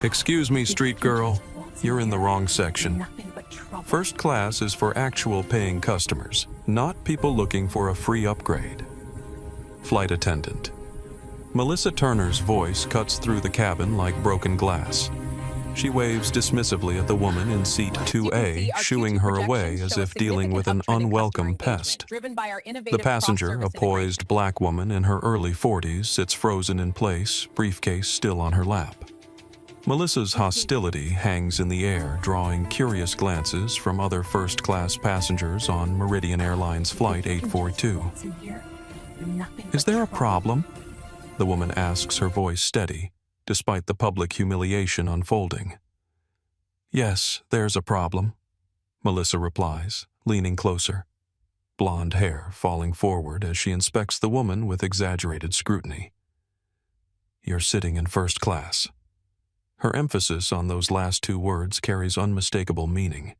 Excuse me, street girl. You're in the wrong section. First class is for actual paying customers, not people looking for a free upgrade. Flight attendant. Melissa Turner's voice cuts through the cabin like broken glass. She waves dismissively at the woman in seat 2A, shooing her away as if dealing with an unwelcome pest. The passenger, a poised black woman in her early 40s, sits frozen in place, briefcase still on her lap. Melissa's hostility hangs in the air, drawing curious glances from other first-class passengers on Meridian Airlines Flight 842. Is there a problem? The woman asks, her voice steady, despite the public humiliation unfolding. Yes, there's a problem, Melissa replies, leaning closer, blonde hair falling forward as she inspects the woman with exaggerated scrutiny. You're sitting in first class. Her emphasis on those last two words carries unmistakable meaning.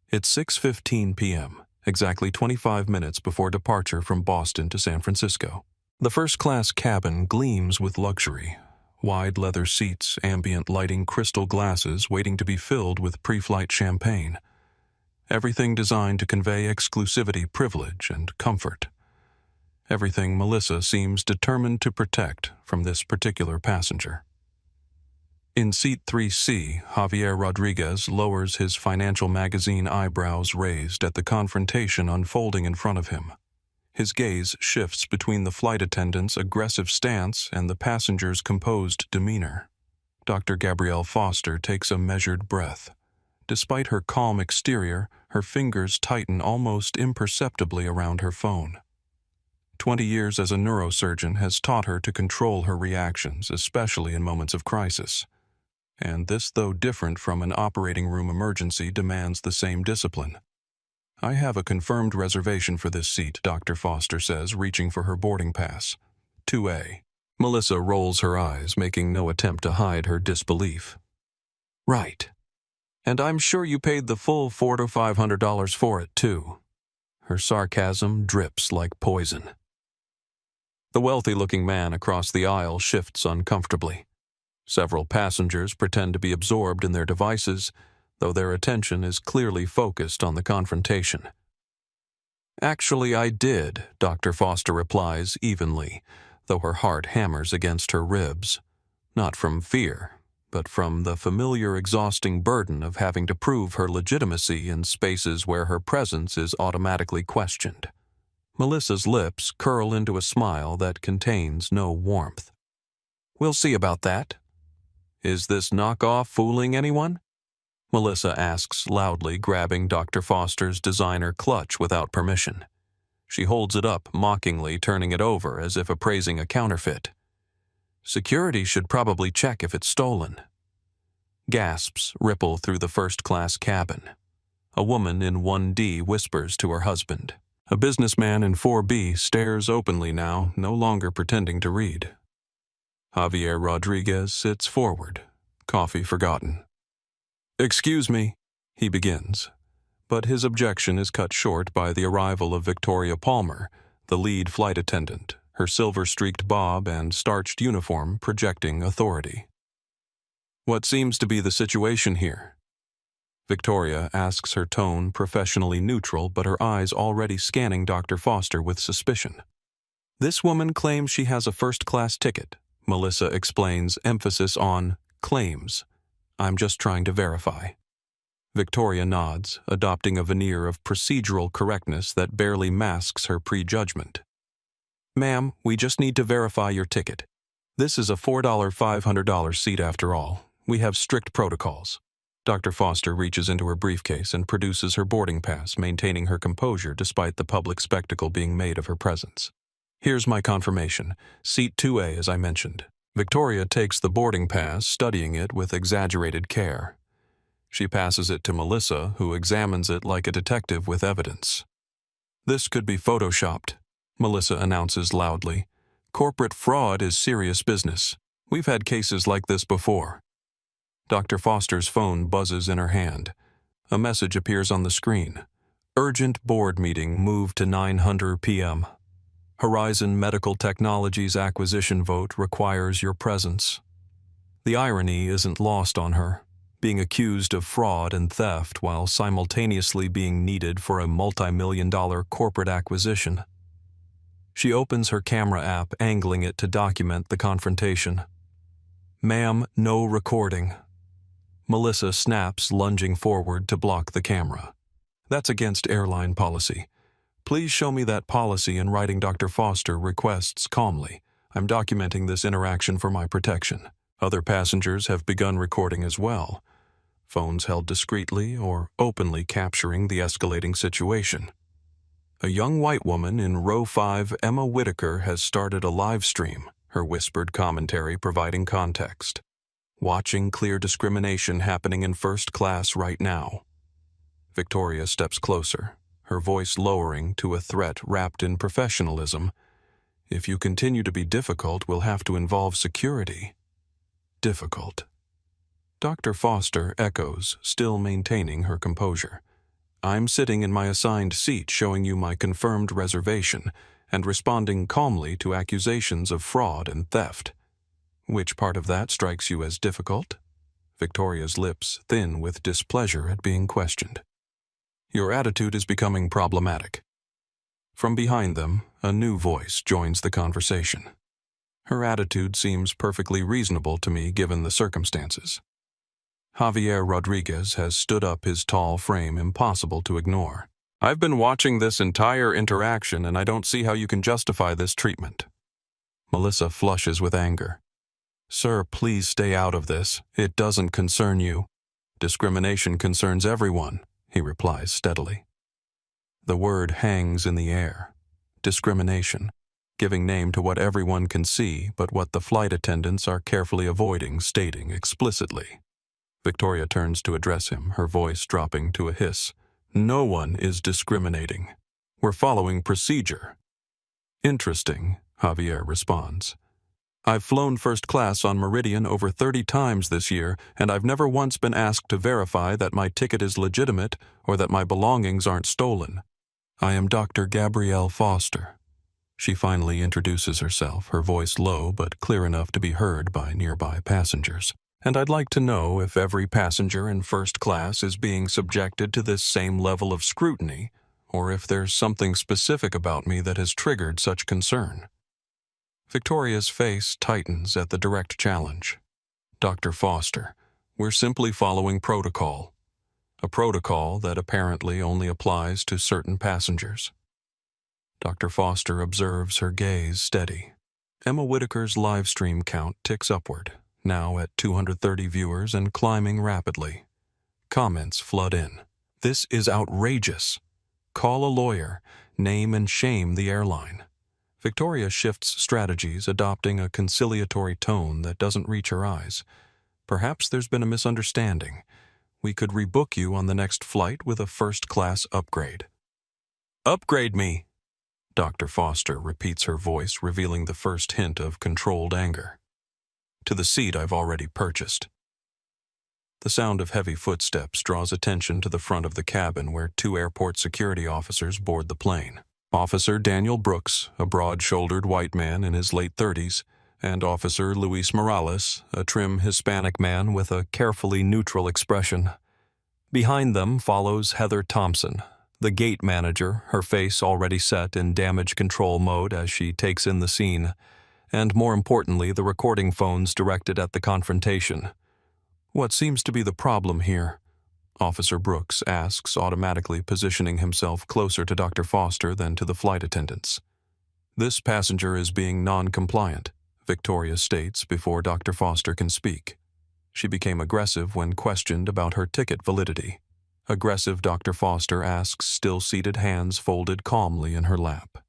It's 6:15 p.m., exactly 25 minutes before departure from Boston to San Francisco. The first-class cabin gleams with luxury. Wide leather seats, ambient lighting, crystal glasses waiting to be filled with pre-flight champagne. Everything designed to convey exclusivity, privilege, and comfort. Everything Melissa seems determined to protect from this particular passenger. In seat 3C, Javier Rodriguez lowers his financial magazine eyebrows raised at the confrontation unfolding in front of him. His gaze shifts between the flight attendant's aggressive stance and the passenger's composed demeanor. Dr. Gabrielle Foster takes a measured breath. Despite her calm exterior, her fingers tighten almost imperceptibly around her phone. 20 years as a neurosurgeon has taught her to control her reactions, especially in moments of crisis. And this, though different from an operating room emergency, demands the same discipline. I have a confirmed reservation for this seat, Dr. Foster says, reaching for her boarding pass. 2A. Melissa rolls her eyes, making no attempt to hide her disbelief. Right. And I'm sure you paid the full $400 to $500 for it, too. Her sarcasm drips like poison. The wealthy-looking man across the aisle shifts uncomfortably. Several passengers pretend to be absorbed in their devices, though their attention is clearly focused on the confrontation. Actually, I did, Dr. Foster replies evenly, though her heart hammers against her ribs. Not from fear, but from the familiar exhausting burden of having to prove her legitimacy in spaces where her presence is automatically questioned. Melissa's lips curl into a smile that contains no warmth. We'll see about that. Is this knockoff fooling anyone? Melissa asks loudly, grabbing Dr. Foster's designer clutch without permission. She holds it up mockingly, turning it over as if appraising a counterfeit. Security should probably check if it's stolen. Gasps ripple through the first-class cabin. A woman in 1D whispers to her husband. A businessman in 4B stares openly now, no longer pretending to read. Javier Rodriguez sits forward, coffee forgotten. Excuse me, he begins, but his objection is cut short by the arrival of Victoria Palmer, the lead flight attendant, her silver-streaked bob and starched uniform projecting authority. What seems to be the situation here? Victoria asks, her tone professionally neutral, but her eyes already scanning Dr. Foster with suspicion. This woman claims she has a first-class ticket, Melissa explains, emphasis on claims. I'm just trying to verify. Victoria nods, adopting a veneer of procedural correctness that barely masks her prejudgment. Ma'am, we just need to verify your ticket. This is a $4 $500 seat after all. We have strict protocols. Dr. Foster reaches into her briefcase and produces her boarding pass, maintaining her composure despite the public spectacle being made of her presence. Here's my confirmation. Seat 2A, as I mentioned. Victoria takes the boarding pass, studying it with exaggerated care. She passes it to Melissa, who examines it like a detective with evidence. This could be photoshopped, Melissa announces loudly. Corporate fraud is serious business. We've had cases like this before. Dr. Foster's phone buzzes in her hand. A message appears on the screen. Urgent board meeting moved to 9:00 p.m. Horizon Medical Technologies acquisition vote requires your presence. The irony isn't lost on her, being accused of fraud and theft while simultaneously being needed for a multi-million-dollar corporate acquisition. She opens her camera app, angling it to document the confrontation. "Ma'am, no recording." Melissa snaps, lunging forward to block the camera. "That's against airline policy. Please show me that policy in writing," Dr. Foster requests calmly. "I'm documenting this interaction for my protection." Other passengers have begun recording as well, phones held discreetly or openly capturing the escalating situation. A young white woman in row 5, Emma Whitaker, has started a live stream, her whispered commentary providing context. "Watching clear discrimination happening in first class right now." Victoria steps closer, her voice lowering to a threat wrapped in professionalism. "If you continue to be difficult, we'll have to involve security." Difficult. Dr. Foster echoes, still maintaining her composure. "I'm sitting in my assigned seat showing you my confirmed reservation and responding calmly to accusations of fraud and theft. Which part of that strikes you as difficult?" Victoria's lips thin with displeasure at being questioned. "Your attitude is becoming problematic." From behind them, a new voice joins the conversation. "Her attitude seems perfectly reasonable to me given the circumstances." Javier Rodriguez has stood up, his tall frame impossible to ignore. "I've been watching this entire interaction and I don't see how you can justify this treatment." Melissa flushes with anger. "Sir, please stay out of this. It doesn't concern you." "Discrimination concerns everyone," he replies steadily. The word hangs in the air. Discrimination, giving name to what everyone can see but what the flight attendants are carefully avoiding stating explicitly. Victoria turns to address him, her voice dropping to a hiss. "No one is discriminating. We're following procedure." "Interesting," Javier responds. "I've flown first class on Meridian over 30 times this year, and I've never once been asked to verify that my ticket is legitimate or that my belongings aren't stolen. I am Dr. Gabrielle Foster." She finally introduces herself, her voice low but clear enough to be heard by nearby passengers. "And I'd like to know if every passenger in first class is being subjected to this same level of scrutiny, or if there's something specific about me that has triggered such concern." Victoria's face tightens at the direct challenge. "Dr. Foster, we're simply following protocol. A protocol that apparently only applies to certain passengers." Dr. Foster observes, her gaze steady. Emma Whitaker's live stream count ticks upward, now at 230 viewers and climbing rapidly. Comments flood in. "This is outrageous. Call a lawyer. Name and shame the airline." Victoria shifts strategies, adopting a conciliatory tone that doesn't reach her eyes. "Perhaps there's been a misunderstanding. We could rebook you on the next flight with a first-class upgrade." "Upgrade me!" Dr. Foster repeats, her voice revealing the first hint of controlled anger. "To the seat I've already purchased." The sound of heavy footsteps draws attention to the front of the cabin where 2 airport security officers board the plane. Officer Daniel Brooks, a broad-shouldered white man in his late 30s, and Officer Luis Morales, a trim Hispanic man with a carefully neutral expression. Behind them follows Heather Thompson, the gate manager, her face already set in damage control mode as she takes in the scene, and more importantly, the recording phones directed at the confrontation. "What seems to be the problem here?" Officer Brooks asks, automatically positioning himself closer to Dr. Foster than to the flight attendants. "This passenger is being non-compliant," Victoria states before Dr. Foster can speak. She became aggressive when questioned about her ticket validity. Aggressive, Dr. Foster asks, still seated, hands folded calmly in her lap.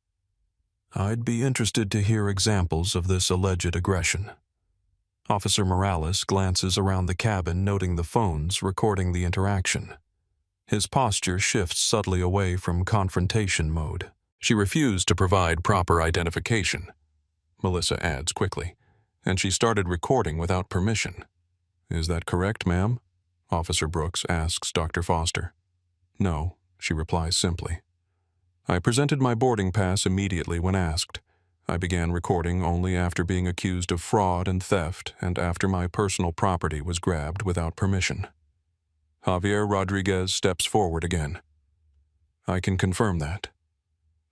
"I'd be interested to hear examples of this alleged aggression." Officer Morales glances around the cabin, noting the phones recording the interaction. His posture shifts subtly away from confrontation mode. "She refused to provide proper identification," Melissa adds quickly, "and she started recording without permission." "Is that correct, ma'am?" Officer Brooks asks Dr. Foster. "No," she replies simply. "I presented my boarding pass immediately when asked. I began recording only after being accused of fraud and theft and after my personal property was grabbed without permission. Javier Rodriguez steps forward again. I can confirm that.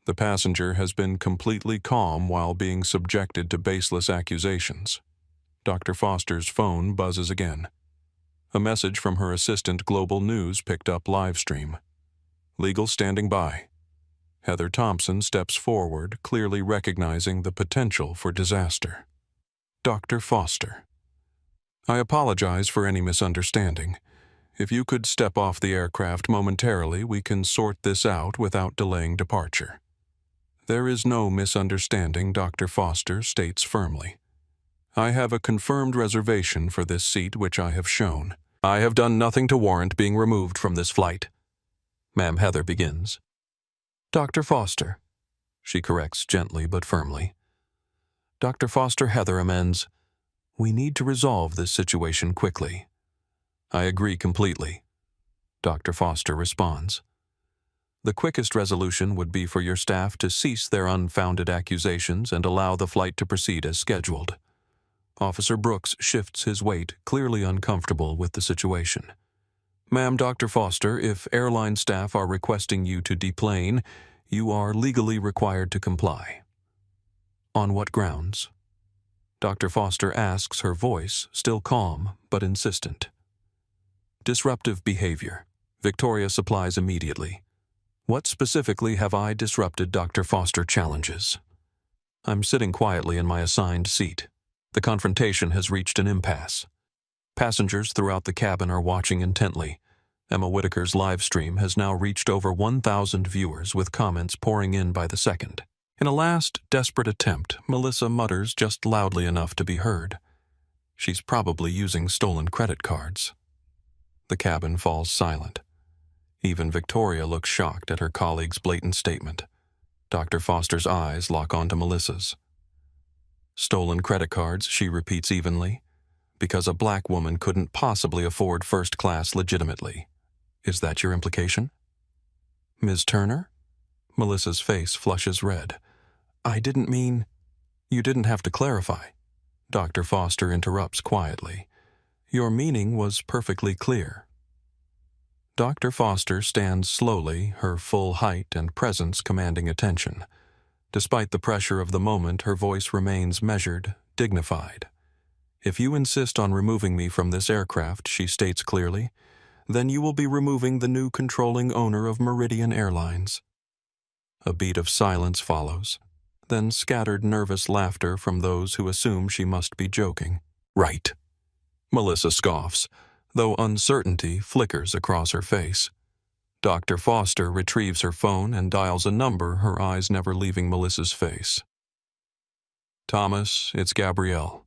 The passenger has been completely calm while being subjected to baseless accusations. Dr. Foster's phone buzzes again. A message from her assistant Global News picked up live stream. Legal standing by. Heather Thompson steps forward, clearly recognizing the potential for disaster. Dr. Foster. I apologize for any misunderstanding. If you could step off the aircraft momentarily, we can sort this out without delaying departure. There is no misunderstanding, Dr. Foster states firmly. I have a confirmed reservation for this seat which I have shown. I have done nothing to warrant being removed from this flight. Ma'am Heather begins. Dr. Foster, she corrects gently but firmly. Dr. Foster Heather amends, we need to resolve this situation quickly. I agree completely. Dr. Foster responds. The quickest resolution would be for your staff to cease their unfounded accusations and allow the flight to proceed as scheduled. Officer Brooks shifts his weight, clearly uncomfortable with the situation. Ma'am, Dr. Foster, if airline staff are requesting you to deplane, you are legally required to comply. On what grounds? Dr. Foster asks, her voice still calm but insistent. Disruptive behavior. Victoria supplies immediately. What specifically have I disrupted? Dr. Foster challenges. I'm sitting quietly in my assigned seat. The confrontation has reached an impasse. Passengers throughout the cabin are watching intently. Emma Whitaker's live stream has now reached over 1,000 viewers with comments pouring in by the second. In a last, desperate attempt, Melissa mutters just loudly enough to be heard. She's probably using stolen credit cards. The cabin falls silent. Even Victoria looks shocked at her colleague's blatant statement. Dr. Foster's eyes lock onto Melissa's. Stolen credit cards, she repeats evenly, because a black woman couldn't possibly afford first class legitimately. Is that your implication? Ms. Turner? Melissa's face flushes red. I didn't mean... You didn't have to clarify. Dr. Foster interrupts quietly. Your meaning was perfectly clear. Dr. Foster stands slowly, her full height and presence commanding attention. Despite the pressure of the moment, her voice remains measured, dignified. If you insist on removing me from this aircraft, she states clearly, then you will be removing the new controlling owner of Meridian Airlines. A beat of silence follows, then scattered nervous laughter from those who assume she must be joking. Right. Melissa scoffs, though uncertainty flickers across her face. Dr. Foster retrieves her phone and dials a number, her eyes never leaving Melissa's face. Thomas, it's Gabrielle.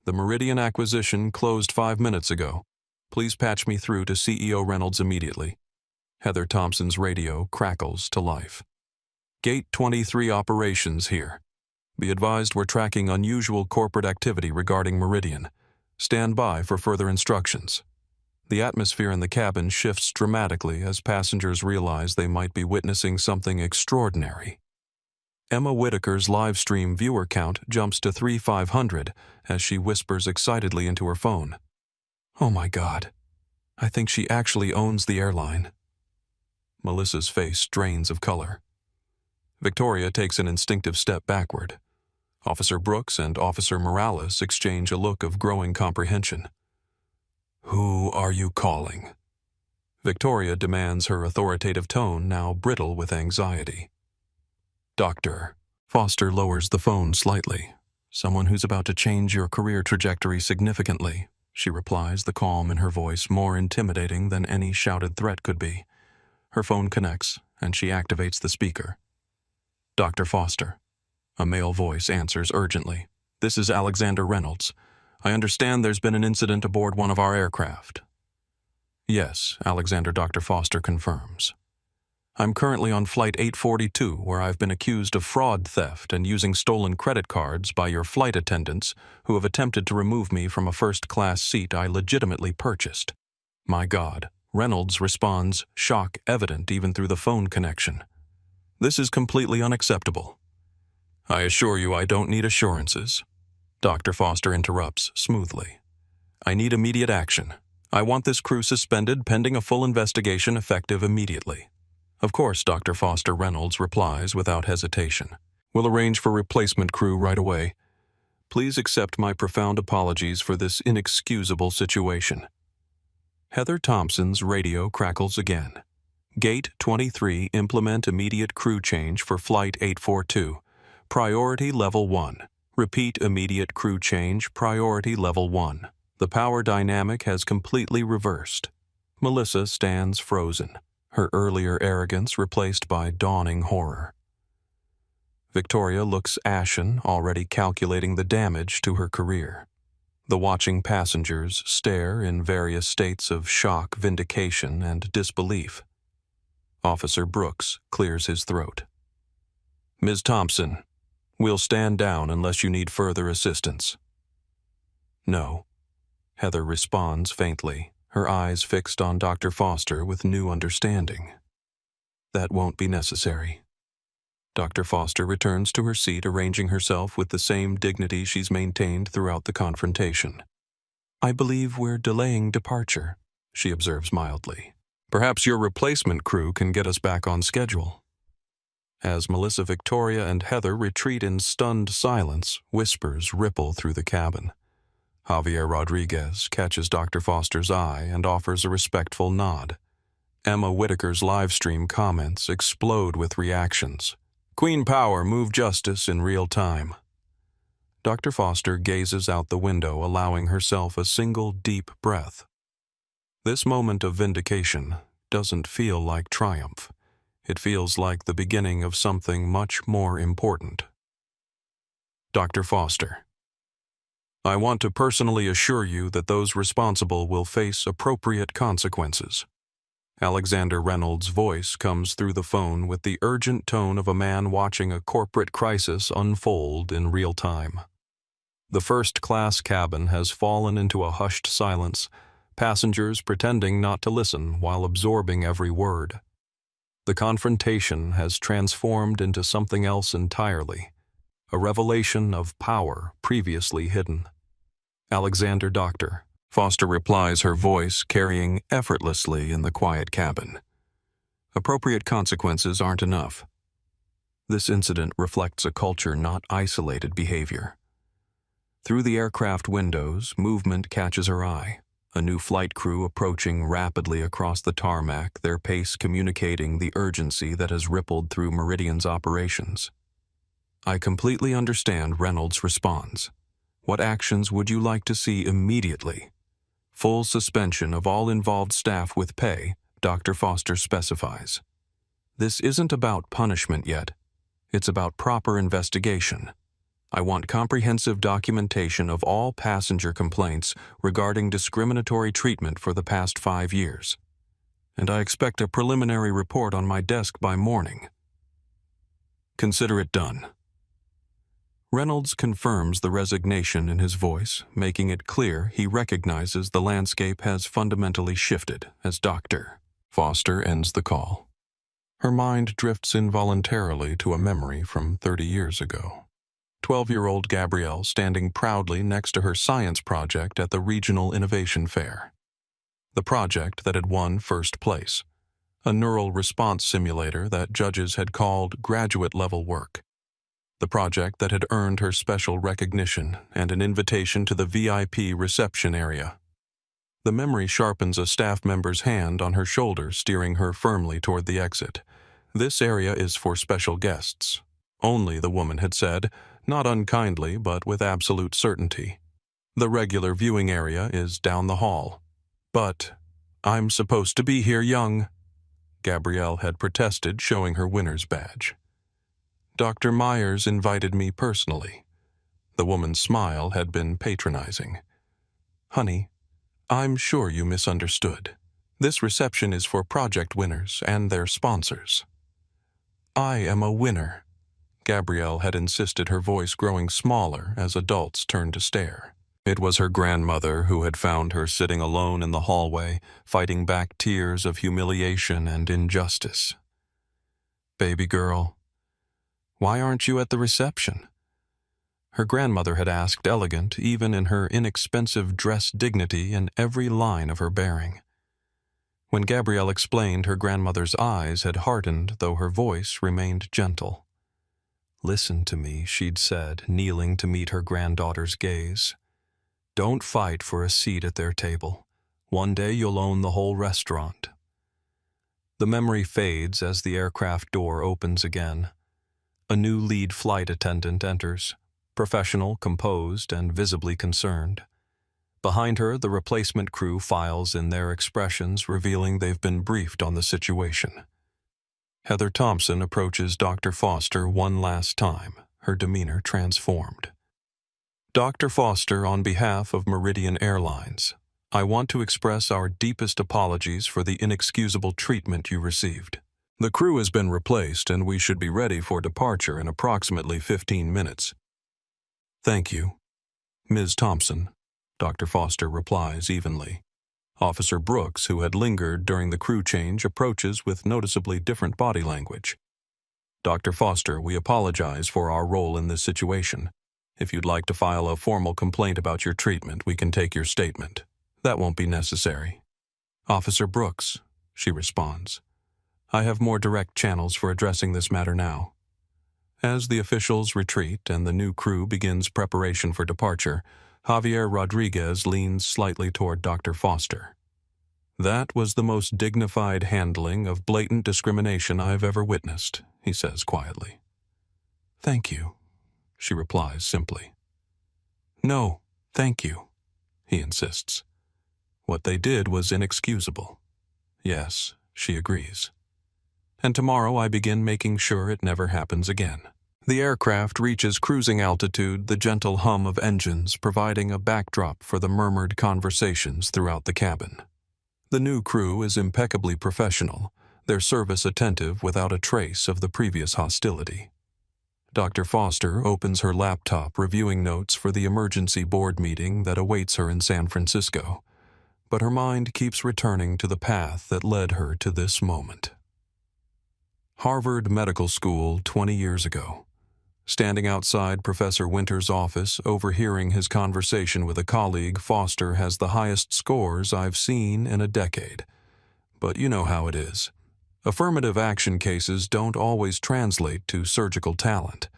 The Meridian acquisition closed 5 minutes ago. Please patch me through to CEO Reynolds immediately. Heather Thompson's radio crackles to life. Gate 23 operations here. Be advised we're tracking unusual corporate activity regarding Meridian. Stand by for further instructions. The atmosphere in the cabin shifts dramatically as passengers realize they might be witnessing something extraordinary. Emma Whitaker's live stream viewer count jumps to 3,500 as she whispers excitedly into her phone. Oh my God, I think she actually owns the airline. Melissa's face drains of color. Victoria takes an instinctive step backward. Officer Brooks and Officer Morales exchange a look of growing comprehension. Who are you calling? Victoria demands, her authoritative tone now brittle with anxiety. Doctor. Foster lowers the phone slightly. Someone who's about to change your career trajectory significantly, she replies, the calm in her voice more intimidating than any shouted threat could be. Her phone connects, and she activates the speaker. Dr. Foster. A male voice answers urgently. This is Alexander Reynolds. I understand there's been an incident aboard one of our aircraft. Yes, Alexander. Dr. Foster confirms. I'm currently on Flight 842, where I've been accused of fraud, theft, and using stolen credit cards by your flight attendants who have attempted to remove me from a first-class seat I legitimately purchased. My God, Reynolds responds, shock evident even through the phone connection. This is completely unacceptable. I assure you I don't need assurances. Dr. Foster interrupts smoothly. I need immediate action. I want this crew suspended pending a full investigation effective immediately. Of course, Dr. Foster Reynolds replies without hesitation. We'll arrange for replacement crew right away. Please accept my profound apologies for this inexcusable situation. Heather Thompson's radio crackles again. Gate 23, implement immediate crew change for Flight 842. Priority Level 1. Repeat immediate crew change, Priority Level 1. The power dynamic has completely reversed. Melissa stands frozen, her earlier arrogance replaced by dawning horror. Victoria looks ashen, already calculating the damage to her career. The watching passengers stare in various states of shock, vindication, and disbelief. Officer Brooks clears his throat. Ms. Thompson, we'll stand down unless you need further assistance. No, Heather responds faintly, her eyes fixed on Dr. Foster with new understanding. That won't be necessary. Dr. Foster returns to her seat, arranging herself with the same dignity she's maintained throughout the confrontation. I believe we're delaying departure, she observes mildly. Perhaps your replacement crew can get us back on schedule. As Melissa, Victoria, and Heather retreat in stunned silence, whispers ripple through the cabin. Javier Rodriguez catches Dr. Foster's eye and offers a respectful nod. Emma Whitaker's livestream comments explode with reactions. Queen Power, move justice in real time. Dr. Foster gazes out the window, allowing herself a single deep breath. This moment of vindication doesn't feel like triumph. It feels like the beginning of something much more important. Dr. Foster. I want to personally assure you that those responsible will face appropriate consequences. Alexander Reynolds' voice comes through the phone with the urgent tone of a man watching a corporate crisis unfold in real time. The first-class cabin has fallen into a hushed silence, passengers pretending not to listen while absorbing every word. The confrontation has transformed into something else entirely, a revelation of power previously hidden. Alexander Doctor. Foster replies, her voice carrying effortlessly in the quiet cabin. Appropriate consequences aren't enough. This incident reflects a culture, not isolated behavior. Through the aircraft windows, movement catches her eye. A new flight crew approaching rapidly across the tarmac, their pace communicating the urgency that has rippled through Meridian's operations. I completely understand, Reynolds responds. What actions would you like to see immediately? Full suspension of all involved staff with pay, Dr. Foster specifies. This isn't about punishment yet. It's about proper investigation. I want comprehensive documentation of all passenger complaints regarding discriminatory treatment for the past 5 years. And I expect a preliminary report on my desk by morning. Consider it done. Reynolds confirms the resignation in his voice, making it clear he recognizes the landscape has fundamentally shifted as Dr. Foster ends the call. Her mind drifts involuntarily to a memory from 30 years ago. 12-year-old Gabrielle standing proudly next to her science project at the Regional Innovation Fair. The project that had won first place, a neural response simulator that judges had called graduate-level work. The project that had earned her special recognition and an invitation to the VIP reception area. The memory sharpens a staff member's hand on her shoulder, steering her firmly toward the exit. This area is for special guests. Only, the woman had said, not unkindly but with absolute certainty. The regular viewing area is down the hall. But, I'm supposed to be here, young, Gabrielle had protested, showing her winner's badge. Dr. Myers invited me personally. The woman's smile had been patronizing. Honey, I'm sure you misunderstood. This reception is for project winners and their sponsors. I am a winner, Gabrielle had insisted, her voice growing smaller as adults turned to stare. It was her grandmother who had found her sitting alone in the hallway, fighting back tears of humiliation and injustice. Baby girl, Why aren't you at the reception?" Her grandmother had asked, elegant even in her inexpensive dress dignity and every line of her bearing. When Gabrielle explained, her grandmother's eyes had hardened, though her voice remained gentle. "Listen to me," she'd said, kneeling to meet her granddaughter's gaze. "Don't fight for a seat at their table. One day you'll own the whole restaurant." The memory fades as the aircraft door opens again. A new lead flight attendant enters, professional, composed, and visibly concerned. Behind her, the replacement crew files in their expressions, revealing they've been briefed on the situation. Heather Thompson approaches Dr. Foster one last time, her demeanor transformed. "Dr. Foster, on behalf of Meridian Airlines, I want to express our deepest apologies for the inexcusable treatment you received. The crew has been replaced and we should be ready for departure in approximately 15 minutes. "Thank you, Ms. Thompson," Dr. Foster replies evenly. Officer Brooks, who had lingered during the crew change, approaches with noticeably different body language. "Dr. Foster, we apologize for our role in this situation. If you'd like to file a formal complaint about your treatment, we can take your statement. That won't be necessary." "Officer Brooks," she responds, "I have more direct channels for addressing this matter now." As the officials retreat and the new crew begins preparation for departure, Javier Rodriguez leans slightly toward Dr. Foster. "That was the most dignified handling of blatant discrimination I've ever witnessed," he says quietly. "Thank you," she replies simply. "No, thank you," he insists. "What they did was inexcusable." "Yes," she agrees. "And tomorrow I begin making sure it never happens again." The aircraft reaches cruising altitude, the gentle hum of engines providing a backdrop for the murmured conversations throughout the cabin. The new crew is impeccably professional, their service attentive without a trace of the previous hostility. Dr. Foster opens her laptop, reviewing notes for the emergency board meeting that awaits her in San Francisco, but her mind keeps returning to the path that led her to this moment. Harvard Medical School 20 years ago. Standing outside Professor Winter's office, overhearing his conversation with a colleague, Foster has the highest scores I've seen in a decade. But you know how it is. Affirmative action cases don't always translate to surgical talent.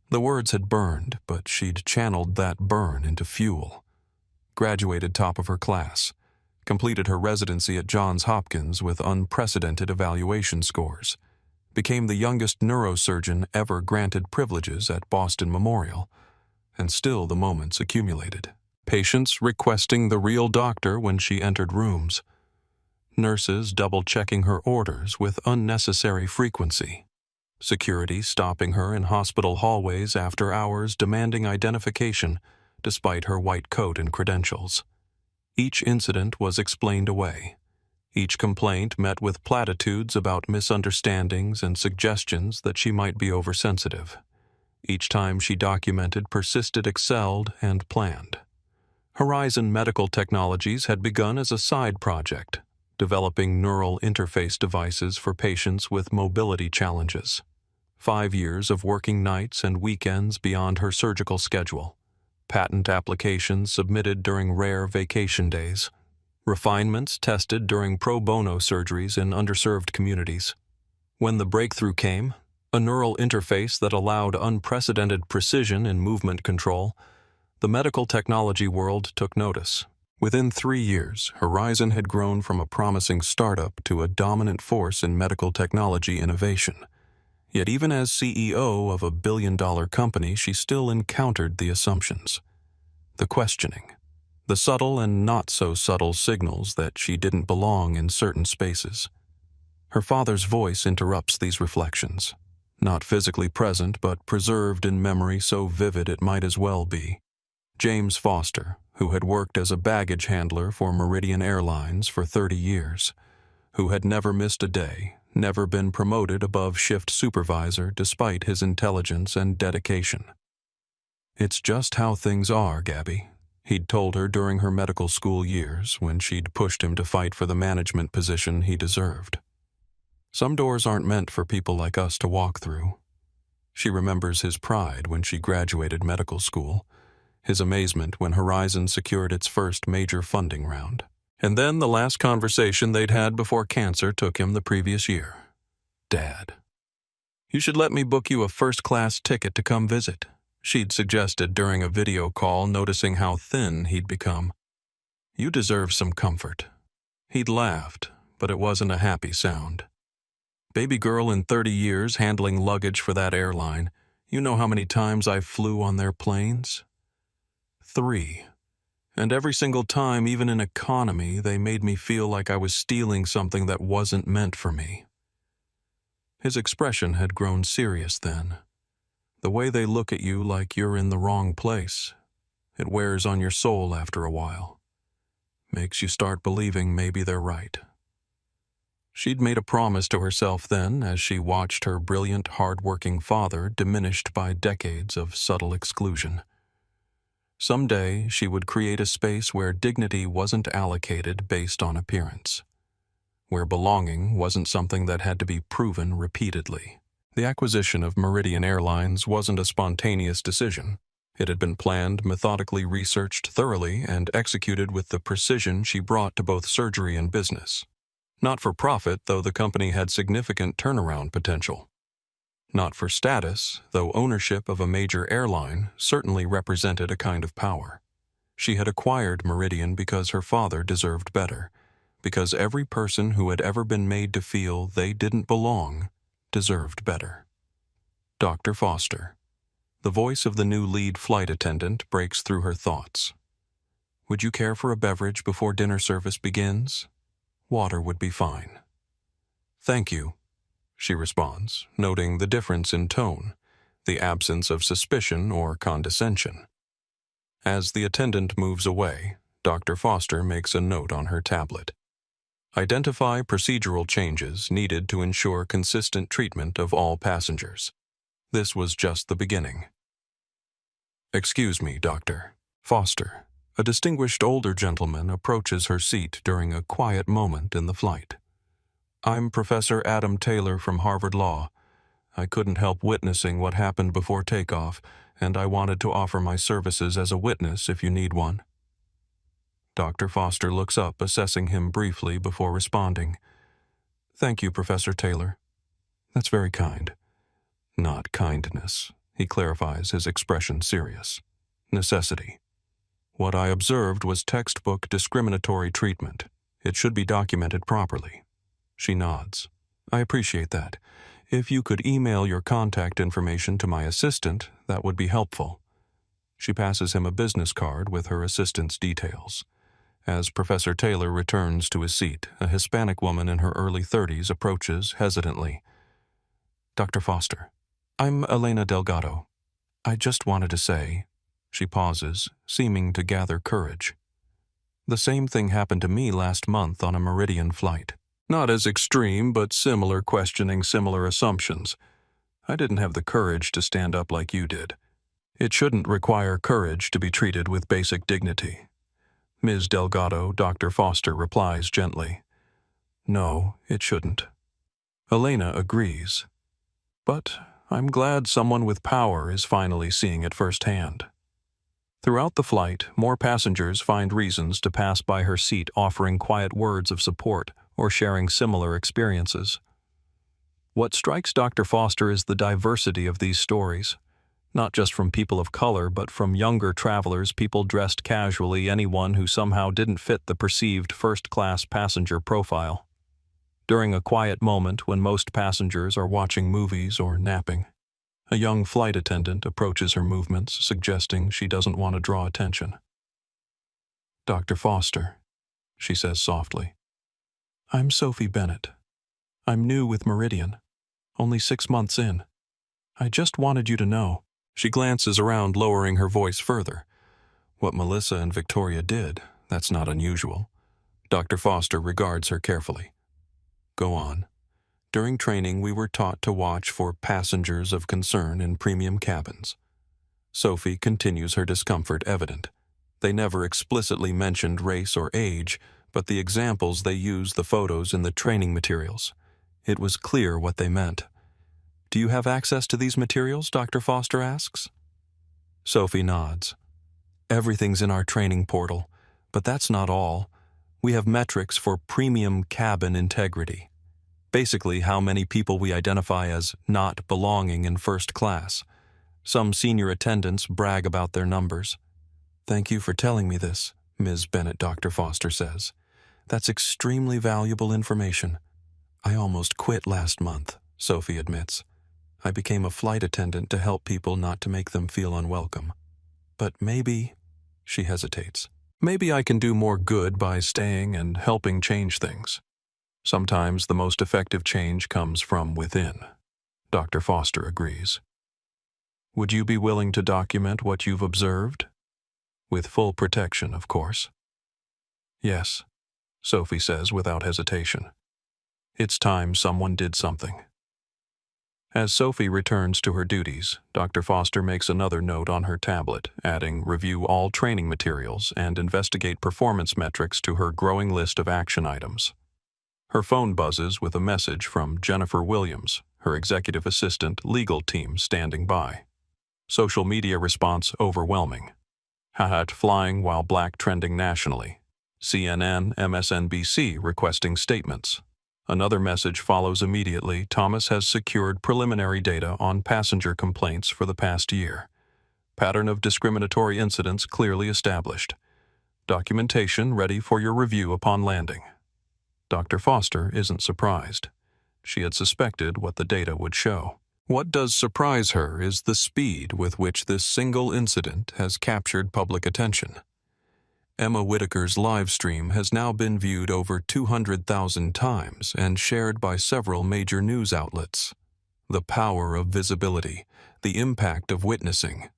The words had burned, but she'd channeled that burn into fuel. Graduated top of her class. Completed her residency at Johns Hopkins with unprecedented evaluation scores. Became the youngest neurosurgeon ever granted privileges at Boston Memorial, and still the moments accumulated. Patients requesting the real doctor when she entered rooms. Nurses double-checking her orders with unnecessary frequency. Security stopping her in hospital hallways after hours demanding identification despite her white coat and credentials. Each incident was explained away. Each complaint met with platitudes about misunderstandings and suggestions that she might be oversensitive. Each time she documented, persisted, excelled, and planned. Horizon Medical Technologies had begun as a side project, developing neural interface devices for patients with mobility challenges. 5 years of working nights and weekends beyond her surgical schedule. Patent applications submitted during rare vacation days. Refinements tested during pro bono surgeries in underserved communities. When the breakthrough came, a neural interface that allowed unprecedented precision in movement control, the medical technology world took notice. Within 3 years, Horizon had grown from a promising startup to a dominant force in medical technology innovation. Yet even as CEO of a billion-dollar company, she still encountered the assumptions, the questioning, the subtle and not-so-subtle signals that she didn't belong in certain spaces. Her father's voice interrupts these reflections, not physically present but preserved in memory so vivid it might as well be. James Foster, who had worked as a baggage handler for Meridian Airlines for 30 years, who had never missed a day, never been promoted above shift supervisor despite his intelligence and dedication. "It's just how things are, Gabby," he'd told her during her medical school years when she'd pushed him to fight for the management position he deserved. "Some doors aren't meant for people like us to walk through." She remembers his pride when she graduated medical school, his amazement when Horizon secured its first major funding round, and then the last conversation they'd had before cancer took him the previous year. Dad. "You should let me book you a first-class ticket to come visit," she'd suggested during a video call, noticing how thin he'd become. "You deserve some comfort." He'd laughed, but it wasn't a happy sound. "Baby girl in 30 years handling luggage for that airline. You know how many times I flew on their planes?" 3. And every single time, even in economy, they made me feel like I was stealing something that wasn't meant for me. His expression had grown serious then. The way they look at you like you're in the wrong place. It wears on your soul after a while. Makes you start believing maybe they're right. She'd made a promise to herself then as she watched her brilliant, hard-working father diminished by decades of subtle exclusion. Someday, she would create a space where dignity wasn't allocated based on appearance, where belonging wasn't something that had to be proven repeatedly. The acquisition of Meridian Airlines wasn't a spontaneous decision. It had been planned, methodically researched thoroughly, and executed with the precision she brought to both surgery and business. Not for profit, though the company had significant turnaround potential. Not for status, though ownership of a major airline certainly represented a kind of power. She had acquired Meridian because her father deserved better, because every person who had ever been made to feel they didn't belong deserved better. Dr. Foster. The voice of the new lead flight attendant breaks through her thoughts. "Would you care for a beverage before dinner service begins?" Water would be fine. "Thank you," she responds, noting the difference in tone, the absence of suspicion or condescension. As the attendant moves away, Dr. Foster makes a note on her tablet. Identify procedural changes needed to ensure consistent treatment of all passengers. This was just the beginning. "Excuse me, Dr. Foster." A distinguished older gentleman approaches her seat during a quiet moment in the flight. "I'm Professor Adam Taylor from Harvard Law. I couldn't help witnessing what happened before takeoff, and I wanted to offer my services as a witness if you need one." Dr. Foster looks up, assessing him briefly before responding. "Thank you, Professor Taylor. That's very kind." "Not kindness," he clarifies, his expression serious. "Necessity. What I observed was textbook discriminatory treatment. It should be documented properly." She nods. "I appreciate that. If you could email your contact information to my assistant, that would be helpful." She passes him a business card with her assistant's details. As Professor Taylor returns to his seat, a Hispanic woman in her early 30s approaches hesitantly. "Dr. Foster, I'm Elena Delgado. I just wanted to say..." She pauses, seeming to gather courage. "The same thing happened to me last month on a Meridian flight. Not as extreme, but similar questioning, similar assumptions. I didn't have the courage to stand up like you did. It shouldn't require courage to be treated with basic dignity." Ms. Delgado, Dr. Foster replies gently. "No, it shouldn't." Elena agrees. "But I'm glad someone with power is finally seeing it firsthand." Throughout the flight, more passengers find reasons to pass by her seat, offering quiet words of support or sharing similar experiences. What strikes Dr. Foster is the diversity of these stories, not just from people of color, but from younger travelers, people dressed casually, anyone who somehow didn't fit the perceived first-class passenger profile. During a quiet moment when most passengers are watching movies or napping, a young flight attendant approaches her movements, suggesting she doesn't want to draw attention. "Dr. Foster," she says softly. "I'm Sophie Bennett. I'm new with Meridian, only 6 months in. I just wanted you to know." She glances around, lowering her voice further. What Melissa and Victoria did, that's not unusual. Dr. Foster regards her carefully. "Go on. During training, we were taught to watch for passengers of concern in premium cabins." Sophie continues, her discomfort evident. They never explicitly mentioned race or age, but the examples they used, the photos in the training materials. It was clear what they meant. Do you have access to these materials? Dr. Foster asks. Sophie nods. Everything's in our training portal, but that's not all. We have metrics for premium cabin integrity. Basically, how many people we identify as not belonging in first class. Some senior attendants brag about their numbers. Thank you for telling me this, Ms. Bennett, Dr. Foster says. That's extremely valuable information. I almost quit last month, Sophie admits. I became a flight attendant to help people, not to make them feel unwelcome. But maybe, she hesitates, maybe I can do more good by staying and helping change things. Sometimes the most effective change comes from within. Dr. Foster agrees. Would you be willing to document what you've observed? With full protection, of course. Yes, Sophie says without hesitation. It's time someone did something. As Sophie returns to her duties, Dr. Foster makes another note on her tablet, adding review all training materials and investigate performance metrics to her growing list of action items. Her phone buzzes with a message from Jennifer Williams, her executive assistant legal team standing by. Social media response overwhelming. Hahat flying while black trending nationally. CNN, MSNBC requesting statements. Another message follows immediately. Thomas has secured preliminary data on passenger complaints for the past year. Pattern of discriminatory incidents clearly established. Documentation ready for your review upon landing. Dr. Foster isn't surprised. She had suspected what the data would show. What does surprise her is the speed with which this single incident has captured public attention. Emma Whitaker's live stream has now been viewed over 200,000 times and shared by several major news outlets. The power of visibility, the impact of witnessing.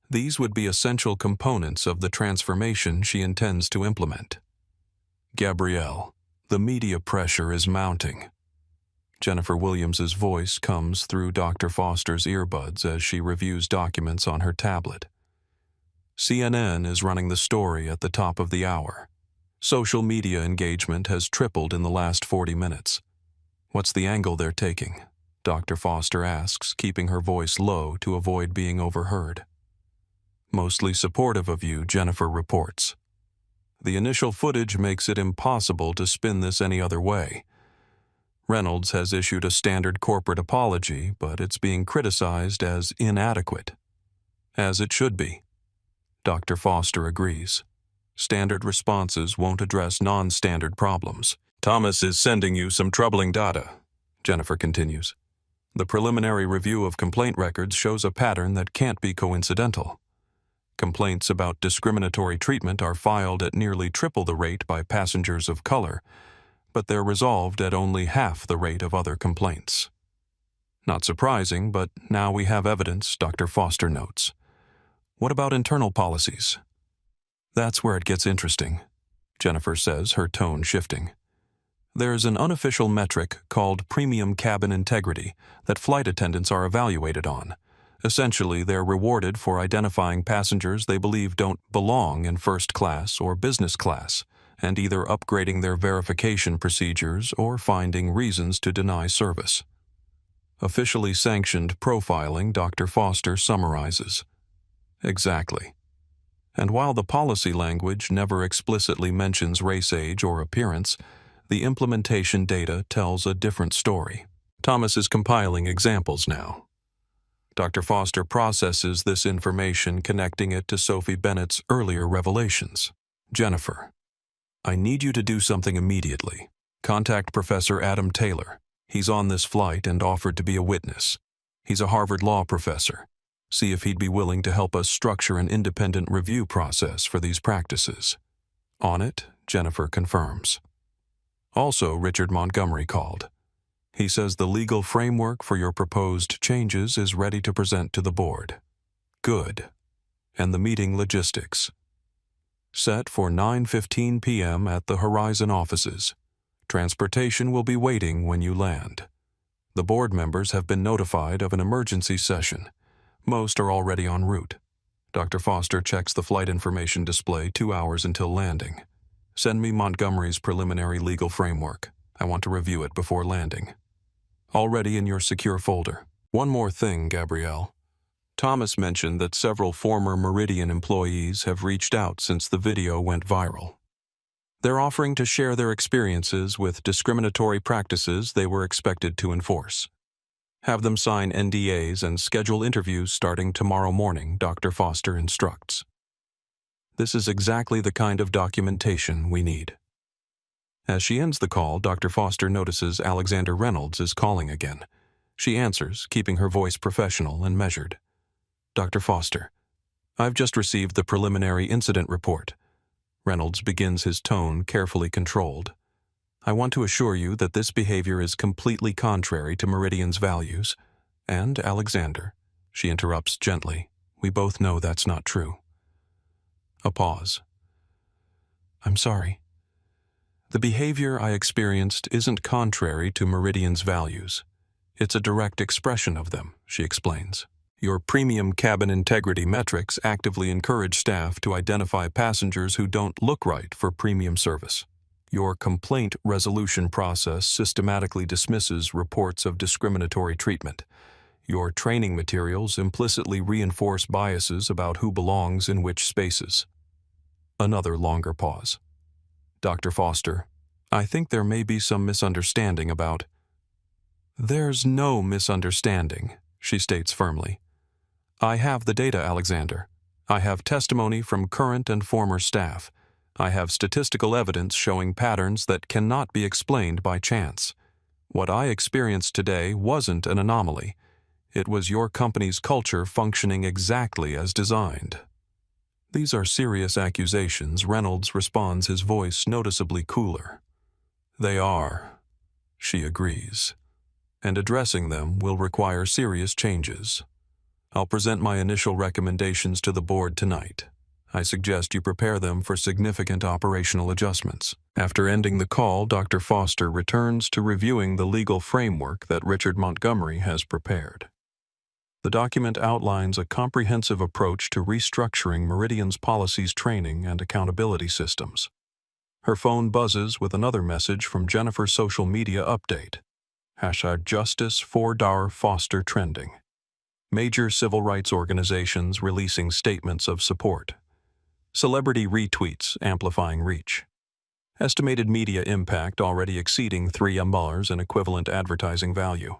These would be essential components of the transformation she intends to implement. Gabrielle, the media pressure is mounting. Jennifer Williams's voice comes through Dr. Foster's earbuds as she reviews documents on her tablet. CNN is running the story at the top of the hour. Social media engagement has tripled in the last 40 minutes. What's the angle they're taking? Dr. Foster asks, keeping her voice low to avoid being overheard. Mostly supportive of you, Jennifer reports. The initial footage makes it impossible to spin this any other way. Reynolds has issued a standard corporate apology, but it's being criticized as inadequate. As it should be. Dr. Foster agrees. Standard responses won't address non-standard problems. Thomas is sending you some troubling data, Jennifer continues. The preliminary review of complaint records shows a pattern that can't be coincidental. Complaints about discriminatory treatment are filed at nearly triple the rate by passengers of color, but they're resolved at only half the rate of other complaints. Not surprising, but now we have evidence, Dr. Foster notes. What about internal policies? That's where it gets interesting, Jennifer says, her tone shifting. There's an unofficial metric called premium cabin integrity that flight attendants are evaluated on. Essentially, they're rewarded for identifying passengers they believe don't belong in first class or business class, and either upgrading their verification procedures or finding reasons to deny service. Officially sanctioned profiling, Dr. Foster summarizes. Exactly. And while the policy language never explicitly mentions race, age, or appearance, the implementation data tells a different story. Thomas is compiling examples now. Dr. Foster processes this information, connecting it to Sophie Bennett's earlier revelations. Jennifer, I need you to do something immediately. Contact Professor Adam Taylor. He's on this flight and offered to be a witness. He's a Harvard law professor. See if he'd be willing to help us structure an independent review process for these practices. On it, Jennifer confirms. Also, Richard Montgomery called. He says the legal framework for your proposed changes is ready to present to the board. Good. And the meeting logistics. Set for 9:15 p.m. at the Horizon offices. Transportation will be waiting when you land. The board members have been notified of an emergency session. Most are already en route. Dr. Foster checks the flight information display 2 hours until landing. Send me Montgomery's preliminary legal framework. I want to review it before landing. Already in your secure folder. One more thing, Gabrielle. Thomas mentioned that several former Meridian employees have reached out since the video went viral. They're offering to share their experiences with discriminatory practices they were expected to enforce. Have them sign NDAs and schedule interviews starting tomorrow morning, Dr. Foster instructs. This is exactly the kind of documentation we need. As she ends the call, Dr. Foster notices Alexander Reynolds is calling again. She answers, keeping her voice professional and measured. Dr. Foster, I've just received the preliminary incident report. Reynolds begins his tone carefully controlled. I want to assure you that this behavior is completely contrary to Meridian's values. And, Alexander, she interrupts gently, we both know that's not true. A pause. I'm sorry. The behavior I experienced isn't contrary to Meridian's values. It's a direct expression of them, she explains. Your premium cabin integrity metrics actively encourage staff to identify passengers who don't look right for premium service. Your complaint resolution process systematically dismisses reports of discriminatory treatment. Your training materials implicitly reinforce biases about who belongs in which spaces. Another longer pause. Dr. Foster, I think there may be some misunderstanding about... There's no misunderstanding, she states firmly. I have the data, Alexander. I have testimony from current and former staff. I have statistical evidence showing patterns that cannot be explained by chance. What I experienced today wasn't an anomaly. It was your company's culture functioning exactly as designed. These are serious accusations. Reynolds responds, his voice noticeably cooler. They are, she agrees, and addressing them will require serious changes. I'll present my initial recommendations to the board tonight. I suggest you prepare them for significant operational adjustments. After ending the call, Dr. Foster returns to reviewing the legal framework that Richard Montgomery has prepared. The document outlines a comprehensive approach to restructuring Meridian's policies, training, and accountability systems. Her phone buzzes with another message from Jennifer's social media update. #Justice for Dar Foster trending. Major civil rights organizations releasing statements of support. Celebrity retweets amplifying reach. Estimated media impact already exceeding $3 million in equivalent advertising value.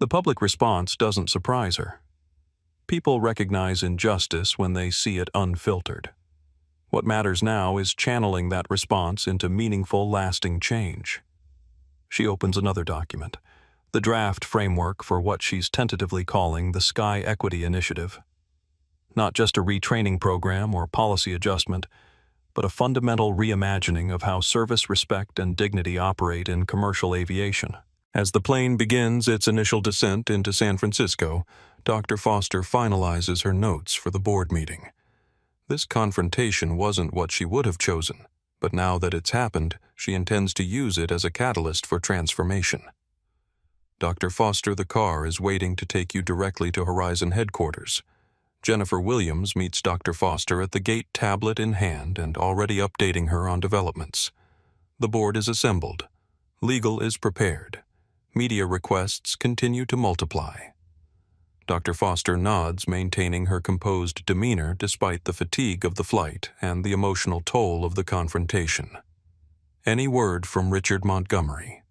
The public response doesn't surprise her. People recognize injustice when they see it unfiltered. What matters now is channeling that response into meaningful, lasting change. She opens another document, the draft framework for what she's tentatively calling the Sky Equity Initiative. Not just a retraining program or policy adjustment, but a fundamental reimagining of how service, respect, and dignity operate in commercial aviation. As the plane begins its initial descent into San Francisco, Dr. Foster finalizes her notes for the board meeting. This confrontation wasn't what she would have chosen, but now that it's happened, she intends to use it as a catalyst for transformation. Dr. Foster, the car is waiting to take you directly to Horizon headquarters. Jennifer Williams meets Dr. Foster at the gate, tablet in hand and already updating her on developments. The board is assembled. Legal is prepared. Media requests continue to multiply. Dr. Foster nods, maintaining her composed demeanor despite the fatigue of the flight and the emotional toll of the confrontation. Any word from Richard Montgomery?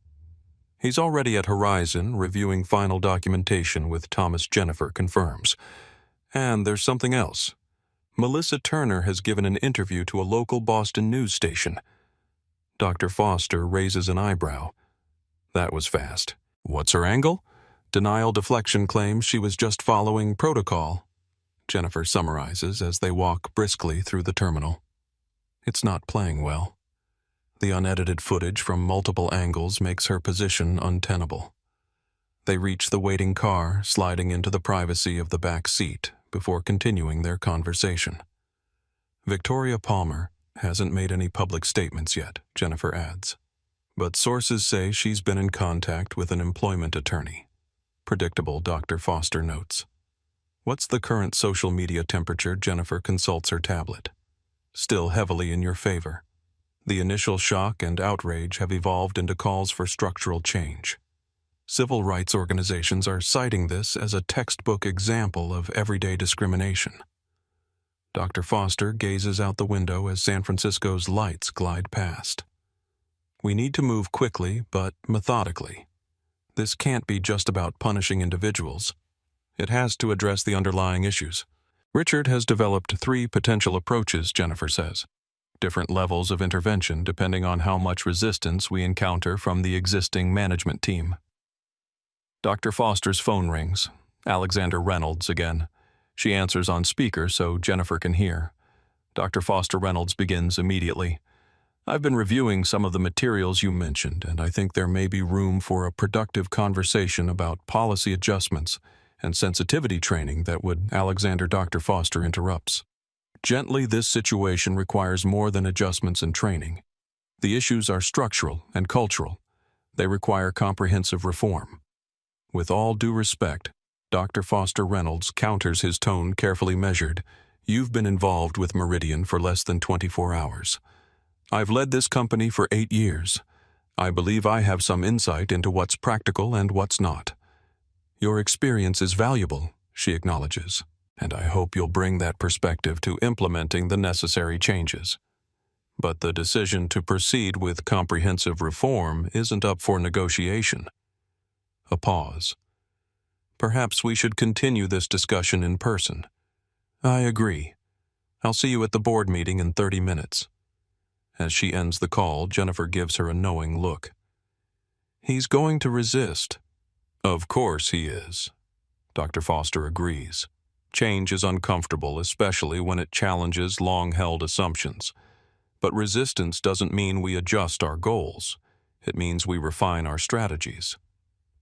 He's already at Horizon, reviewing final documentation with Thomas. Jennifer confirms. And there's something else. Melissa Turner has given an interview to a local Boston news station. Dr. Foster raises an eyebrow. That was fast. What's her angle? Denial deflection claims she was just following protocol. Jennifer summarizes as they walk briskly through the terminal. It's not playing well. The unedited footage from multiple angles makes her position untenable. They reach the waiting car, sliding into the privacy of the back seat before continuing their conversation. Victoria Palmer hasn't made any public statements yet, Jennifer adds. But sources say she's been in contact with an employment attorney. Predictable, Dr. Foster notes. What's the current social media temperature? Jennifer consults her tablet. Still heavily in your favor. The initial shock and outrage have evolved into calls for structural change. Civil rights organizations are citing this as a textbook example of everyday discrimination. Dr. Foster gazes out the window as San Francisco's lights glide past. We need to move quickly, but methodically. This can't be just about punishing individuals. It has to address the underlying issues. Richard has developed 3 potential approaches, Jennifer says. Different levels of intervention depending on how much resistance we encounter from the existing management team. Dr. Foster's phone rings. Alexander Reynolds again. She answers on speaker so Jennifer can hear. Dr. Foster Reynolds begins immediately. I've been reviewing some of the materials you mentioned, and I think there may be room for a productive conversation about policy adjustments and sensitivity training that would. Dr. Foster interrupts. Gently, this situation requires more than adjustments and training. The issues are structural and cultural. They require comprehensive reform. With all due respect, Dr. Foster Reynolds counters, his tone carefully measured. You've been involved with Meridian for less than 24 hours. I've led this company for 8 years. I believe I have some insight into what's practical and what's not. Your experience is valuable, she acknowledges, and I hope you'll bring that perspective to implementing the necessary changes. But the decision to proceed with comprehensive reform isn't up for negotiation. A pause. Perhaps we should continue this discussion in person. I agree. I'll see you at the board meeting in 30 minutes. As she ends the call, Jennifer gives her a knowing look. He's going to resist. Of course he is. Dr. Foster agrees. Change is uncomfortable, especially when it challenges long-held assumptions. But resistance doesn't mean we adjust our goals. It means we refine our strategies.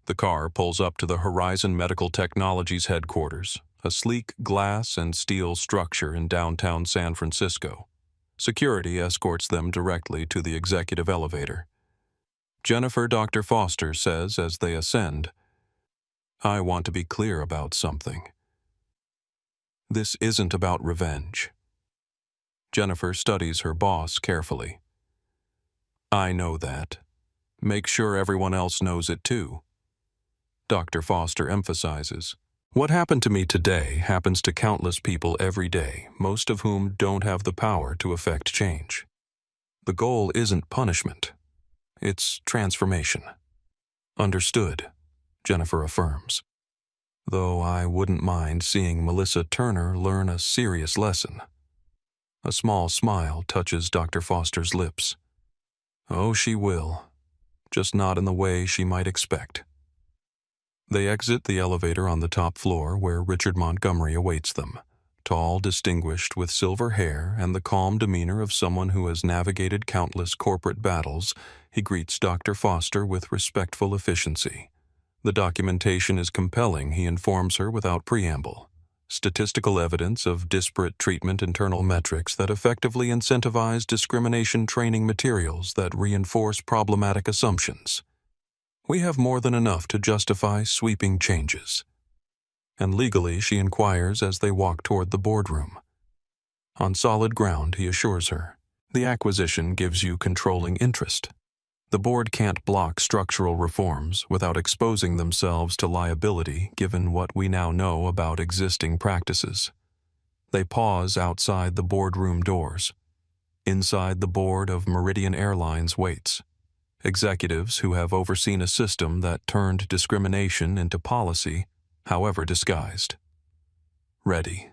The car pulls up to the Horizon Medical Technologies headquarters, a sleek glass and steel structure in downtown San Francisco. Security escorts them directly to the executive elevator. Dr. Foster says as they ascend, I want to be clear about something. This isn't about revenge. Jennifer studies her boss carefully. I know that. Make sure everyone else knows it too. Dr. Foster emphasizes, what happened to me today happens to countless people every day, most of whom don't have the power to affect change. The goal isn't punishment. It's transformation. Understood, Jennifer affirms. Though I wouldn't mind seeing Melissa Turner learn a serious lesson. A small smile touches Dr. Foster's lips. Oh, she will. Just not in the way she might expect. They exit the elevator on the top floor where Richard Montgomery awaits them. Tall, distinguished, with silver hair and the calm demeanor of someone who has navigated countless corporate battles, he greets Dr. Foster with respectful efficiency. The documentation is compelling, he informs her without preamble. Statistical evidence of disparate treatment internal metrics that effectively incentivize discrimination training materials that reinforce problematic assumptions. We have more than enough to justify sweeping changes. And legally, she inquires as they walk toward the boardroom. On solid ground, he assures her, the acquisition gives you controlling interest. The board can't block structural reforms without exposing themselves to liability given what we now know about existing practices. They pause outside the boardroom doors. Inside, the board of Meridian Airlines waits. Executives who have overseen a system that turned discrimination into policy, however disguised. Ready?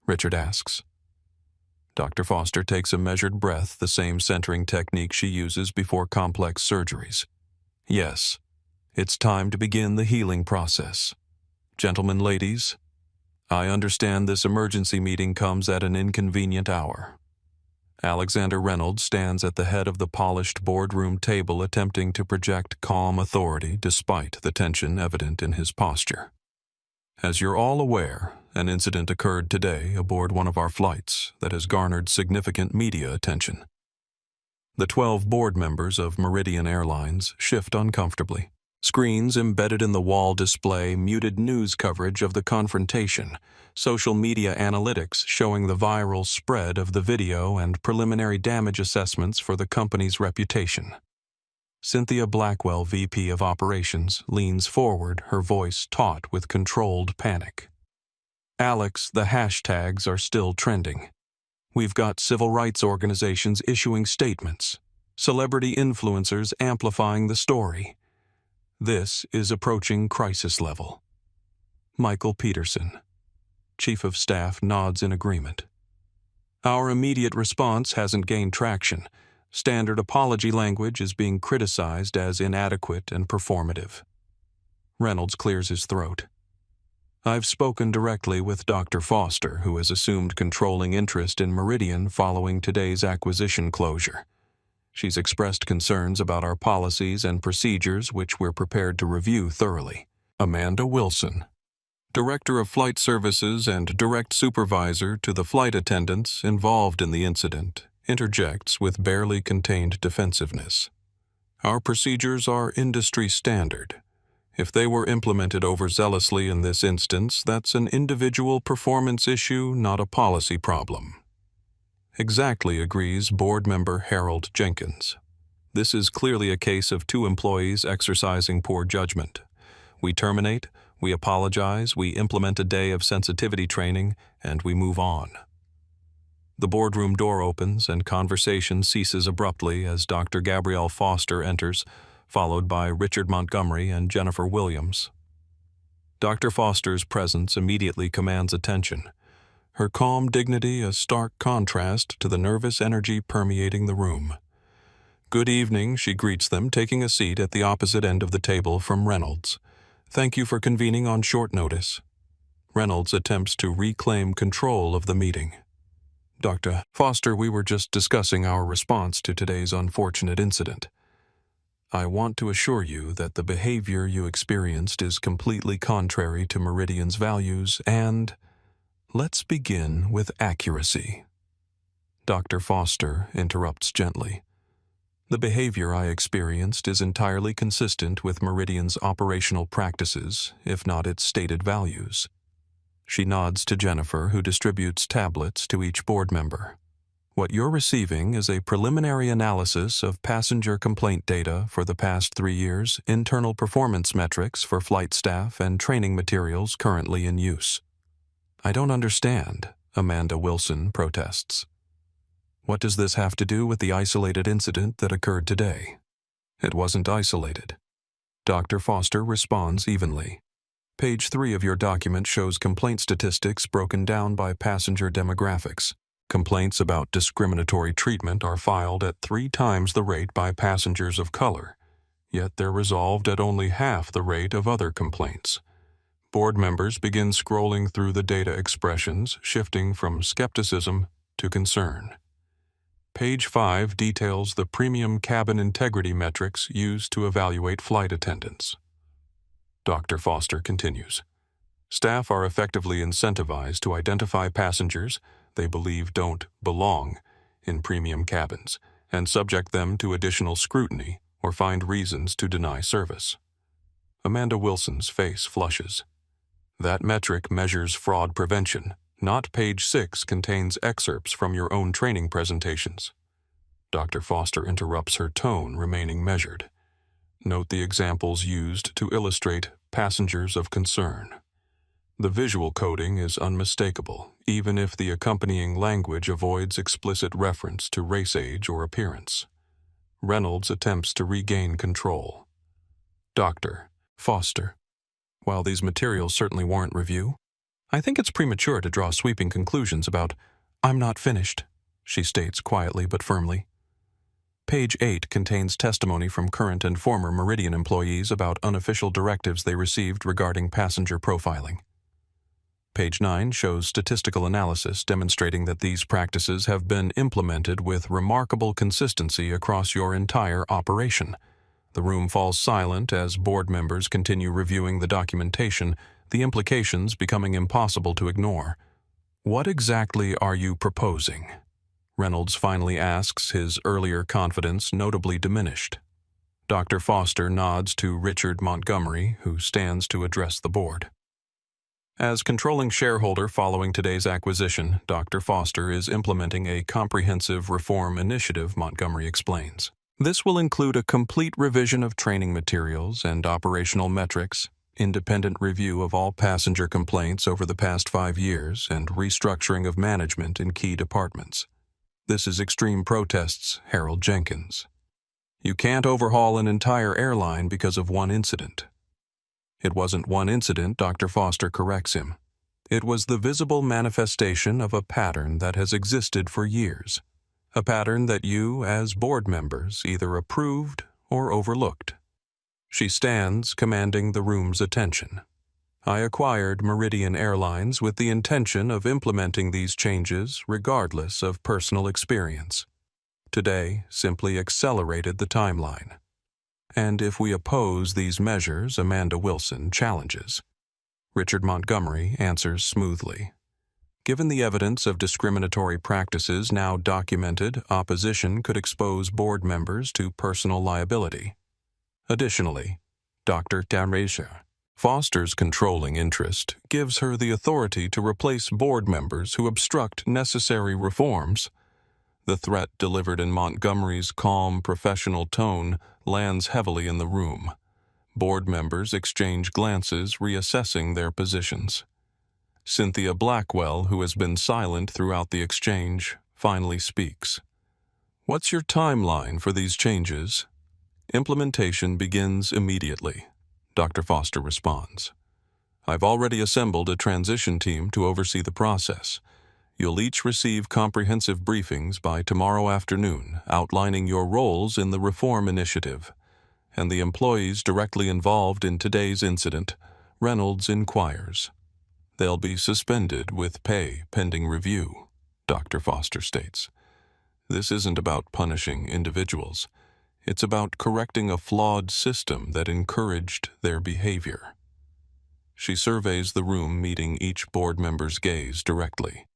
Richard asks. Dr. Foster takes a measured breath, the same centering technique she uses before complex surgeries. Yes, it's time to begin the healing process. Gentlemen, ladies, I understand this emergency meeting comes at an inconvenient hour. Alexander Reynolds stands at the head of the polished boardroom table attempting to project calm authority despite the tension evident in his posture. As you're all aware, an incident occurred today aboard one of our flights that has garnered significant media attention. The 12 board members of Meridian Airlines shift uncomfortably. Screens embedded in the wall display muted news coverage of the confrontation, social media analytics showing the viral spread of the video and preliminary damage assessments for the company's reputation. Cynthia Blackwell, VP of Operations, leans forward, her voice taut with controlled panic. Alex, the hashtags are still trending. We've got civil rights organizations issuing statements, celebrity influencers amplifying the story. This is approaching crisis level. Michael Peterson, Chief of Staff, nods in agreement. Our immediate response hasn't gained traction. Standard apology language is being criticized as inadequate and performative. Reynolds clears his throat. I've spoken directly with Dr. Foster, who has assumed controlling interest in Meridian following today's acquisition closure. She's expressed concerns about our policies and procedures, which we're prepared to review thoroughly. Amanda Wilson, Director of Flight Services and direct supervisor to the flight attendants involved in the incident, interjects with barely contained defensiveness. Our procedures are industry standard. If they were implemented overzealously in this instance, that's an individual performance issue, not a policy problem. Exactly, agrees board member Harold Jenkins. This is clearly a case of two employees exercising poor judgment. We terminate, we apologize, we implement a day of sensitivity training, and we move on. The boardroom door opens and conversation ceases abruptly as Dr. Gabrielle Foster enters, followed by Richard Montgomery and Jennifer Williams. Dr. Foster's presence immediately commands attention, her calm dignity a stark contrast to the nervous energy permeating the room. Good evening, she greets them, taking a seat at the opposite end of the table from Reynolds. Thank you for convening on short notice. Reynolds attempts to reclaim control of the meeting. Dr. Foster, we were just discussing our response to today's unfortunate incident. I want to assure you that the behavior you experienced is completely contrary to Meridian's values and, let's begin with accuracy. Dr. Foster interrupts gently. The behavior I experienced is entirely consistent with Meridian's operational practices, if not its stated values. She nods to Jennifer, who distributes tablets to each board member. What you're receiving is a preliminary analysis of passenger complaint data for the past 3 years, internal performance metrics for flight staff, and training materials currently in use. I don't understand, Amanda Wilson protests. What does this have to do with the isolated incident that occurred today? It wasn't isolated. Dr. Foster responds evenly. Page 3 of your document shows complaint statistics broken down by passenger demographics. Complaints about discriminatory treatment are filed at 3 times the rate by passengers of color, yet they're resolved at only half the rate of other complaints. Board members begin scrolling through the data expressions, shifting from skepticism to concern. Page 5 details the premium cabin integrity metrics used to evaluate flight attendants. Dr. Foster continues. Staff are effectively incentivized to identify passengers they believe don't belong in premium cabins and subject them to additional scrutiny or find reasons to deny service. Amanda Wilson's face flushes. That metric measures fraud prevention, not page 6 contains excerpts from your own training presentations. Dr. Foster interrupts, her tone remaining measured. Note the examples used to illustrate passengers of concern. The visual coding is unmistakable, even if the accompanying language avoids explicit reference to race, age, or appearance. Reynolds attempts to regain control. Dr. Foster, while these materials certainly warrant review, I think it's premature to draw sweeping conclusions about "I'm not finished," she states quietly but firmly. Page 8 contains testimony from current and former Meridian employees about unofficial directives they received regarding passenger profiling. Page 9 shows statistical analysis demonstrating that these practices have been implemented with remarkable consistency across your entire operation. The room falls silent as board members continue reviewing the documentation, the implications becoming impossible to ignore. What exactly are you proposing? Reynolds finally asks, his earlier confidence notably diminished. Dr. Foster nods to Richard Montgomery, who stands to address the board. As controlling shareholder following today's acquisition, Dr. Foster is implementing a comprehensive reform initiative, Montgomery explains. This will include a complete revision of training materials and operational metrics, independent review of all passenger complaints over the past 5 years, and restructuring of management in key departments. This is extreme protests, Harold Jenkins. You can't overhaul an entire airline because of one incident. It wasn't one incident, Dr. Foster corrects him. It was the visible manifestation of a pattern that has existed for years. A pattern that you, as board members, either approved or overlooked. She stands, commanding the room's attention. I acquired Meridian Airlines with the intention of implementing these changes regardless of personal experience. Today simply accelerated the timeline. And if we oppose these measures, Amanda Wilson challenges. Richard Montgomery answers smoothly. Given the evidence of discriminatory practices now documented, opposition could expose board members to personal liability. Additionally, Dr. Damresha, Foster's controlling interest, gives her the authority to replace board members who obstruct necessary reforms. The threat delivered in Montgomery's calm, professional tone lands heavily in the room. Board members exchange glances, reassessing their positions. Cynthia Blackwell, who has been silent throughout the exchange, finally speaks. What's your timeline for these changes? Implementation begins immediately, Dr. Foster responds. I've already assembled a transition team to oversee the process. You'll each receive comprehensive briefings by tomorrow afternoon outlining your roles in the reform initiative. And the employees directly involved in today's incident, Reynolds inquires. They'll be suspended with pay pending review, Dr. Foster states. This isn't about punishing individuals. It's about correcting a flawed system that encouraged their behavior. She surveys the room, meeting each board member's gaze directly.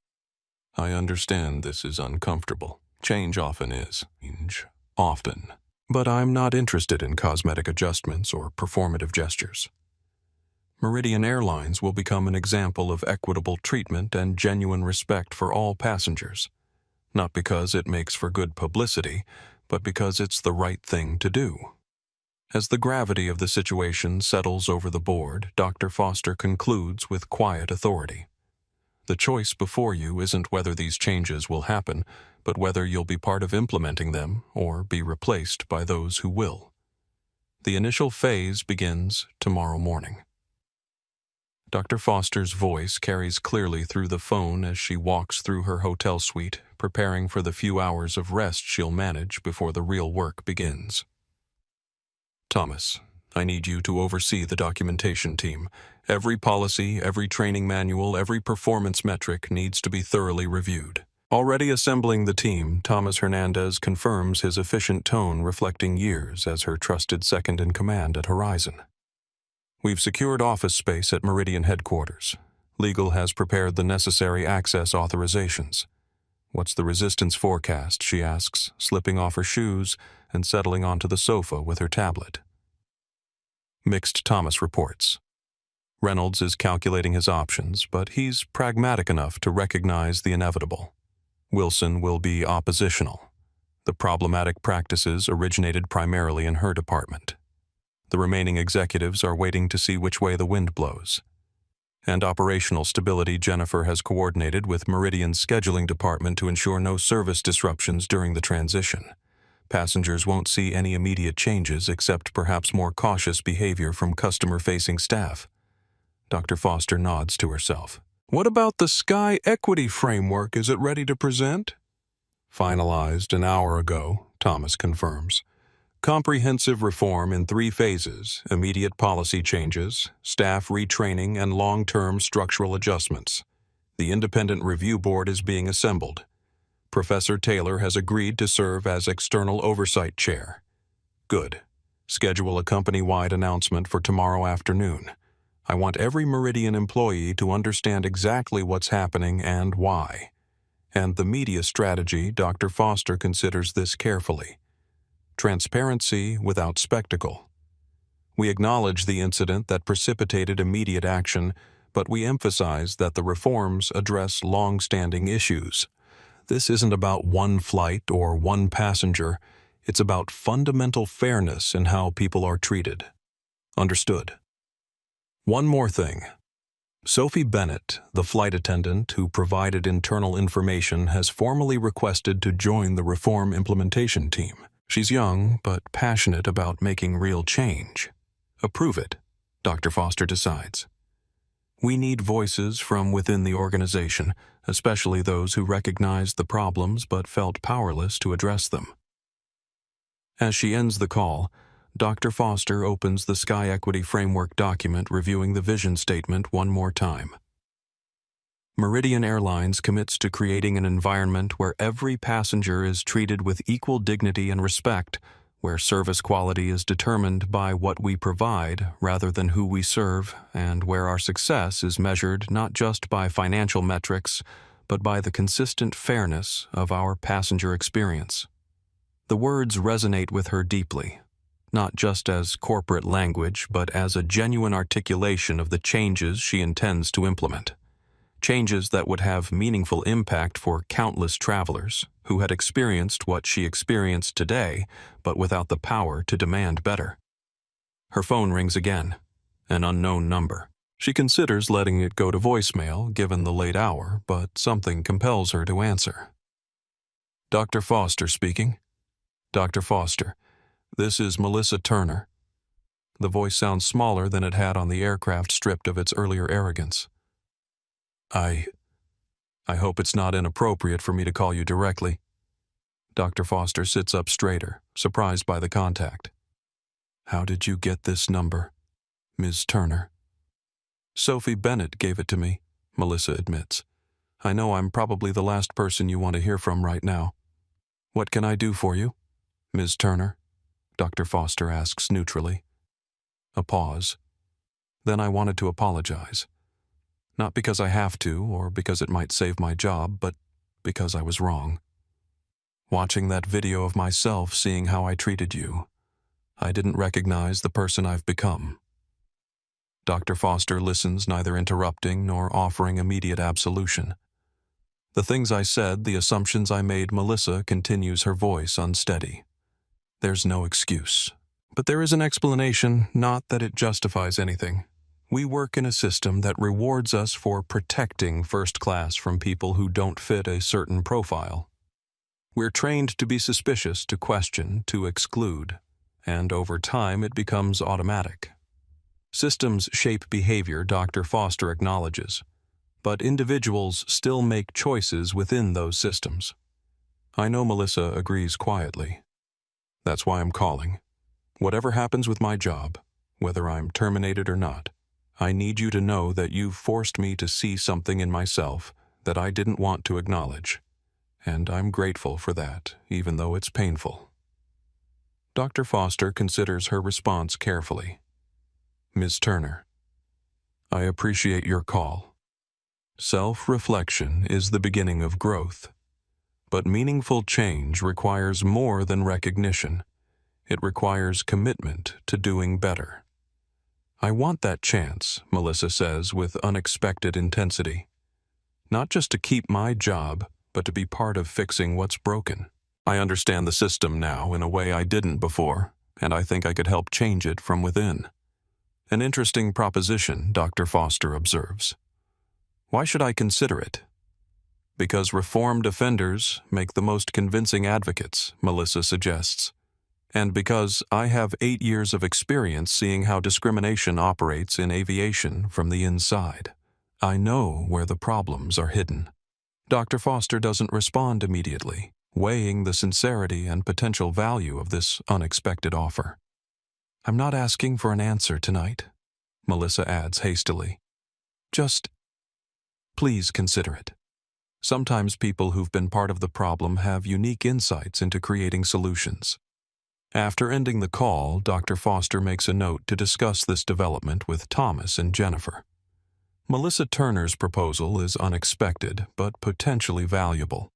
I understand this is uncomfortable. Change often is. Often. But I'm not interested in cosmetic adjustments or performative gestures. Meridian Airlines will become an example of equitable treatment and genuine respect for all passengers, not because it makes for good publicity, but because it's the right thing to do. As the gravity of the situation settles over the board, Dr. Foster concludes with quiet authority. The choice before you isn't whether these changes will happen, but whether you'll be part of implementing them or be replaced by those who will. The initial phase begins tomorrow morning. Dr. Foster's voice carries clearly through the phone as she walks through her hotel suite, preparing for the few hours of rest she'll manage before the real work begins. Thomas, I need you to oversee the documentation team. Every policy, every training manual, every performance metric needs to be thoroughly reviewed. Already assembling the team, Thomas Hernandez confirms his efficient tone reflecting years as her trusted second-in-command at Horizon. We've secured office space at Meridian headquarters. Legal has prepared the necessary access authorizations. What's the resistance forecast, she asks, slipping off her shoes and settling onto the sofa with her tablet. Mixed, Thomas reports. Reynolds is calculating his options, but he's pragmatic enough to recognize the inevitable. Wilson will be oppositional. The problematic practices originated primarily in her department. The remaining executives are waiting to see which way the wind blows. And operational stability, Jennifer has coordinated with Meridian's scheduling department to ensure no service disruptions during the transition. Passengers won't see any immediate changes except perhaps more cautious behavior from customer-facing staff. Dr. Foster nods to herself. What about the Sky Equity Framework? Is it ready to present? Finalized an hour ago, Thomas confirms. Comprehensive reform in 3 phases: immediate policy changes, staff retraining, and long-term structural adjustments. The independent review board is being assembled. Professor Taylor has agreed to serve as external oversight chair. Good. Schedule a company-wide announcement for tomorrow afternoon. I want every Meridian employee to understand exactly what's happening and why. And the media strategy, Dr. Foster considers this carefully. Transparency without spectacle. We acknowledge the incident that precipitated immediate action, but we emphasize that the reforms address long-standing issues. This isn't about one flight or one passenger. It's about fundamental fairness in how people are treated. Understood. One more thing. Sophie Bennett, the flight attendant who provided internal information, has formally requested to join the reform implementation team. She's young, but passionate about making real change. Approve it, Dr. Foster decides. We need voices from within the organization, especially those who recognized the problems but felt powerless to address them. As she ends the call, Dr. Foster opens the Sky Equity Framework document, reviewing the vision statement one more time. Meridian Airlines commits to creating an environment where every passenger is treated with equal dignity and respect, where service quality is determined by what we provide rather than who we serve, and where our success is measured not just by financial metrics, but by the consistent fairness of our passenger experience. The words resonate with her deeply, not just as corporate language, but as a genuine articulation of the changes she intends to implement. Changes that would have meaningful impact for countless travelers who had experienced what she experienced today, but without the power to demand better. Her phone rings again, an unknown number. She considers letting it go to voicemail given the late hour, but something compels her to answer. Dr. Foster speaking. Dr. Foster, this is Melissa Turner. The voice sounds smaller than it had on the aircraft, stripped of its earlier arrogance. I hope it's not inappropriate for me to call you directly. Dr. Foster sits up straighter, surprised by the contact. How did you get this number, Ms. Turner? Sophie Bennett gave it to me, Melissa admits. I know I'm probably the last person you want to hear from right now. What can I do for you, Ms. Turner? Dr. Foster asks neutrally. A pause. Then I wanted to apologize. Not because I have to, or because it might save my job, but because I was wrong. Watching that video of myself seeing how I treated you, I didn't recognize the person I've become. Dr. Foster listens, neither interrupting nor offering immediate absolution. The things I said, the assumptions I made, Melissa continues, her voice unsteady. There's no excuse. But there is an explanation, not that it justifies anything. We work in a system that rewards us for protecting first class from people who don't fit a certain profile. We're trained to be suspicious, to question, to exclude, and over time it becomes automatic. Systems shape behavior, Dr. Foster acknowledges, but individuals still make choices within those systems. I know Melissa agrees quietly. That's why I'm calling. Whatever happens with my job, whether I'm terminated or not, I need you to know that you've forced me to see something in myself that I didn't want to acknowledge, and I'm grateful for that, even though it's painful. Dr. Foster considers her response carefully. Ms. Turner, I appreciate your call. Self-reflection is the beginning of growth, but meaningful change requires more than recognition. It requires commitment to doing better. I want that chance, Melissa says with unexpected intensity. Not just to keep my job, but to be part of fixing what's broken. I understand the system now in a way I didn't before, and I think I could help change it from within. An interesting proposition, Dr. Foster observes. Why should I consider it? Because reformed offenders make the most convincing advocates, Melissa suggests. And because I have 8 years of experience seeing how discrimination operates in aviation from the inside. I know where the problems are hidden. Dr. Foster doesn't respond immediately, weighing the sincerity and potential value of this unexpected offer. I'm not asking for an answer tonight, Melissa adds hastily. Just, please consider it. Sometimes people who've been part of the problem have unique insights into creating solutions. After ending the call, Dr. Foster makes a note to discuss this development with Thomas and Jennifer. Melissa Turner's proposal is unexpected but potentially valuable,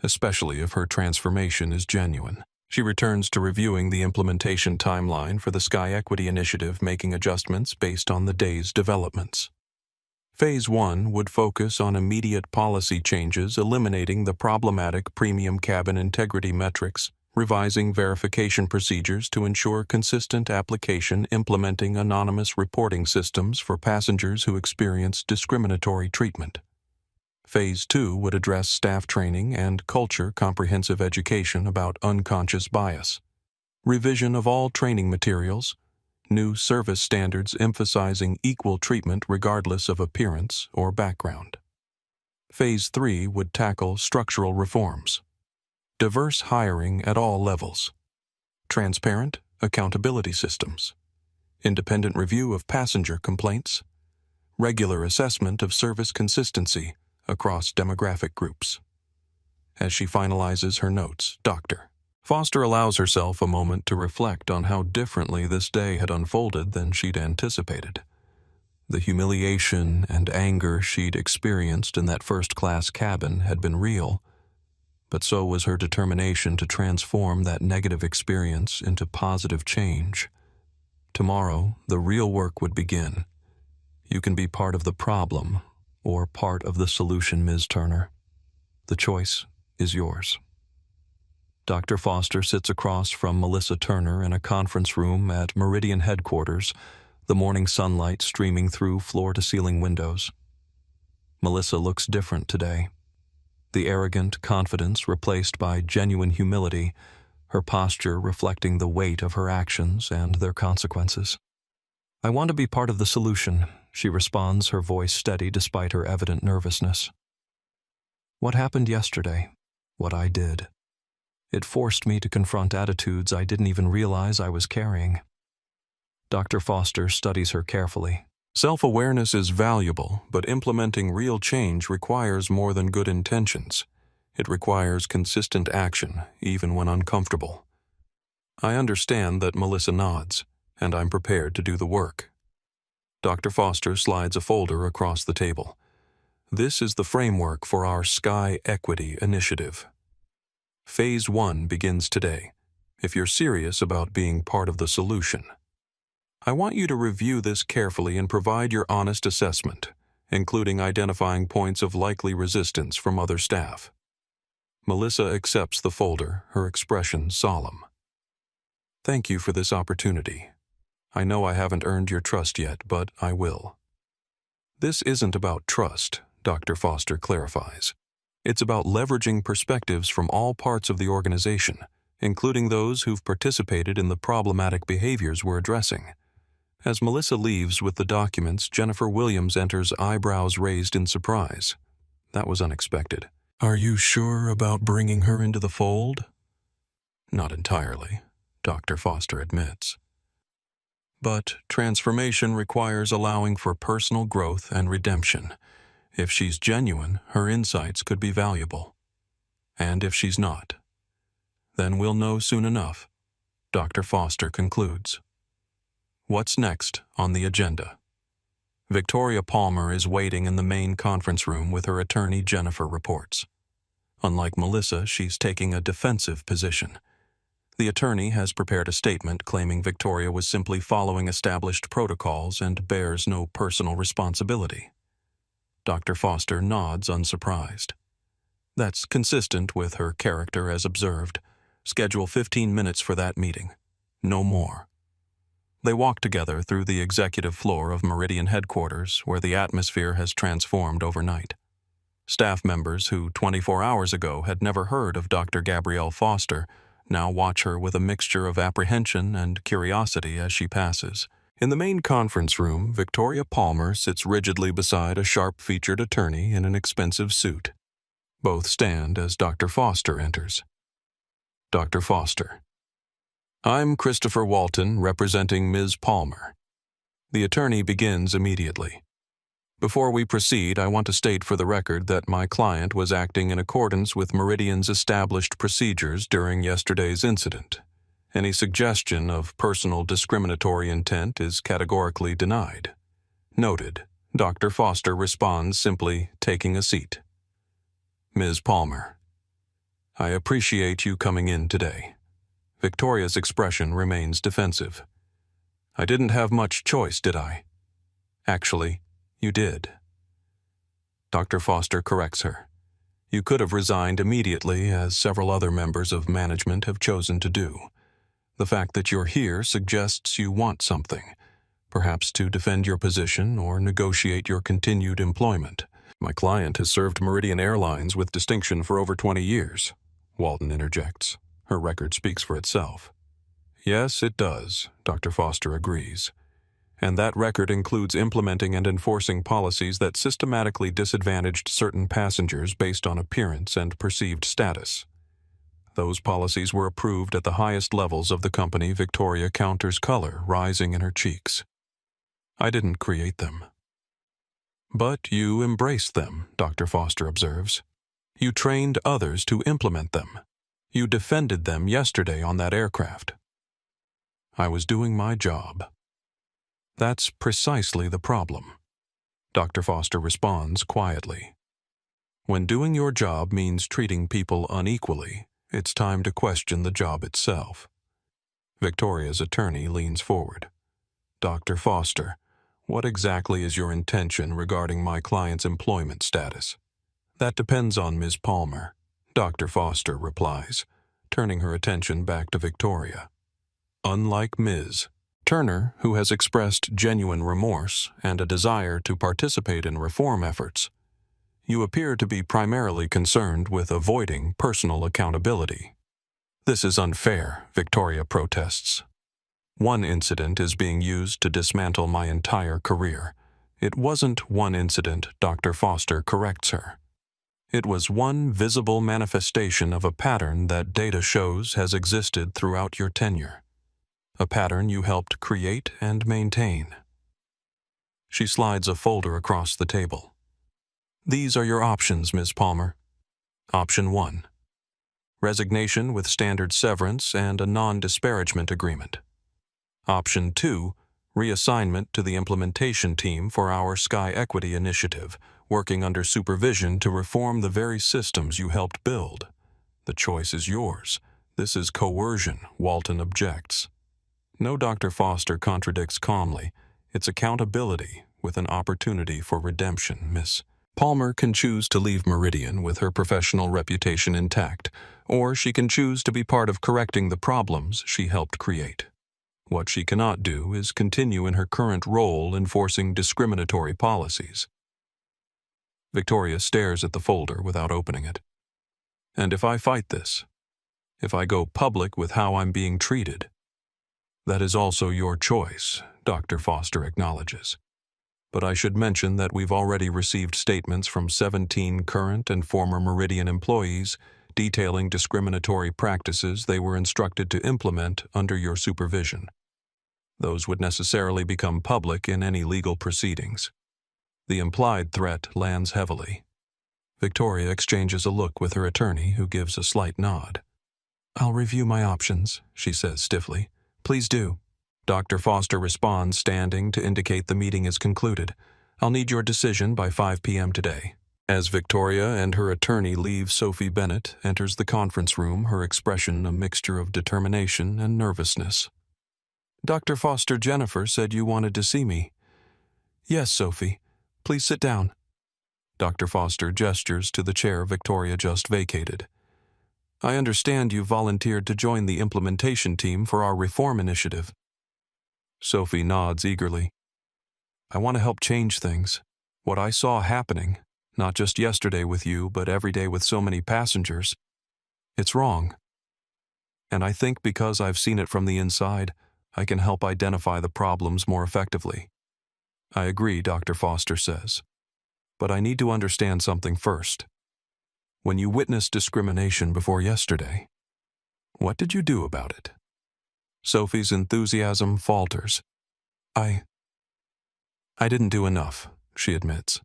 especially if her transformation is genuine. She returns to reviewing the implementation timeline for the Sky Equity Initiative, making adjustments based on the day's developments. Phase 1 would focus on immediate policy changes, eliminating the problematic premium cabin integrity metrics, revising verification procedures to ensure consistent application, implementing anonymous reporting systems for passengers who experience discriminatory treatment. Phase 2 would address staff training and culture comprehensive education about unconscious bias, revision of all training materials, new service standards emphasizing equal treatment regardless of appearance or background. Phase 3 would tackle structural reforms, diverse hiring at all levels, transparent accountability systems, independent review of passenger complaints, regular assessment of service consistency across demographic groups. As she finalizes her notes, Dr. Foster allows herself a moment to reflect on how differently this day had unfolded than she'd anticipated. The humiliation and anger she'd experienced in that first-class cabin had been real, but so was her determination to transform that negative experience into positive change. Tomorrow, the real work would begin. You can be part of the problem or part of the solution, Ms. Turner. The choice is yours. Dr. Foster sits across from Melissa Turner in a conference room at Meridian headquarters, the morning sunlight streaming through floor-to-ceiling windows. Melissa looks different today. The arrogant confidence replaced by genuine humility, her posture reflecting the weight of her actions and their consequences. "I want to be part of the solution," she responds, her voice steady despite her evident nervousness. "What happened yesterday? What I did. It forced me to confront attitudes I didn't even realize I was carrying." Dr. Foster studies her carefully. Self-awareness is valuable, but implementing real change requires more than good intentions. It requires consistent action, even when uncomfortable. I understand that Melissa nods, and I'm prepared to do the work. Dr. Foster slides a folder across the table. This is the framework for our Sky Equity Initiative. Phase 1 begins today, if you're serious about being part of the solution. I want you to review this carefully and provide your honest assessment, including identifying points of likely resistance from other staff. Melissa accepts the folder, her expression solemn. "Thank you for this opportunity. I know I haven't earned your trust yet, but I will." This isn't about trust, Dr. Foster clarifies. It's about leveraging perspectives from all parts of the organization, including those who've participated in the problematic behaviors we're addressing. As Melissa leaves with the documents, Jennifer Williams enters, eyebrows raised in surprise. That was unexpected. "Are you sure about bringing her into the fold?" "Not entirely," Dr. Foster admits. "But transformation requires allowing for personal growth and redemption. If she's genuine, her insights could be valuable. And if she's not, then we'll know soon enough," Dr. Foster concludes. What's next on the agenda? Victoria Palmer is waiting in the main conference room with her attorney, Jennifer reports. Unlike Melissa, she's taking a defensive position. The attorney has prepared a statement claiming Victoria was simply following established protocols and bears no personal responsibility. Dr. Foster nods unsurprised. That's consistent with her character as observed. Schedule 15 minutes for that meeting. No more. They walk together through the executive floor of Meridian headquarters, where the atmosphere has transformed overnight. Staff members who 24 hours ago had never heard of Dr. Gabrielle Foster now watch her with a mixture of apprehension and curiosity as she passes. In the main conference room, Victoria Palmer sits rigidly beside a sharp-featured attorney in an expensive suit. Both stand as Dr. Foster enters. Dr. Foster. "I'm Christopher Walton, representing Ms. Palmer." The attorney begins immediately. "Before we proceed, I want to state for the record that my client was acting in accordance with Meridian's established procedures during yesterday's incident. Any suggestion of personal discriminatory intent is categorically denied." Noted. Dr. Foster responds simply, taking a seat. Ms. Palmer. "I appreciate you coming in today." Victoria's expression remains defensive. "I didn't have much choice, did I?" "Actually, you did." Dr. Foster corrects her. You could have resigned immediately, as several other members of management have chosen to do. The fact that you're here suggests you want something, perhaps to defend your position or negotiate your continued employment. My client has served Meridian Airlines with distinction for over 20 years, Walton interjects. Her record speaks for itself. Yes, it does, Dr. Foster agrees. And that record includes implementing and enforcing policies that systematically disadvantaged certain passengers based on appearance and perceived status. Those policies were approved at the highest levels of the company. Victoria counters color rising in her cheeks. I didn't create them. But you embraced them, Dr. Foster observes. You trained others to implement them. You defended them yesterday on that aircraft. I was doing my job. That's precisely the problem. Dr. Foster responds quietly. When doing your job means treating people unequally, it's time to question the job itself. Victoria's attorney leans forward. Dr. Foster, what exactly is your intention regarding my client's employment status? That depends on Ms. Palmer, Dr. Foster replies, turning her attention back to Victoria. Unlike Ms. Turner, who has expressed genuine remorse and a desire to participate in reform efforts, you appear to be primarily concerned with avoiding personal accountability. This is unfair, Victoria protests. One incident is being used to dismantle my entire career. It wasn't one incident, Dr. Foster corrects her. It was one visible manifestation of a pattern that data shows has existed throughout your tenure. A pattern you helped create and maintain. She slides a folder across the table. These are your options, Ms. Palmer. Option 1. Resignation with standard severance and a non-disparagement agreement. Option 2. Reassignment to the implementation team for our Sky Equity initiative, working under supervision to reform the very systems you helped build. The choice is yours. This is coercion, Walton objects. No, Dr. Foster contradicts calmly. It's accountability with an opportunity for redemption, Miss. Palmer can choose to leave Meridian with her professional reputation intact, or she can choose to be part of correcting the problems she helped create. What she cannot do is continue in her current role enforcing discriminatory policies. Victoria stares at the folder without opening it. And if I fight this, if I go public with how I'm being treated, that is also your choice, Dr. Foster acknowledges. But I should mention that we've already received statements from 17 current and former Meridian employees detailing discriminatory practices they were instructed to implement under your supervision. Those would necessarily become public in any legal proceedings. The implied threat lands heavily. Victoria exchanges a look with her attorney, who gives a slight nod. I'll review my options, she says stiffly. Please do. Dr. Foster responds, standing to indicate the meeting is concluded. I'll need your decision by 5 p.m. today. As Victoria and her attorney leave, Sophie Bennett enters the conference room, her expression a mixture of determination and nervousness. Dr. Foster, Jennifer said you wanted to see me. Yes, Sophie. Please sit down. Dr. Foster gestures to the chair Victoria just vacated. I understand you volunteered to join the implementation team for our reform initiative. Sophie nods eagerly. I want to help change things. What I saw happening, not just yesterday with you, but every day with so many passengers, it's wrong. And I think because I've seen it from the inside, I can help identify the problems more effectively. I agree, Dr. Foster says. But I need to understand something first. When you witnessed discrimination before yesterday, what did you do about it? Sophie's enthusiasm falters. I didn't do enough, she admits.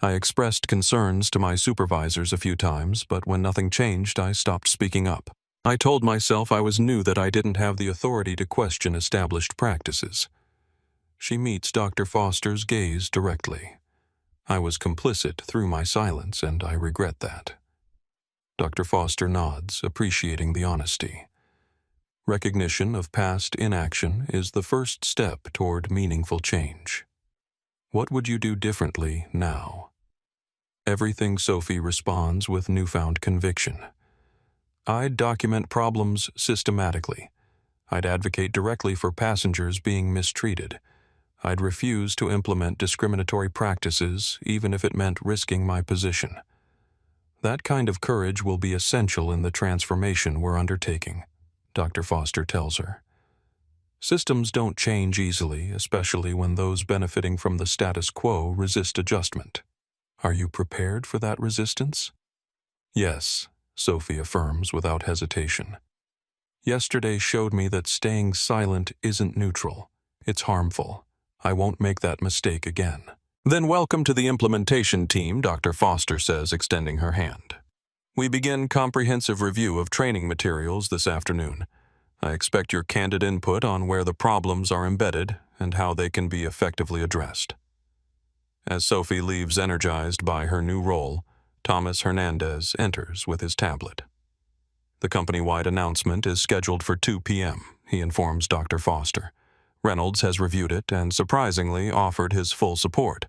I expressed concerns to my supervisors a few times, but when nothing changed, I stopped speaking up. I told myself I knew that I didn't have the authority to question established practices. She meets Dr. Foster's gaze directly. I was complicit through my silence, and I regret that. Dr. Foster nods, appreciating the honesty. Recognition of past inaction is the first step toward meaningful change. What would you do differently now? Everything Sophie responds with newfound conviction. I'd document problems systematically. I'd advocate directly for passengers being mistreated. I'd refuse to implement discriminatory practices, even if it meant risking my position. That kind of courage will be essential in the transformation we're undertaking, Dr. Foster tells her. Systems don't change easily, especially when those benefiting from the status quo resist adjustment. Are you prepared for that resistance? Yes, Sophie affirms without hesitation. Yesterday showed me that staying silent isn't neutral. It's harmful. I won't make that mistake again. Then welcome to the implementation team, Dr. Foster says, extending her hand. We begin comprehensive review of training materials this afternoon. I expect your candid input on where the problems are embedded and how they can be effectively addressed. As Sophie leaves energized by her new role, Thomas Hernandez enters with his tablet. The company-wide announcement is scheduled for 2 p.m., he informs Dr. Foster. Reynolds has reviewed it and, surprisingly, offered his full support.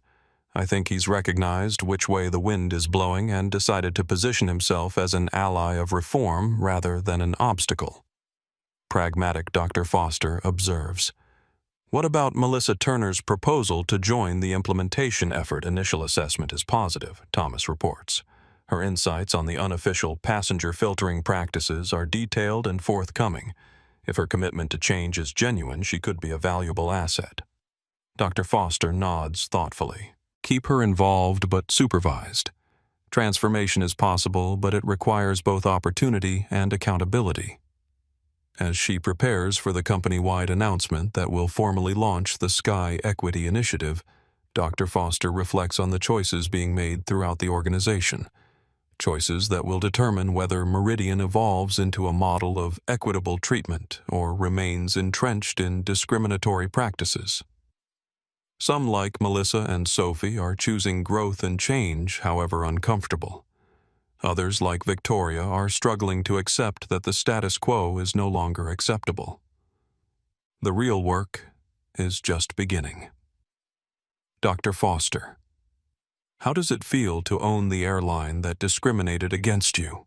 I think he's recognized which way the wind is blowing and decided to position himself as an ally of reform rather than an obstacle. Pragmatic Dr. Foster observes. What about Melissa Turner's proposal to join the implementation effort? Initial assessment is positive, Thomas reports. Her insights on the unofficial passenger filtering practices are detailed and forthcoming. If her commitment to change is genuine, she could be a valuable asset. Dr. Foster nods thoughtfully. Keep her involved but supervised. Transformation is possible, but it requires both opportunity and accountability. As she prepares for the company-wide announcement that will formally launch the Sky Equity Initiative, Dr. Foster reflects on the choices being made throughout the organization. Choices that will determine whether Meridian evolves into a model of equitable treatment or remains entrenched in discriminatory practices. Some, like Melissa and Sophie, are choosing growth and change, however uncomfortable. Others, like Victoria, are struggling to accept that the status quo is no longer acceptable. The real work is just beginning. Dr. Foster. How does it feel to own the airline that discriminated against you?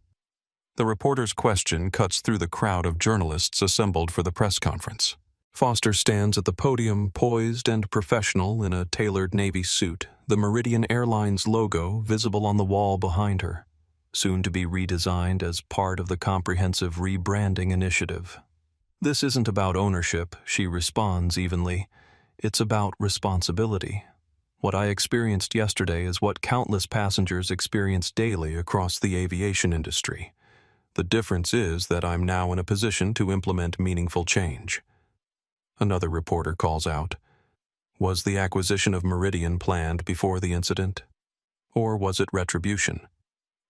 The reporter's question cuts through the crowd of journalists assembled for the press conference. Foster stands at the podium, poised and professional in a tailored navy suit, the Meridian Airlines logo visible on the wall behind her, soon to be redesigned as part of the comprehensive rebranding initiative. This isn't about ownership, she responds evenly. It's about responsibility. What I experienced yesterday is what countless passengers experience daily across the aviation industry. The difference is that I'm now in a position to implement meaningful change. Another reporter calls out. Was the acquisition of Meridian planned before the incident? Or was it retribution?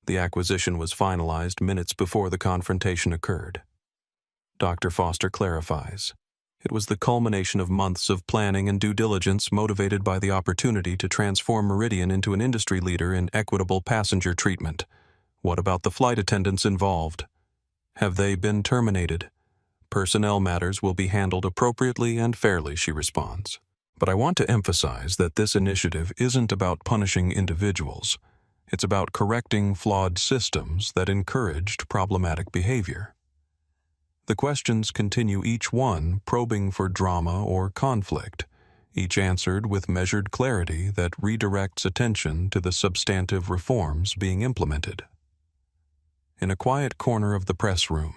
The acquisition was finalized minutes before the confrontation occurred. Dr. Foster clarifies. It was the culmination of months of planning and due diligence motivated by the opportunity to transform Meridian into an industry leader in equitable passenger treatment. What about the flight attendants involved? Have they been terminated? Personnel matters will be handled appropriately and fairly, she responds. But I want to emphasize that this initiative isn't about punishing individuals. It's about correcting flawed systems that encouraged problematic behavior. The questions continue, each one probing for drama or conflict, each answered with measured clarity that redirects attention to the substantive reforms being implemented. In a quiet corner of the press room,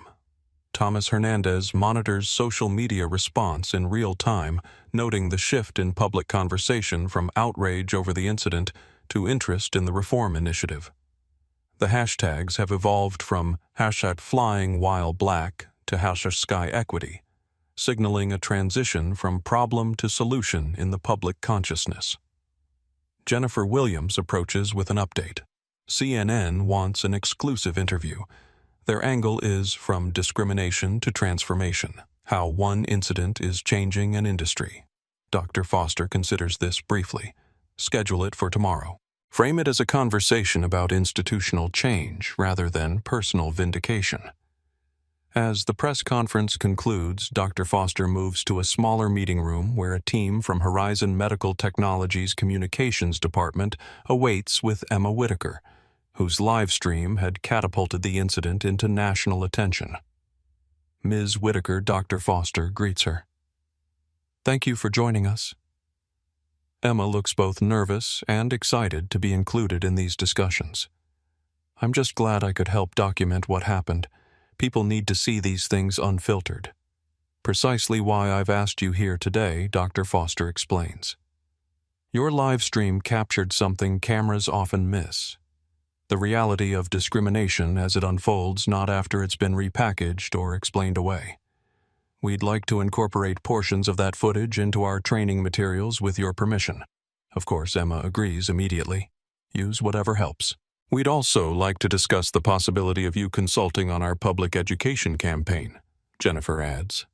Thomas Hernandez monitors social media response in real time, noting the shift in public conversation from outrage over the incident to interest in the reform initiative. The hashtags have evolved from #FlyingWhileBlack to #SkyEquity, signaling a transition from problem to solution in the public consciousness. Jennifer Williams approaches with an update. CNN wants an exclusive interview. Their angle is from discrimination to transformation, how one incident is changing an industry. Dr. Foster considers this briefly. Schedule it for tomorrow. Frame it as a conversation about institutional change rather than personal vindication. As the press conference concludes, Dr. Foster moves to a smaller meeting room where a team from Horizon Medical Technologies Communications Department awaits with Emma Whitaker, whose live stream had catapulted the incident into national attention. Ms. Whitaker, Dr. Foster greets her. "Thank you for joining us." Emma looks both nervous and excited to be included in these discussions. "I'm just glad I could help document what happened. People need to see these things unfiltered. Precisely why I've asked you here today," Dr. Foster explains. "Your live stream captured something cameras often miss. The reality of discrimination as it unfolds not after it's been repackaged or explained away. We'd like to incorporate portions of that footage into our training materials with your permission." Of course, Emma agrees immediately. "Use whatever helps. We'd also like to discuss the possibility of you consulting on our public education campaign," Jennifer adds.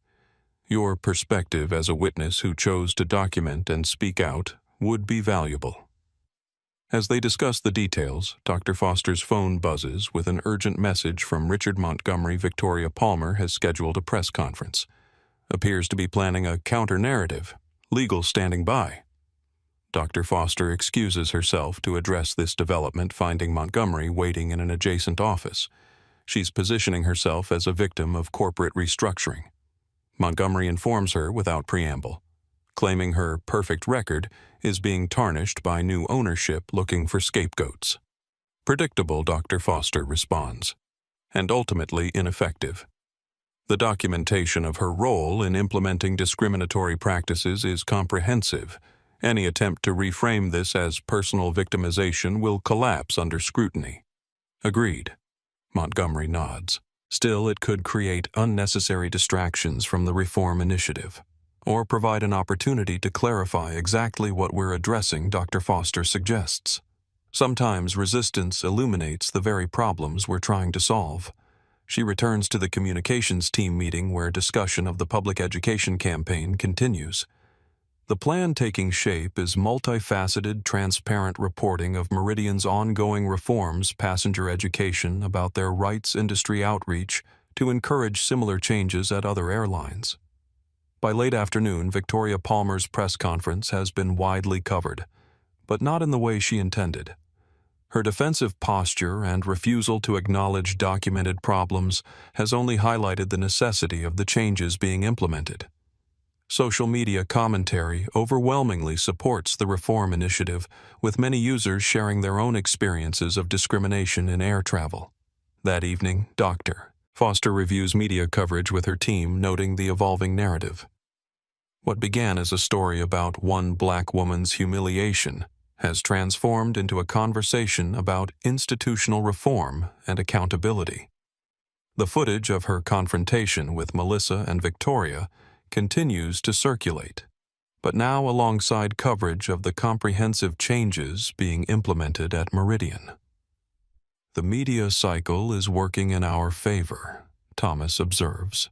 "Your perspective as a witness who chose to document and speak out would be valuable." As they discuss the details, Dr. Foster's phone buzzes with an urgent message from Richard Montgomery. Victoria Palmer has scheduled a press conference. Appears to be planning a counter-narrative. Legal standing by. Dr. Foster excuses herself to address this development, finding Montgomery waiting in an adjacent office. She's positioning herself as a victim of corporate restructuring. Montgomery informs her without preamble, claiming her perfect record is being tarnished by new ownership looking for scapegoats. Predictable, Dr. Foster responds, and ultimately ineffective. The documentation of her role in implementing discriminatory practices is comprehensive. Any attempt to reframe this as personal victimization will collapse under scrutiny. Agreed. Montgomery nods. Still, it could create unnecessary distractions from the reform initiative, or provide an opportunity to clarify exactly what we're addressing, Dr. Foster suggests. Sometimes resistance illuminates the very problems we're trying to solve. She returns to the communications team meeting where discussion of the public education campaign continues. The plan taking shape is multifaceted, transparent reporting of Meridian's ongoing reforms, passenger education about their rights industry outreach to encourage similar changes at other airlines. By late afternoon, Victoria Palmer's press conference has been widely covered, but not in the way she intended. Her defensive posture and refusal to acknowledge documented problems has only highlighted the necessity of the changes being implemented. Social media commentary overwhelmingly supports the reform initiative, with many users sharing their own experiences of discrimination in air travel. That evening, Dr. Foster reviews media coverage with her team, noting the evolving narrative. What began as a story about one black woman's humiliation has transformed into a conversation about institutional reform and accountability. The footage of her confrontation with Melissa and Victoria continues to circulate, but now alongside coverage of the comprehensive changes being implemented at Meridian. "The media cycle is working in our favor," Thomas observes.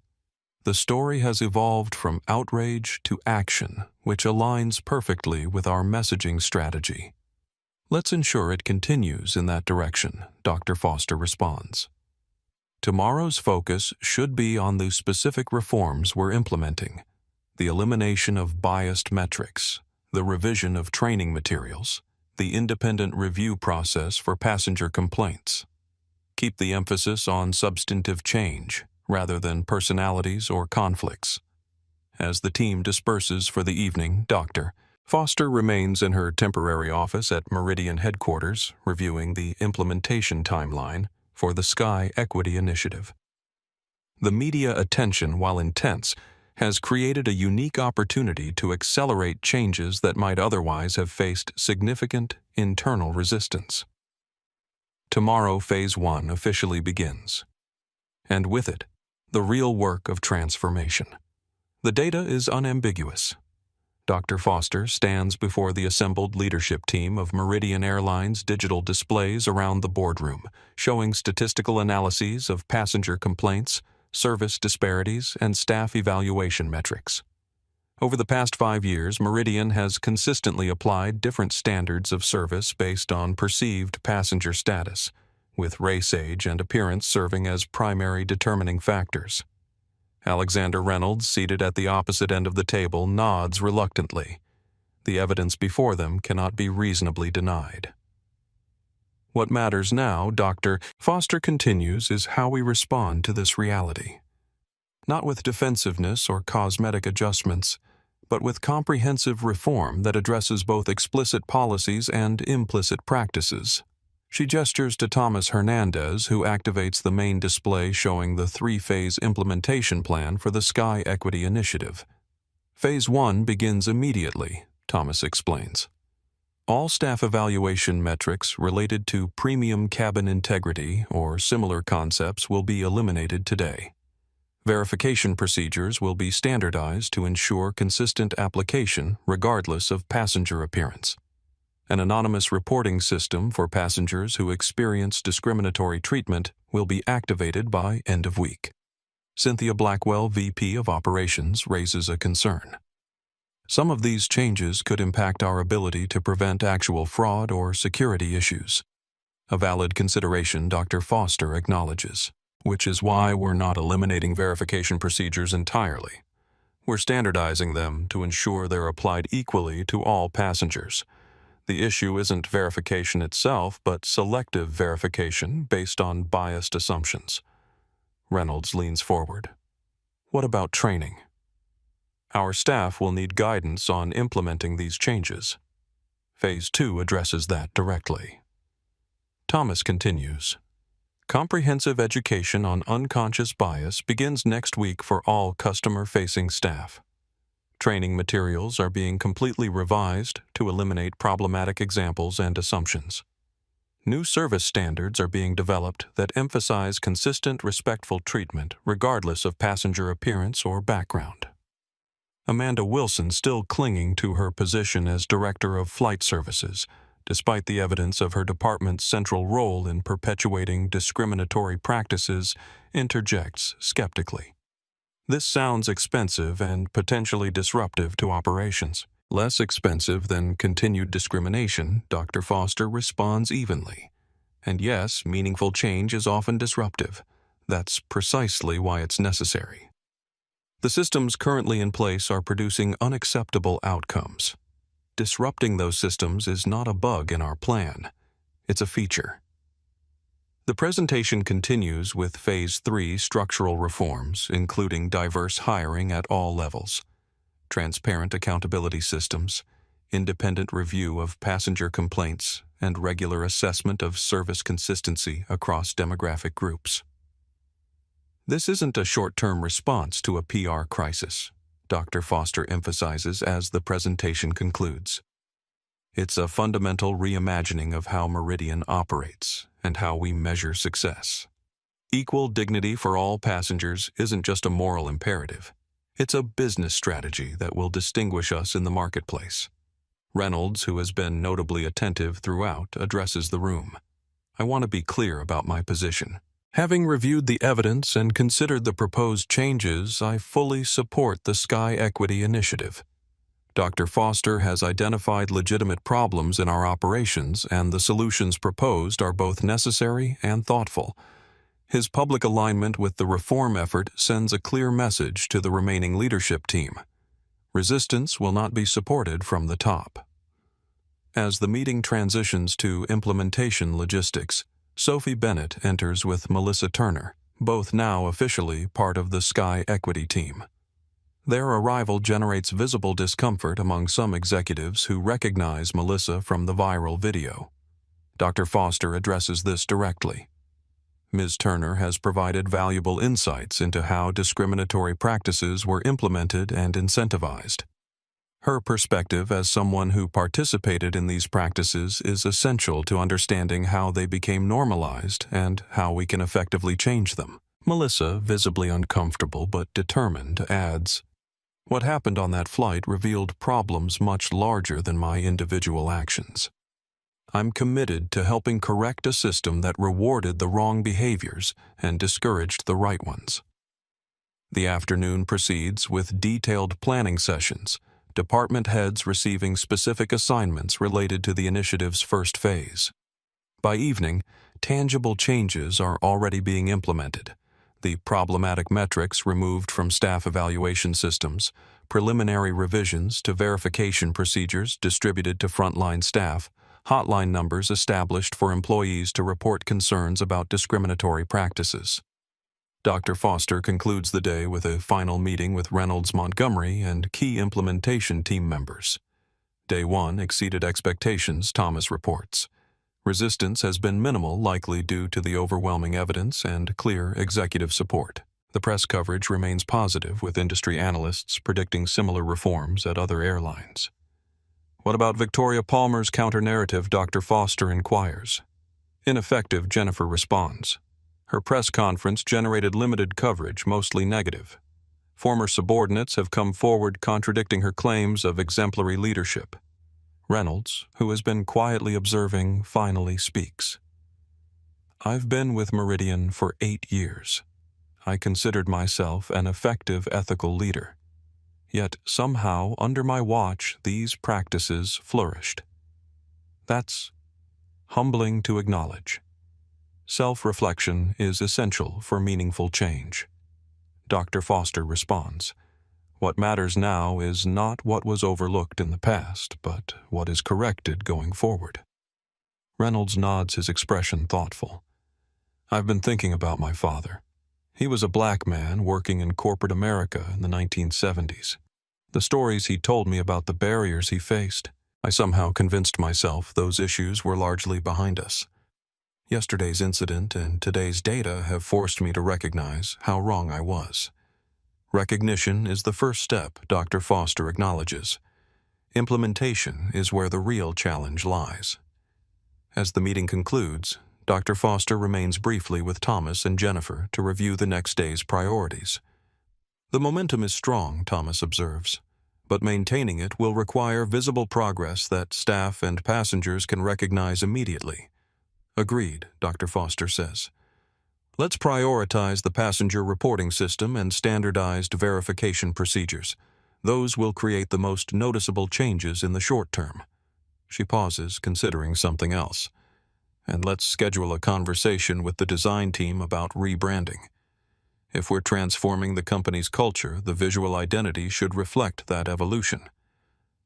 "The story has evolved from outrage to action, which aligns perfectly with our messaging strategy. Let's ensure it continues in that direction," Dr. Foster responds. "Tomorrow's focus should be on the specific reforms we're implementing, the elimination of biased metrics, the revision of training materials, the independent review process for passenger complaints. Keep the emphasis on substantive change rather than personalities or conflicts." As the team disperses for the evening, Dr. Foster remains in her temporary office at Meridian headquarters, reviewing the implementation timeline for the Sky Equity Initiative. The media attention, while intense, has created a unique opportunity to accelerate changes that might otherwise have faced significant internal resistance. Tomorrow, Phase 1 officially begins, and with it, the real work of transformation. The data is unambiguous. Dr. Foster stands before the assembled leadership team of Meridian Airline's digital displays around the boardroom, showing statistical analyses of passenger complaints, service disparities, and staff evaluation metrics. Over the past 5 years, Meridian has consistently applied different standards of service based on perceived passenger status, with race, age, and appearance serving as primary determining factors. Alexander Reynolds, seated at the opposite end of the table, nods reluctantly. The evidence before them cannot be reasonably denied. What matters now, Dr. Foster continues, is how we respond to this reality. Not with defensiveness or cosmetic adjustments, but with comprehensive reform that addresses both explicit policies and implicit practices. She gestures to Thomas Hernandez, who activates the main display showing the three-phase implementation plan for the Sky Equity Initiative. Phase 1 begins immediately, Thomas explains. All staff evaluation metrics related to premium cabin integrity or similar concepts will be eliminated today. Verification procedures will be standardized to ensure consistent application regardless of passenger appearance. An anonymous reporting system for passengers who experience discriminatory treatment will be activated by end of week. Cynthia Blackwell, VP of Operations, raises a concern. Some of these changes could impact our ability to prevent actual fraud or security issues. A valid consideration Dr. Foster acknowledges, which is why we're not eliminating verification procedures entirely. We're standardizing them to ensure they're applied equally to all passengers. The issue isn't verification itself, but selective verification based on biased assumptions. Reynolds leans forward. What about training? Our staff will need guidance on implementing these changes. Phase 2 addresses that directly. Thomas continues. Comprehensive education on unconscious bias begins next week for all customer-facing staff. Training materials are being completely revised to eliminate problematic examples and assumptions. New service standards are being developed that emphasize consistent, respectful treatment regardless of passenger appearance or background. Amanda Wilson, still clinging to her position as Director of Flight Services, despite the evidence of her department's central role in perpetuating discriminatory practices, interjects skeptically. This sounds expensive and potentially disruptive to operations. Less expensive than continued discrimination, Dr. Foster responds evenly. And yes, meaningful change is often disruptive. That's precisely why it's necessary. The systems currently in place are producing unacceptable outcomes. Disrupting those systems is not a bug in our plan. It's a feature. The presentation continues with Phase 3 structural reforms, including diverse hiring at all levels, transparent accountability systems, independent review of passenger complaints, and regular assessment of service consistency across demographic groups. This isn't a short-term response to a PR crisis, Dr. Foster emphasizes as the presentation concludes. It's a fundamental reimagining of how Meridian operates and how we measure success. Equal dignity for all passengers isn't just a moral imperative. It's a business strategy that will distinguish us in the marketplace. Reynolds, who has been notably attentive throughout, addresses the room. I want to be clear about my position. Having reviewed the evidence and considered the proposed changes, I fully support the Sky Equity Initiative. Dr. Foster has identified legitimate problems in our operations, and the solutions proposed are both necessary and thoughtful. His public alignment with the reform effort sends a clear message to the remaining leadership team. Resistance will not be supported from the top. As the meeting transitions to implementation logistics, Sophie Bennett enters with Melissa Turner, both now officially part of the Sky Equity team. Their arrival generates visible discomfort among some executives who recognize Melissa from the viral video. Dr. Foster addresses this directly. Ms. Turner has provided valuable insights into how discriminatory practices were implemented and incentivized. Her perspective as someone who participated in these practices is essential to understanding how they became normalized and how we can effectively change them. Melissa, visibly uncomfortable but determined, adds, "What happened on that flight revealed problems much larger than my individual actions. I'm committed to helping correct a system that rewarded the wrong behaviors and discouraged the right ones." The afternoon proceeds with detailed planning sessions, department heads receiving specific assignments related to the initiative's first phase. By evening, tangible changes are already being implemented. The problematic metrics removed from staff evaluation systems, preliminary revisions to verification procedures distributed to frontline staff, hotline numbers established for employees to report concerns about discriminatory practices. Dr. Foster concludes the day with a final meeting with Reynolds Montgomery and key implementation team members. Day 1 exceeded expectations, Thomas reports. Resistance has been minimal, likely due to the overwhelming evidence and clear executive support. The press coverage remains positive, with industry analysts predicting similar reforms at other airlines. What about Victoria Palmer's counter-narrative, Dr. Foster inquires. Ineffective, Jennifer responds. Her press conference generated limited coverage, mostly negative. Former subordinates have come forward contradicting her claims of exemplary leadership. Reynolds, who has been quietly observing, finally speaks. I've been with Meridian for 8 years. I considered myself an effective ethical leader. Yet somehow, under my watch, these practices flourished. That's humbling to acknowledge. Self-reflection is essential for meaningful change. Dr. Foster responds. What matters now is not what was overlooked in the past, but what is corrected going forward. Reynolds nods, his expression thoughtful. I've been thinking about my father. He was a black man working in corporate America in the 1970s. The stories he told me about the barriers he faced, I somehow convinced myself those issues were largely behind us. Yesterday's incident and today's data have forced me to recognize how wrong I was. Recognition is the first step, Dr. Foster acknowledges. Implementation is where the real challenge lies. As the meeting concludes, Dr. Foster remains briefly with Thomas and Jennifer to review the next day's priorities. The momentum is strong, Thomas observes, but maintaining it will require visible progress that staff and passengers can recognize immediately. Agreed, Dr. Foster says. Let's prioritize the passenger reporting system and standardized verification procedures. Those will create the most noticeable changes in the short term. She pauses, considering something else. And let's schedule a conversation with the design team about rebranding. If we're transforming the company's culture, the visual identity should reflect that evolution.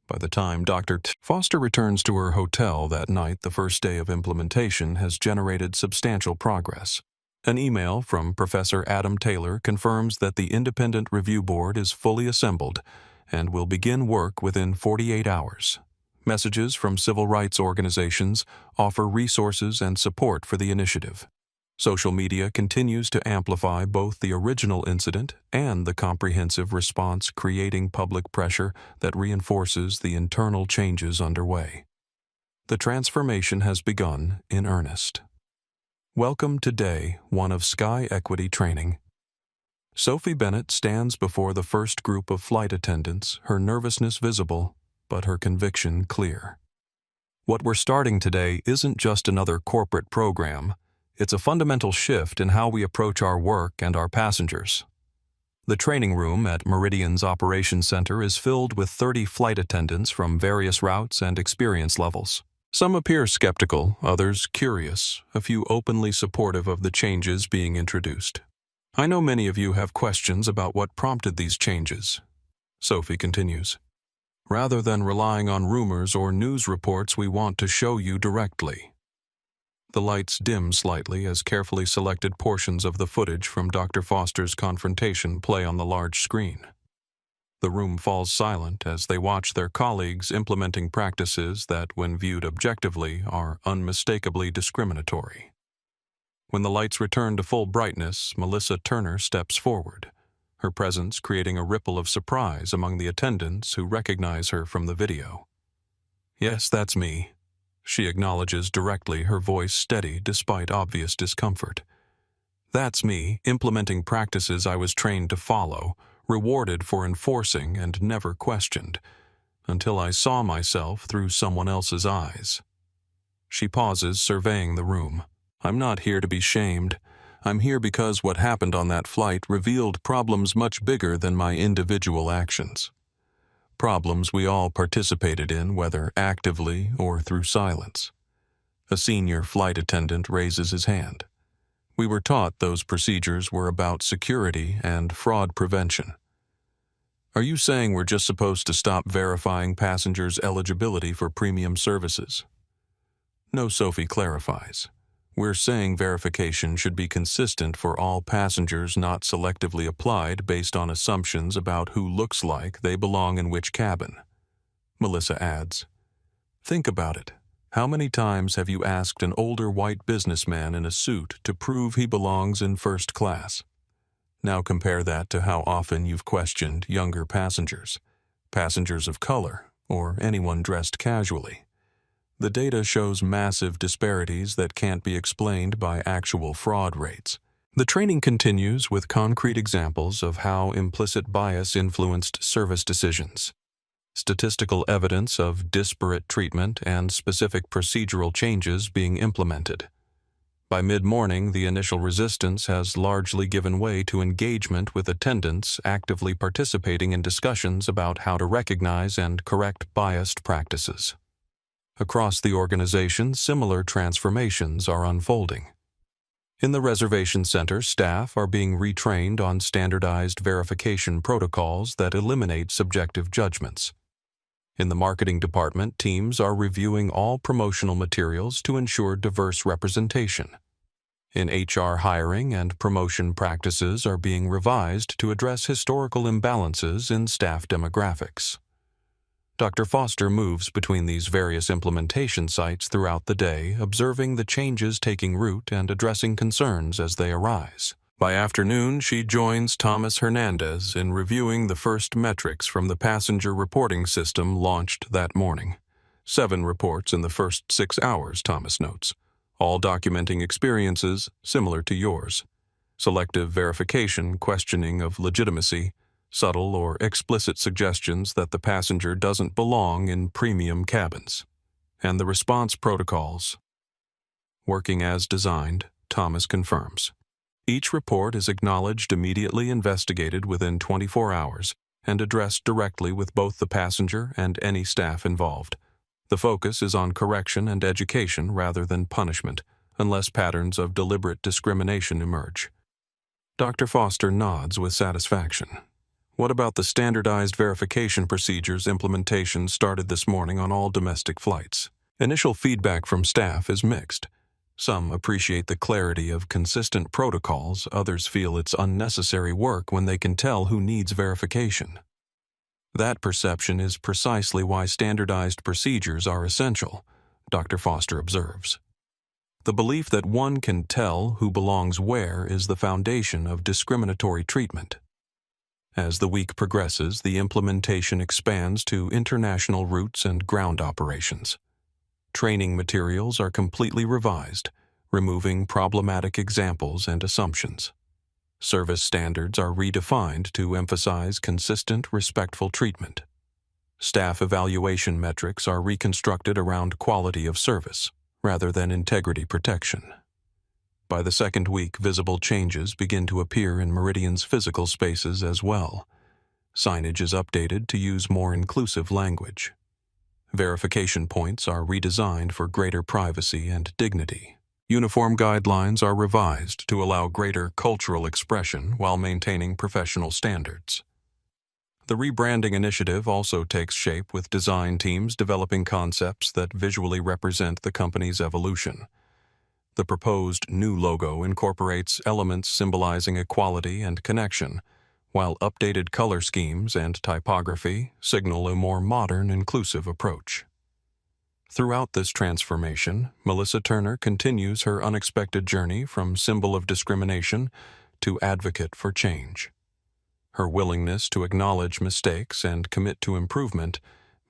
By the time Dr. Foster returns to her hotel that night, the first day of implementation has generated substantial progress. An email from Professor Adam Taylor confirms that the independent review board is fully assembled and will begin work within 48 hours. Messages from civil rights organizations offer resources and support for the initiative. Social media continues to amplify both the original incident and the comprehensive response, creating public pressure that reinforces the internal changes underway. The transformation has begun in earnest. Welcome to Day 1 of Sky Equity Training. Sophie Bennett stands before the first group of flight attendants, her nervousness visible, but her conviction clear. What we're starting today isn't just another corporate program. It's a fundamental shift in how we approach our work and our passengers. The training room at Meridian's Operations Center is filled with 30 flight attendants from various routes and experience levels. Some appear skeptical, others curious, a few openly supportive of the changes being introduced. I know many of you have questions about what prompted these changes. Sophie continues. Rather than relying on rumors or news reports, we want to show you directly. The lights dim slightly as carefully selected portions of the footage from Dr. Foster's confrontation play on the large screen. The room falls silent as they watch their colleagues implementing practices that, when viewed objectively, are unmistakably discriminatory. When the lights return to full brightness, Melissa Turner steps forward, her presence creating a ripple of surprise among the attendants who recognize her from the video. Yes, that's me. She acknowledges directly, her voice steady despite obvious discomfort. That's me, implementing practices I was trained to follow, rewarded for enforcing and never questioned, until I saw myself through someone else's eyes. She pauses, surveying the room. I'm not here to be shamed. I'm here because what happened on that flight revealed problems much bigger than my individual actions. Problems we all participated in, whether actively or through silence. A senior flight attendant raises his hand. We were taught those procedures were about security and fraud prevention. Are you saying we're just supposed to stop verifying passengers' eligibility for premium services? No, Sophie clarifies. We're saying verification should be consistent for all passengers, not selectively applied based on assumptions about who looks like they belong in which cabin. Melissa adds, think about it. How many times have you asked an older white businessman in a suit to prove he belongs in first class? Now compare that to how often you've questioned younger passengers, passengers of color, or anyone dressed casually. The data shows massive disparities that can't be explained by actual fraud rates. The training continues with concrete examples of how implicit bias influenced service decisions, statistical evidence of disparate treatment, and specific procedural changes being implemented. By mid-morning, the initial resistance has largely given way to engagement with attendants actively participating in discussions about how to recognize and correct biased practices. Across the organization, similar transformations are unfolding. In the reservation center, staff are being retrained on standardized verification protocols that eliminate subjective judgments. In the marketing department, teams are reviewing all promotional materials to ensure diverse representation. In HR, hiring and promotion practices are being revised to address historical imbalances in staff demographics. Dr. Foster moves between these various implementation sites throughout the day, observing the changes taking root and addressing concerns as they arise. By afternoon, she joins Thomas Hernandez in reviewing the first metrics from the passenger reporting system launched that morning. 7 reports in the first 6 hours, Thomas notes, all documenting experiences similar to yours. Selective verification, questioning of legitimacy, subtle or explicit suggestions that the passenger doesn't belong in premium cabins. And the response protocols. Working as designed, Thomas confirms. Each report is acknowledged, immediately investigated within 24 hours, and addressed directly with both the passenger and any staff involved. The focus is on correction and education rather than punishment, unless patterns of deliberate discrimination emerge. Dr. Foster nods with satisfaction. What about the standardized verification procedures implementation started this morning on all domestic flights? Initial feedback from staff is mixed. Some appreciate the clarity of consistent protocols, others feel it's unnecessary work when they can tell who needs verification. That perception is precisely why standardized procedures are essential, Dr. Foster observes. The belief that one can tell who belongs where is the foundation of discriminatory treatment. As the week progresses, the implementation expands to international routes and ground operations. Training materials are completely revised, removing problematic examples and assumptions. Service standards are redefined to emphasize consistent, respectful treatment. Staff evaluation metrics are reconstructed around quality of service, rather than integrity protection. By the second week, visible changes begin to appear in Meridian's physical spaces as well. Signage is updated to use more inclusive language. Verification points are redesigned for greater privacy and dignity. Uniform guidelines are revised to allow greater cultural expression while maintaining professional standards. The rebranding initiative also takes shape, with design teams developing concepts that visually represent the company's evolution. The proposed new logo incorporates elements symbolizing equality and connection, while updated color schemes and typography signal a more modern, inclusive approach. Throughout this transformation, Melissa Turner continues her unexpected journey from symbol of discrimination to advocate for change. Her willingness to acknowledge mistakes and commit to improvement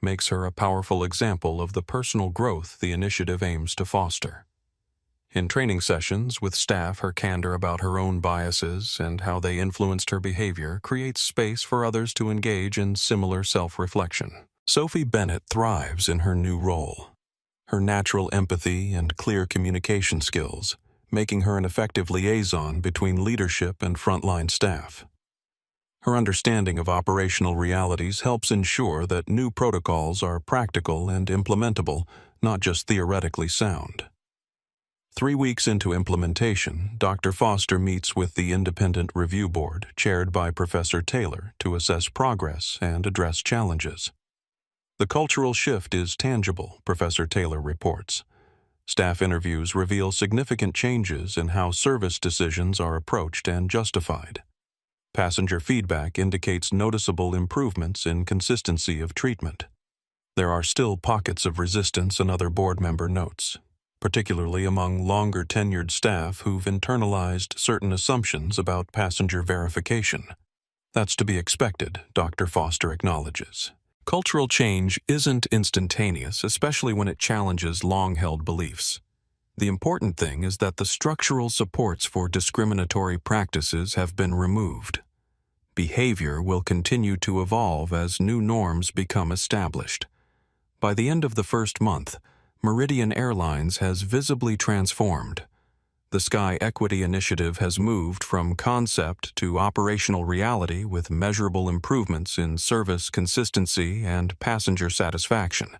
makes her a powerful example of the personal growth the initiative aims to foster. In training sessions with staff, her candor about her own biases and how they influenced her behavior creates space for others to engage in similar self-reflection. Sophie Bennett thrives in her new role. Her natural empathy and clear communication skills, making her an effective liaison between leadership and frontline staff. Her understanding of operational realities helps ensure that new protocols are practical and implementable, not just theoretically sound. 3 weeks into implementation, Dr. Foster meets with the Independent Review Board, chaired by Professor Taylor, to assess progress and address challenges. The cultural shift is tangible, Professor Taylor reports. Staff interviews reveal significant changes in how service decisions are approached and justified. Passenger feedback indicates noticeable improvements in consistency of treatment. There are still pockets of resistance, another board member notes, particularly among longer-tenured staff who've internalized certain assumptions about passenger verification. That's to be expected, Dr. Foster acknowledges. Cultural change isn't instantaneous, especially when it challenges long-held beliefs. The important thing is that the structural supports for discriminatory practices have been removed. Behavior will continue to evolve as new norms become established. By the end of the first month, Meridian Airlines has visibly transformed. The Sky Equity Initiative has moved from concept to operational reality with measurable improvements in service consistency and passenger satisfaction.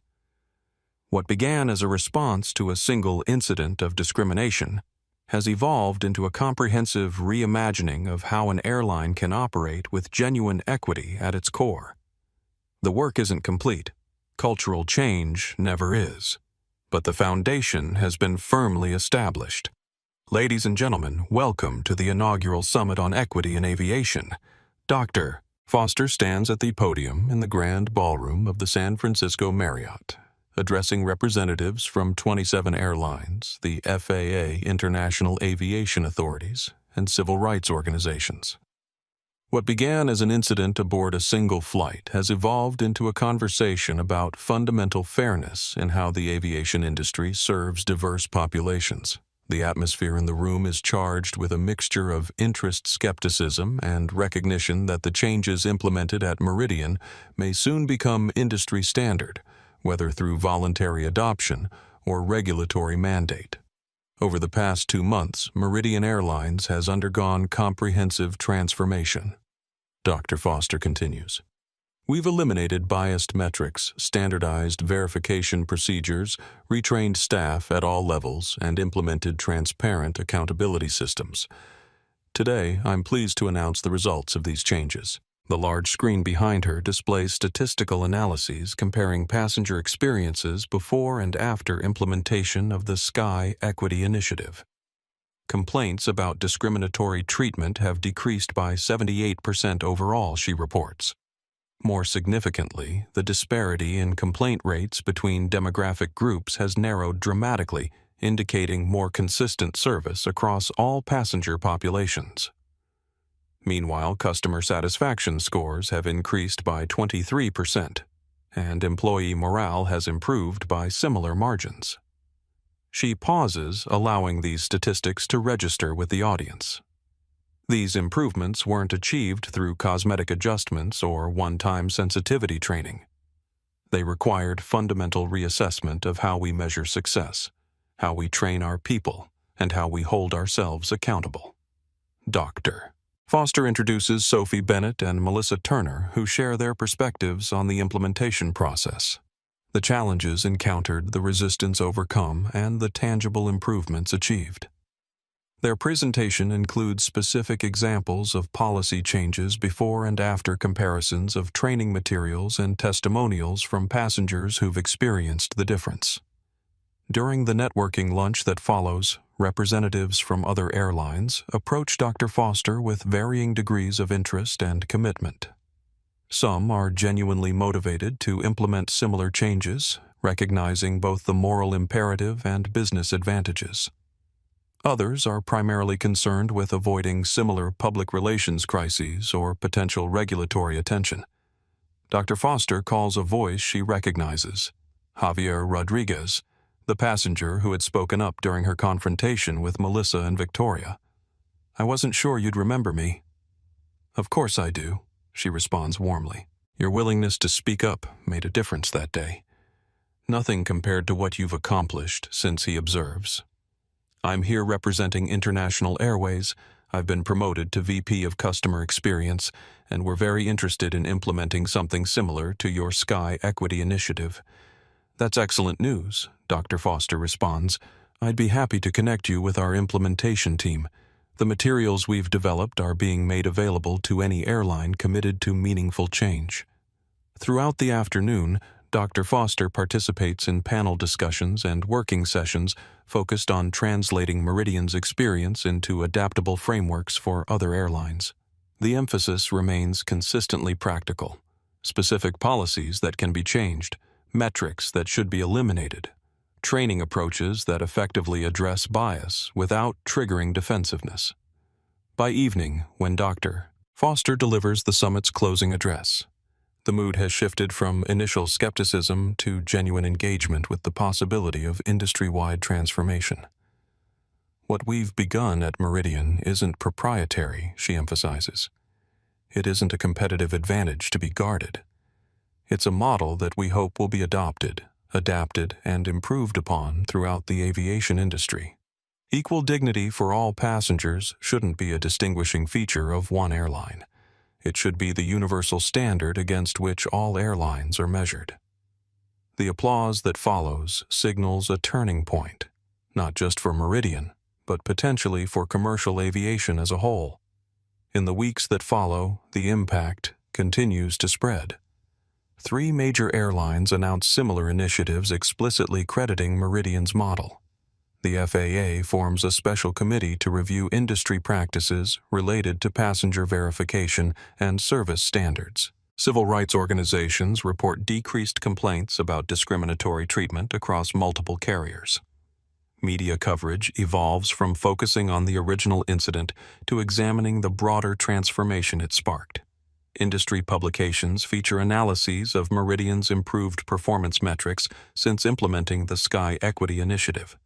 What began as a response to a single incident of discrimination has evolved into a comprehensive reimagining of how an airline can operate with genuine equity at its core. The work isn't complete. Cultural change never is. But the foundation has been firmly established. Ladies and gentlemen, welcome to the inaugural Summit on Equity in Aviation. Dr. Foster stands at the podium in the grand ballroom of the San Francisco Marriott, addressing representatives from 27 airlines, the FAA, International Aviation Authorities, and civil rights organizations. What began as an incident aboard a single flight has evolved into a conversation about fundamental fairness in how the aviation industry serves diverse populations. The atmosphere in the room is charged with a mixture of interest skepticism and recognition that the changes implemented at Meridian may soon become industry standard, whether through voluntary adoption or regulatory mandate. Over the past 2 months, Meridian Airlines has undergone comprehensive transformation. Dr. Foster continues. We've eliminated biased metrics, standardized verification procedures, retrained staff at all levels, and implemented transparent accountability systems. Today, I'm pleased to announce the results of these changes. The large screen behind her displays statistical analyses comparing passenger experiences before and after implementation of the Sky Equity Initiative. Complaints about discriminatory treatment have decreased by 78% overall, she reports. More significantly, the disparity in complaint rates between demographic groups has narrowed dramatically, indicating more consistent service across all passenger populations. Meanwhile, customer satisfaction scores have increased by 23%, and employee morale has improved by similar margins. She pauses, allowing these statistics to register with the audience. These improvements weren't achieved through cosmetic adjustments or one-time sensitivity training. They required fundamental reassessment of how we measure success, how we train our people, and how we hold ourselves accountable. Dr. Foster introduces Sophie Bennett and Melissa Turner, who share their perspectives on the implementation process, the challenges encountered, the resistance overcome, and the tangible improvements achieved. Their presentation includes specific examples of policy changes before and after comparisons of training materials and testimonials from passengers who've experienced the difference. During the networking lunch that follows, representatives from other airlines approach Dr. Foster with varying degrees of interest and commitment. Some are genuinely motivated to implement similar changes, recognizing both the moral imperative and business advantages. Others are primarily concerned with avoiding similar public relations crises or potential regulatory attention. Dr. Foster calls a voice she recognizes, Javier Rodriguez, the passenger who had spoken up during her confrontation with Melissa and Victoria. "I wasn't sure you'd remember me." "Of course I do," she responds warmly. "Your willingness to speak up made a difference that day. Nothing compared to what you've accomplished," since he observes. "I'm here representing International Airways. I've been promoted to VP of Customer Experience, and we're very interested in implementing something similar to your Sky Equity Initiative." "That's excellent news," Dr. Foster responds. I'd be happy to connect you with our implementation team. The materials we've developed are being made available to any airline committed to meaningful change. Throughout the afternoon, Dr. Foster participates in panel discussions and working sessions focused on translating Meridian's experience into adaptable frameworks for other airlines. The emphasis remains consistently practical: specific policies that can be changed, metrics that should be eliminated, training approaches that effectively address bias without triggering defensiveness. By evening, when Dr. Foster delivers the summit's closing address, the mood has shifted from initial skepticism to genuine engagement with the possibility of industry-wide transformation. What we've begun at Meridian isn't proprietary, she emphasizes. It isn't a competitive advantage to be guarded. It's a model that we hope will be adopted, adapted, and improved upon throughout the aviation industry. Equal dignity for all passengers shouldn't be a distinguishing feature of one airline. It should be the universal standard against which all airlines are measured. The applause that follows signals a turning point, not just for Meridian, but potentially for commercial aviation as a whole. In the weeks that follow, the impact continues to spread. 3 major airlines announced similar initiatives explicitly crediting Meridian's model. The FAA forms a special committee to review industry practices related to passenger verification and service standards. Civil rights organizations report decreased complaints about discriminatory treatment across multiple carriers. Media coverage evolves from focusing on the original incident to examining the broader transformation it sparked. Industry publications feature analyses of Meridian's improved performance metrics since implementing the Sky Equity Initiative.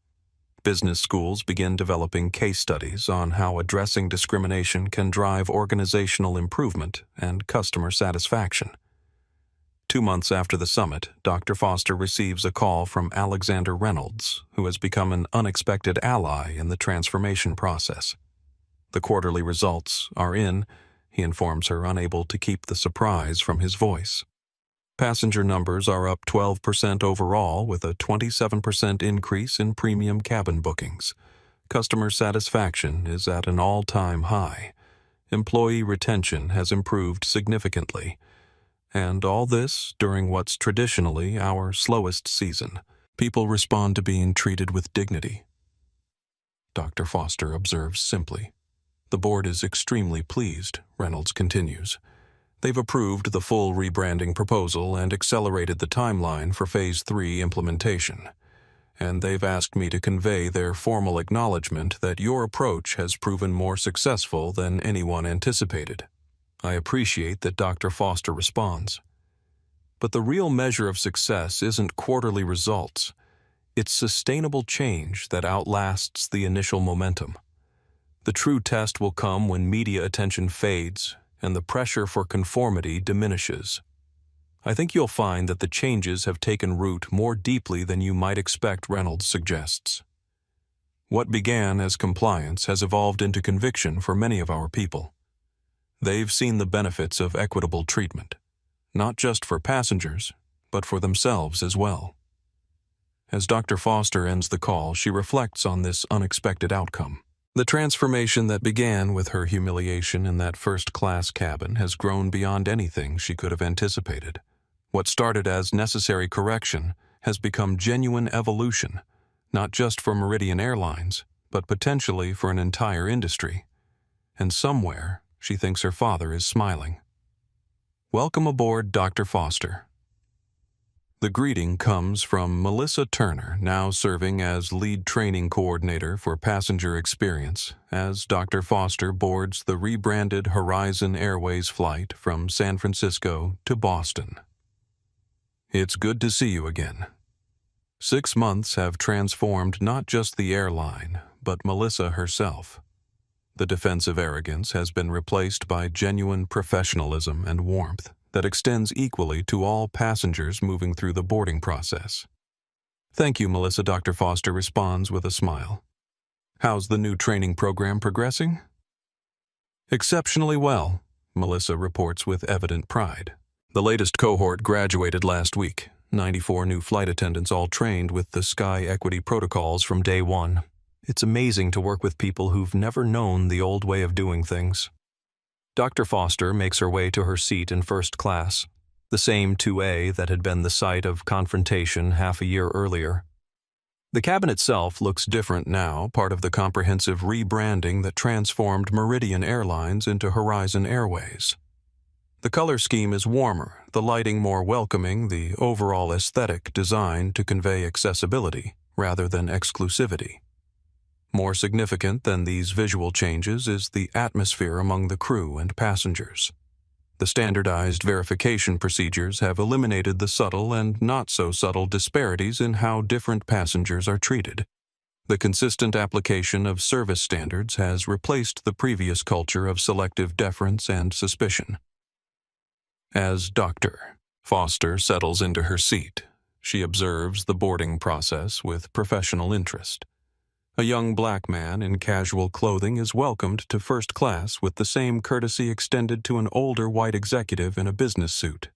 Business schools begin developing case studies on how addressing discrimination can drive organizational improvement and customer satisfaction. 2 months after the summit, Dr. Foster receives a call from Alexander Reynolds, who has become an unexpected ally in the transformation process. The quarterly results are in, he informs her, unable to keep the surprise from his voice. Passenger numbers are up 12% overall, with a 27% increase in premium cabin bookings. Customer satisfaction is at an all-time high. Employee retention has improved significantly. And all this during what's traditionally our slowest season. People respond to being treated with dignity. Dr. Foster observes simply. The board is extremely pleased, Reynolds continues. They've approved the full rebranding proposal and accelerated the timeline for Phase 3 implementation. And they've asked me to convey their formal acknowledgement that your approach has proven more successful than anyone anticipated. I appreciate that Dr. Foster responds. But the real measure of success isn't quarterly results. It's sustainable change that outlasts the initial momentum. The true test will come when media attention fades and the pressure for conformity diminishes. I think you'll find that the changes have taken root more deeply than you might expect, Reynolds suggests. What began as compliance has evolved into conviction for many of our people. They've seen the benefits of equitable treatment, not just for passengers, but for themselves as well. As Dr. Foster ends the call, she reflects on this unexpected outcome. The transformation that began with her humiliation in that first-class cabin has grown beyond anything she could have anticipated. What started as necessary correction has become genuine evolution, not just for Meridian Airlines, but potentially for an entire industry. And somewhere, she thinks her father is smiling. Welcome aboard, Dr. Foster. The greeting comes from Melissa Turner, now serving as lead training coordinator for passenger experience, as Dr. Foster boards the rebranded Horizon Airways flight from San Francisco to Boston. It's good to see you again. 6 months have transformed not just the airline, but Melissa herself. The defensive arrogance has been replaced by genuine professionalism and warmth that extends equally to all passengers moving through the boarding process. Thank you, Melissa, Dr. Foster responds with a smile. How's the new training program progressing? Exceptionally well, Melissa reports with evident pride. The latest cohort graduated last week, 94 new flight attendants all trained with the Sky Equity protocols from day one. It's amazing to work with people who've never known the old way of doing things. Dr. Foster makes her way to her seat in first class, the same 2A that had been the site of confrontation half a year earlier. The cabin itself looks different now, part of the comprehensive rebranding that transformed Meridian Airlines into Horizon Airways. The color scheme is warmer, the lighting more welcoming, the overall aesthetic designed to convey accessibility rather than exclusivity. More significant than these visual changes is the atmosphere among the crew and passengers. The standardized verification procedures have eliminated the subtle and not-so-subtle disparities in how different passengers are treated. The consistent application of service standards has replaced the previous culture of selective deference and suspicion. As Dr. Foster settles into her seat, she observes the boarding process with professional interest. A young black man in casual clothing is welcomed to first class with the same courtesy extended to an older white executive in a business suit.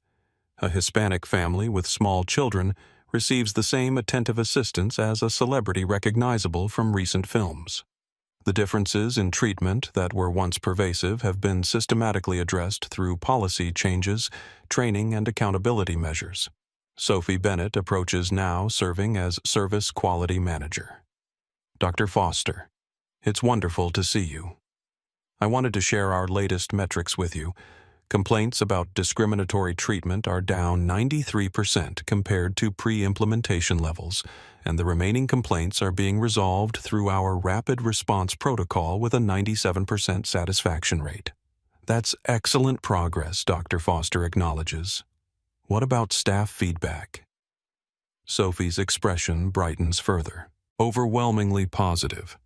A Hispanic family with small children receives the same attentive assistance as a celebrity recognizable from recent films. The differences in treatment that were once pervasive have been systematically addressed through policy changes, training, and accountability measures. Sophie Bennett approaches now serving as Service Quality Manager. Dr. Foster, it's wonderful to see you. I wanted to share our latest metrics with you. Complaints about discriminatory treatment are down 93% compared to pre-implementation levels, and the remaining complaints are being resolved through our rapid response protocol with a 97% satisfaction rate. That's excellent progress, Dr. Foster acknowledges. What about staff feedback? Sophie's expression brightens further. Overwhelmingly positive.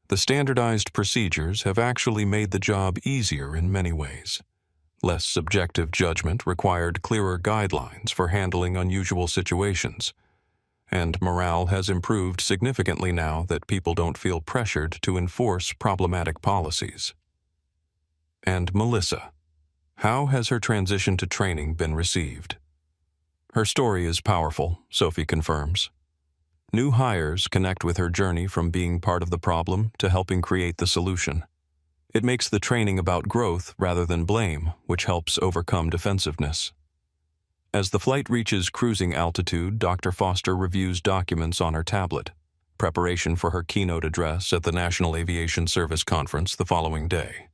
The standardized procedures have actually made the job easier in many ways. Less subjective judgment required clearer guidelines for handling unusual situations. And morale has improved significantly now that people don't feel pressured to enforce problematic policies. And Melissa, how has her transition to training been received? Her story is powerful, Sophie confirms. New hires connect with her journey from being part of the problem to helping create the solution. It makes the training about growth rather than blame, which helps overcome defensiveness. As the flight reaches cruising altitude, Dr. Foster reviews documents on her tablet, preparation for her keynote address at the National Aviation Service Conference the following day.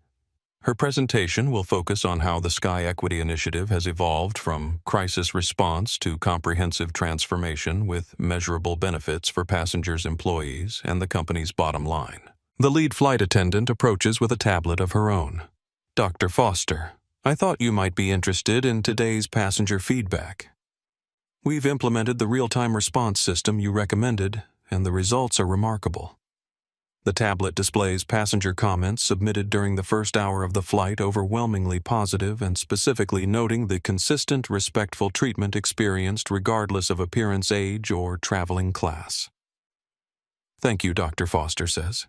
Her presentation will focus on how the Sky Equity Initiative has evolved from crisis response to comprehensive transformation with measurable benefits for passengers, employees, and the company's bottom line. The lead flight attendant approaches with a tablet of her own. Dr. Foster, I thought you might be interested in today's passenger feedback. We've implemented the real-time response system you recommended, and the results are remarkable. The tablet displays passenger comments submitted during the first hour of the flight, overwhelmingly positive and specifically noting the consistent, respectful treatment experienced regardless of appearance, age, or traveling class. Thank you, Dr. Foster says.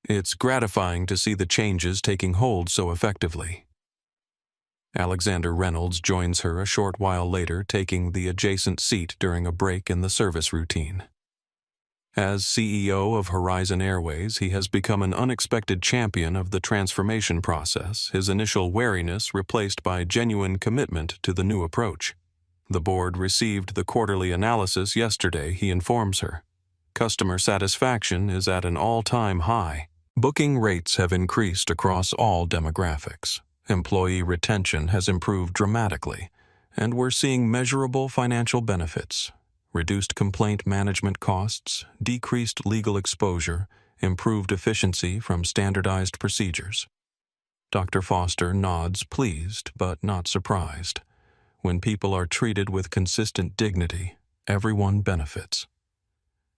It's gratifying to see the changes taking hold so effectively. Alexander Reynolds joins her a short while later, taking the adjacent seat during a break in the service routine. As CEO of Horizon Airways, he has become an unexpected champion of the transformation process, his initial wariness replaced by genuine commitment to the new approach. The board received the quarterly analysis yesterday, he informs her. Customer satisfaction is at an all-time high. Booking rates have increased across all demographics. Employee retention has improved dramatically, and we're seeing measurable financial benefits. Reduced complaint management costs, decreased legal exposure, improved efficiency from standardized procedures. Dr. Foster nods, pleased but not surprised. When people are treated with consistent dignity, everyone benefits.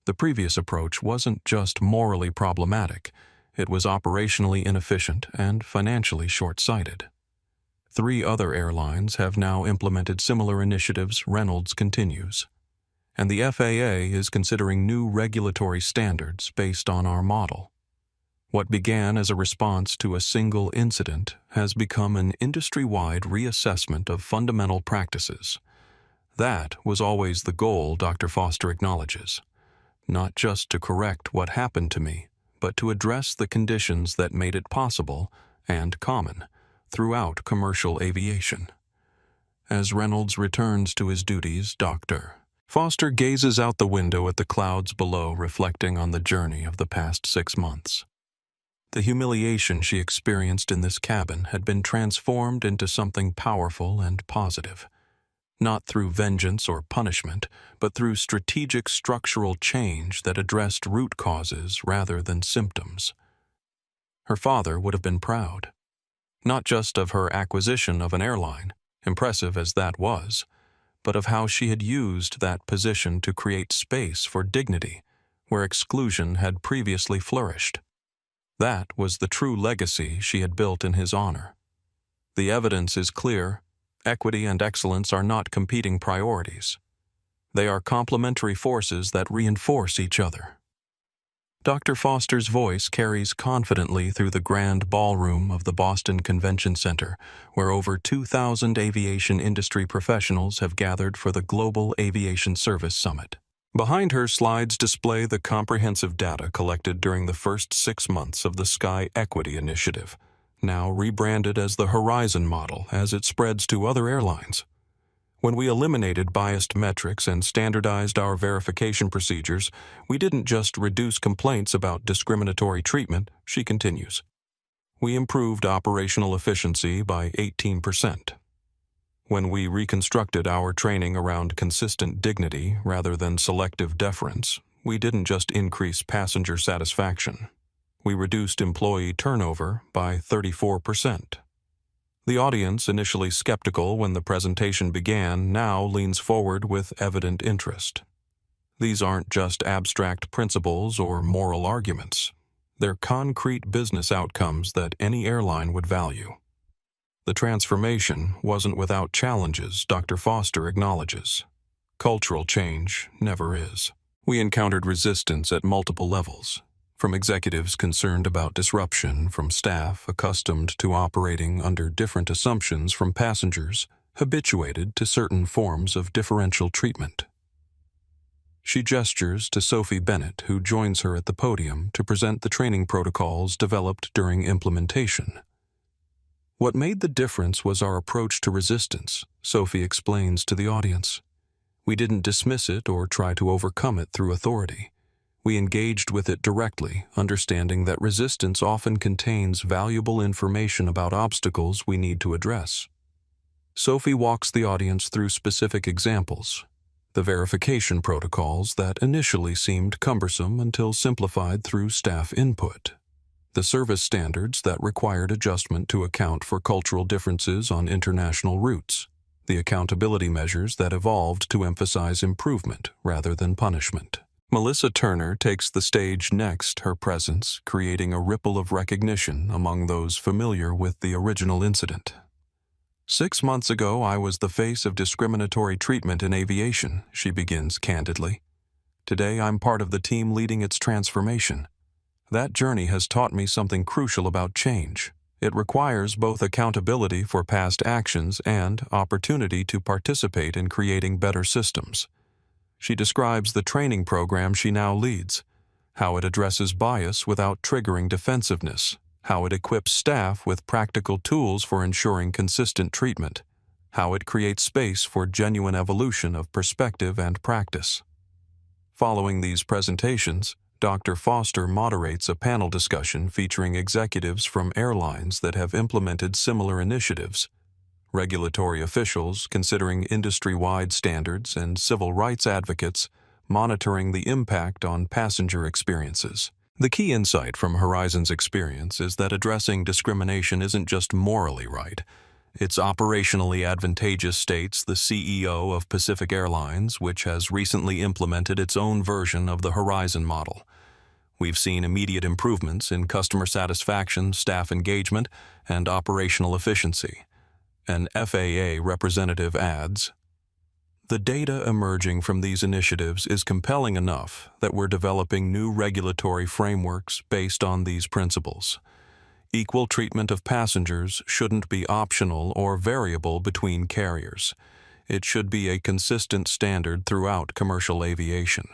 The previous approach wasn't just morally problematic, it was operationally inefficient and financially short-sighted. 3 other airlines have now implemented similar initiatives, Reynolds continues. And the FAA is considering new regulatory standards based on our model. What began as a response to a single incident has become an industry-wide reassessment of fundamental practices. That was always the goal, Dr. Foster acknowledges. Not just to correct what happened to me, but to address the conditions that made it possible and common throughout commercial aviation. As Reynolds returns to his duties, Dr. Foster gazes out the window at the clouds below, reflecting on the journey of the past 6 months. The humiliation she experienced in this cabin had been transformed into something powerful and positive. Not through vengeance or punishment, but through strategic structural change that addressed root causes rather than symptoms. Her father would have been proud, not just of her acquisition of an airline, impressive as that was, but of how she had used that position to create space for dignity where exclusion had previously flourished. That was the true legacy she had built in his honor. The evidence is clear. Equity and excellence are not competing priorities. They are complementary forces that reinforce each other. Dr. Foster's voice carries confidently through the grand ballroom of the Boston Convention Center, where over 2,000 aviation industry professionals have gathered for the Global Aviation Service Summit. Behind her, slides display the comprehensive data collected during the first 6 months of the Sky Equity Initiative, now rebranded as the Horizon model as it spreads to other airlines. When we eliminated biased metrics and standardized our verification procedures, we didn't just reduce complaints about discriminatory treatment, she continues. We improved operational efficiency by 18%. When we reconstructed our training around consistent dignity rather than selective deference, we didn't just increase passenger satisfaction. We reduced employee turnover by 34%. The audience, initially skeptical when the presentation began, now leans forward with evident interest. These aren't just abstract principles or moral arguments. They're concrete business outcomes that any airline would value. The transformation wasn't without challenges, Dr. Foster acknowledges. Cultural change never is. We encountered resistance at multiple levels. From executives concerned about disruption, from staff accustomed to operating under different assumptions, from passengers habituated to certain forms of differential treatment. She gestures to Sophie Bennett, who joins her at the podium to present the training protocols developed during implementation. What made the difference was our approach to resistance, Sophie explains to the audience. We didn't dismiss it or try to overcome it through authority. We engaged with it directly, understanding that resistance often contains valuable information about obstacles we need to address. Sophie walks the audience through specific examples, the verification protocols that initially seemed cumbersome until simplified through staff input, the service standards that required adjustment to account for cultural differences on international routes, the accountability measures that evolved to emphasize improvement rather than punishment. Melissa Turner takes the stage next, her presence creating a ripple of recognition among those familiar with the original incident. 6 months ago, I was the face of discriminatory treatment in aviation, she begins candidly. Today, I'm part of the team leading its transformation. That journey has taught me something crucial about change. It requires both accountability for past actions and opportunity to participate in creating better systems. She describes the training program she now leads, how it addresses bias without triggering defensiveness, how it equips staff with practical tools for ensuring consistent treatment, how it creates space for genuine evolution of perspective and practice. Following these presentations, Dr. Foster moderates a panel discussion featuring executives from airlines that have implemented similar initiatives, regulatory officials considering industry-wide standards, and civil rights advocates monitoring the impact on passenger experiences. The key insight from Horizon's experience is that addressing discrimination isn't just morally right. It's operationally advantageous, states the CEO of Pacific Airlines, which has recently implemented its own version of the Horizon model. We've seen immediate improvements in customer satisfaction, staff engagement, and operational efficiency. An FAA representative adds, "The data emerging from these initiatives is compelling enough that we're developing new regulatory frameworks based on these principles. Equal treatment of passengers shouldn't be optional or variable between carriers. It should be a consistent standard throughout commercial aviation.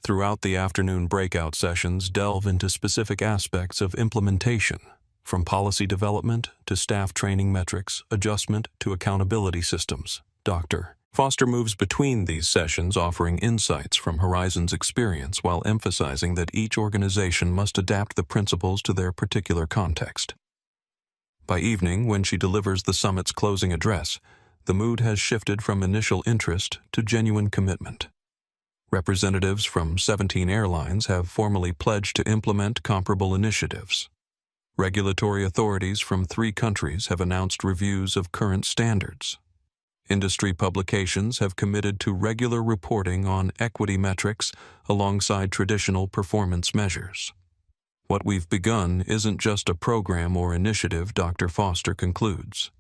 Throughout the afternoon breakout sessions, delve into specific aspects of implementation, from policy development to staff training metrics, adjustment to accountability systems. Dr. Foster moves between these sessions, offering insights from Horizon's experience while emphasizing that each organization must adapt the principles to their particular context. By evening, when she delivers the summit's closing address, the mood has shifted from initial interest to genuine commitment. Representatives from 17 airlines have formally pledged to implement comparable initiatives. Regulatory authorities from 3 countries have announced reviews of current standards. Industry publications have committed to regular reporting on equity metrics alongside traditional performance measures. What we've begun isn't just a program or initiative, Dr. Foster concludes.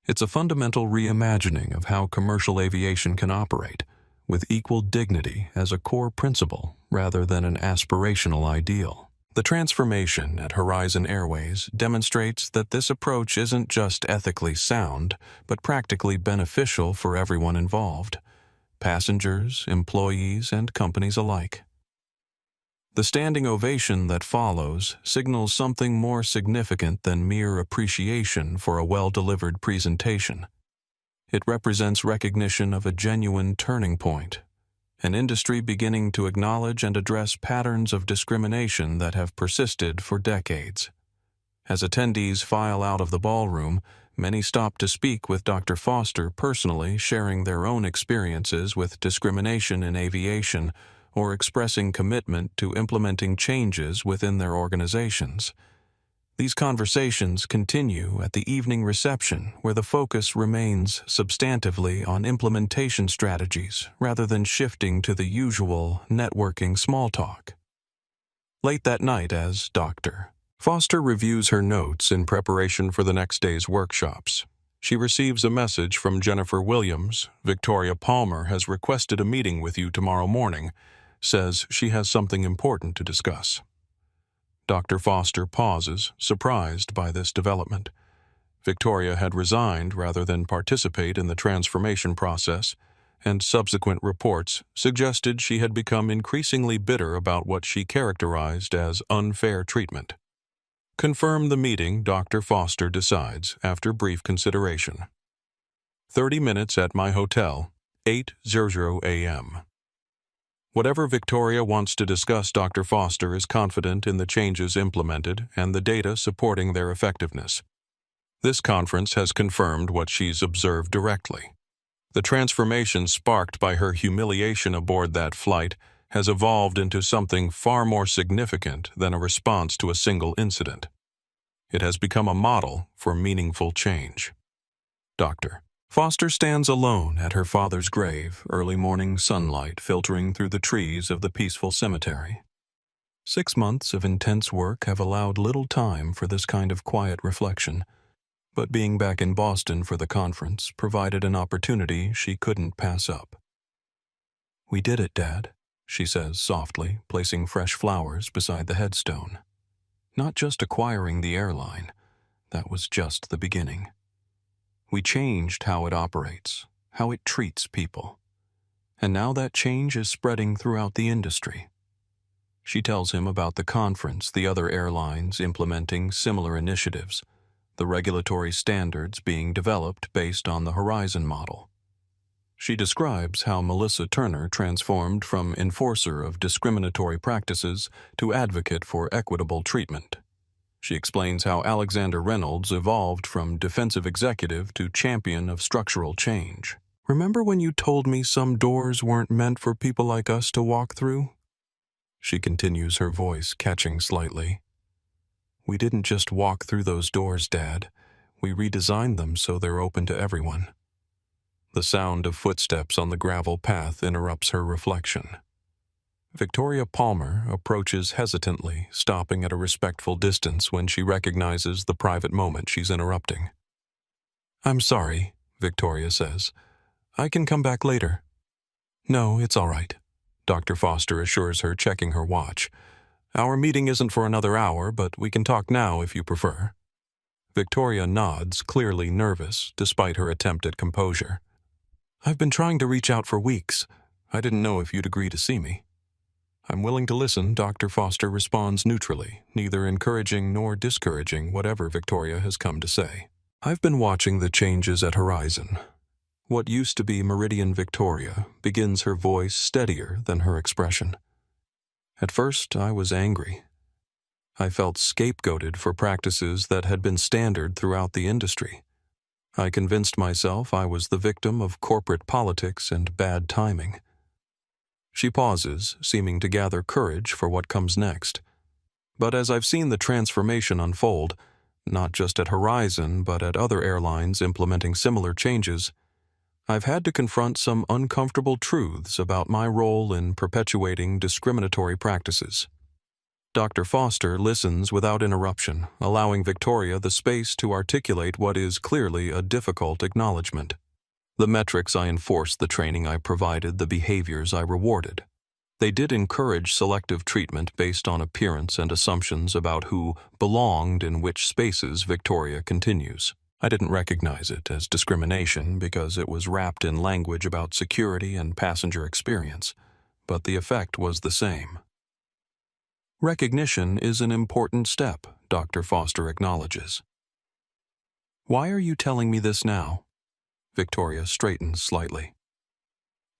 It's a fundamental reimagining of how commercial aviation can operate, with equal dignity as a core principle rather than an aspirational ideal. The transformation at Horizon Airways demonstrates that this approach isn't just ethically sound, but practically beneficial for everyone involved: passengers, employees, and companies alike. The standing ovation that follows signals something more significant than mere appreciation for a well-delivered presentation. It represents recognition of a genuine turning point, an industry beginning to acknowledge and address patterns of discrimination that have persisted for decades. As attendees file out of the ballroom, many stop to speak with Dr. Foster personally, sharing their own experiences with discrimination in aviation or expressing commitment to implementing changes within their organizations. These conversations continue at the evening reception, where the focus remains substantively on implementation strategies rather than shifting to the usual networking small talk. Late that night, as Dr. Foster reviews her notes in preparation for the next day's workshops, she receives a message from Jennifer Williams. "Victoria Palmer has requested a meeting with you tomorrow morning, says she has something important to discuss." Dr. Foster pauses, surprised by this development. Victoria had resigned rather than participate in the transformation process, and subsequent reports suggested she had become increasingly bitter about what she characterized as unfair treatment. "Confirm the meeting," Dr. Foster decides after brief consideration. 30 minutes at my hotel, 8:00 a.m. Whatever Victoria wants to discuss, Dr. Foster is confident in the changes implemented and the data supporting their effectiveness. This conference has confirmed what she's observed directly. The transformation sparked by her humiliation aboard that flight has evolved into something far more significant than a response to a single incident. It has become a model for meaningful change. Dr. Foster stands alone at her father's grave, early morning sunlight filtering through the trees of the peaceful cemetery. 6 months of intense work have allowed little time for this kind of quiet reflection, but being back in Boston for the conference provided an opportunity she couldn't pass up. "We did it, Dad," she says softly, placing fresh flowers beside the headstone. "Not just acquiring the airline, that was just the beginning. We changed how it operates, how it treats people. And now that change is spreading throughout the industry." She tells him about the conference, the other airlines implementing similar initiatives, the regulatory standards being developed based on the Horizon model. She describes how Melissa Turner transformed from enforcer of discriminatory practices to advocate for equitable treatment. She explains how Alexander Reynolds evolved from defensive executive to champion of structural change. "Remember when you told me some doors weren't meant for people like us to walk through?" She continues, her voice catching slightly. "We didn't just walk through those doors, Dad. We redesigned them so they're open to everyone." The sound of footsteps on the gravel path interrupts her reflection. Victoria Palmer approaches hesitantly, stopping at a respectful distance when she recognizes the private moment she's interrupting. "I'm sorry," Victoria says. "I can come back later." "No, it's all right," Dr. Foster assures her, checking her watch. "Our meeting isn't for another hour, but we can talk now if you prefer." Victoria nods, clearly nervous, despite her attempt at composure. I've been trying to reach out for weeks. I didn't know if you'd agree to see me. I'm willing to listen, Dr. Foster responds neutrally, neither encouraging nor discouraging whatever Victoria has come to say. I've been watching the changes at Horizon. What used to be Meridian Victoria begins her voice steadier than her expression. At first, I was angry. I felt scapegoated for practices that had been standard throughout the industry. I convinced myself I was the victim of corporate politics and bad timing. She pauses, seeming to gather courage for what comes next. But as I've seen the transformation unfold, not just at Horizon but at other airlines implementing similar changes, I've had to confront some uncomfortable truths about my role in perpetuating discriminatory practices. Dr. Foster listens without interruption, allowing Victoria the space to articulate what is clearly a difficult acknowledgement. The metrics I enforced, the training I provided, the behaviors I rewarded. They did encourage selective treatment based on appearance and assumptions about who belonged in which spaces, Victoria continues. I didn't recognize it as discrimination because it was wrapped in language about security and passenger experience, but the effect was the same. Recognition is an important step, Dr. Foster acknowledges. Why are you telling me this now? Victoria straightens slightly.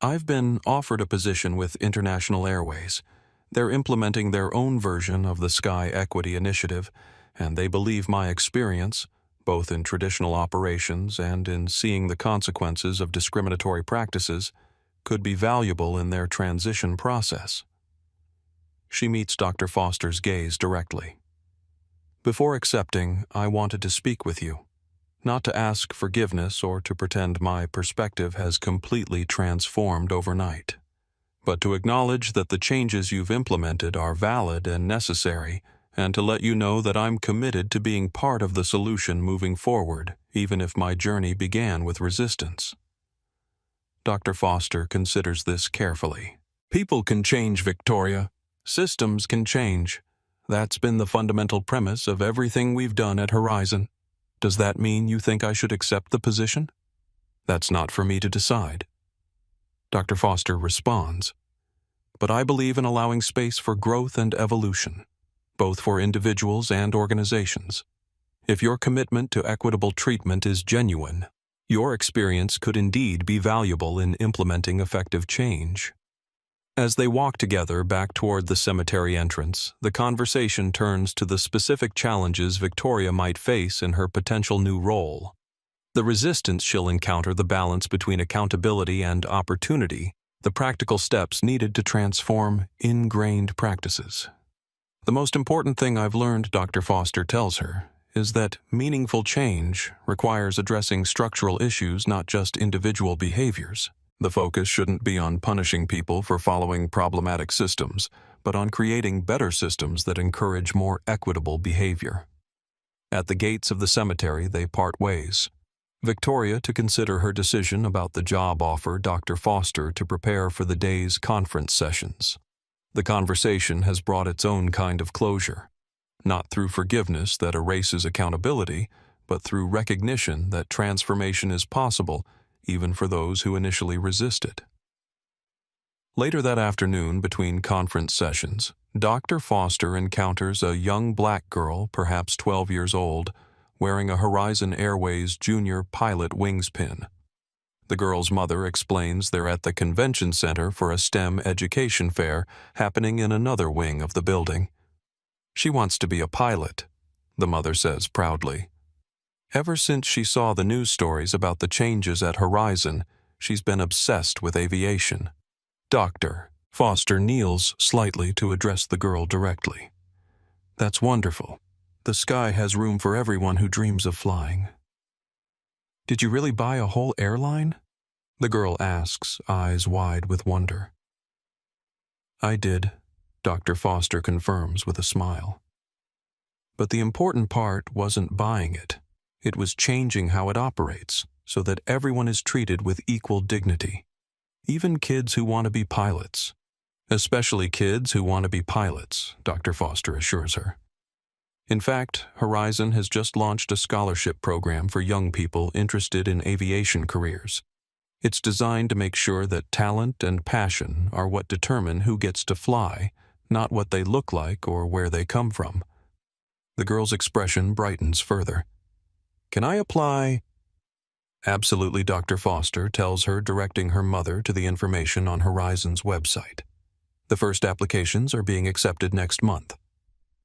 I've been offered a position with International Airways. They're implementing their own version of the Sky Equity Initiative, and they believe my experience, both in traditional operations and in seeing the consequences of discriminatory practices, could be valuable in their transition process. She meets Dr. Foster's gaze directly. Before accepting, I wanted to speak with you, not to ask forgiveness or to pretend my perspective has completely transformed overnight, but to acknowledge that the changes you've implemented are valid and necessary, and to let you know that I'm committed to being part of the solution moving forward, even if my journey began with resistance. Dr. Foster considers this carefully. People can change, Victoria. Systems can change. That's been the fundamental premise of everything we've done at Horizon. Does that mean you think I should accept the position? That's not for me to decide. Dr. Foster responds, but I believe in allowing space for growth and evolution, both for individuals and organizations. If your commitment to equitable treatment is genuine, your experience could indeed be valuable in implementing effective change. As they walk together back toward the cemetery entrance, the conversation turns to the specific challenges Victoria might face in her potential new role. The resistance she'll encounter, the balance between accountability and opportunity, the practical steps needed to transform ingrained practices. The most important thing I've learned, Dr. Foster tells her, is that meaningful change requires addressing structural issues, not just individual behaviors. The focus shouldn't be on punishing people for following problematic systems, but on creating better systems that encourage more equitable behavior. At the gates of the cemetery, they part ways. Victoria to consider her decision about the job offer, Dr. Foster to prepare for the day's conference sessions. The conversation has brought its own kind of closure, not through forgiveness that erases accountability, but through recognition that transformation is possible even for those who initially resisted. Later that afternoon, between conference sessions, Dr. Foster encounters a young black girl, perhaps 12 years old, wearing a Horizon Airways Junior Pilot Wings pin. The girl's mother explains they're at the convention center for a STEM education fair happening in another wing of the building. She wants to be a pilot, the mother says proudly. Ever since she saw the news stories about the changes at Horizon, she's been obsessed with aviation. Dr. Foster kneels slightly to address the girl directly. That's wonderful. The sky has room for everyone who dreams of flying. Did you really buy a whole airline? The girl asks, eyes wide with wonder. I did, Dr. Foster confirms with a smile. But the important part wasn't buying it. It was changing how it operates so that everyone is treated with equal dignity. Even kids who want to be pilots. Especially kids who want to be pilots, Dr. Foster assures her. In fact, Horizon has just launched a scholarship program for young people interested in aviation careers. It's designed to make sure that talent and passion are what determine who gets to fly, not what they look like or where they come from. The girl's expression brightens further. "Can I apply?" "Absolutely," Dr. Foster tells her, directing her mother to the information on Horizon's website. The first applications are being accepted next month.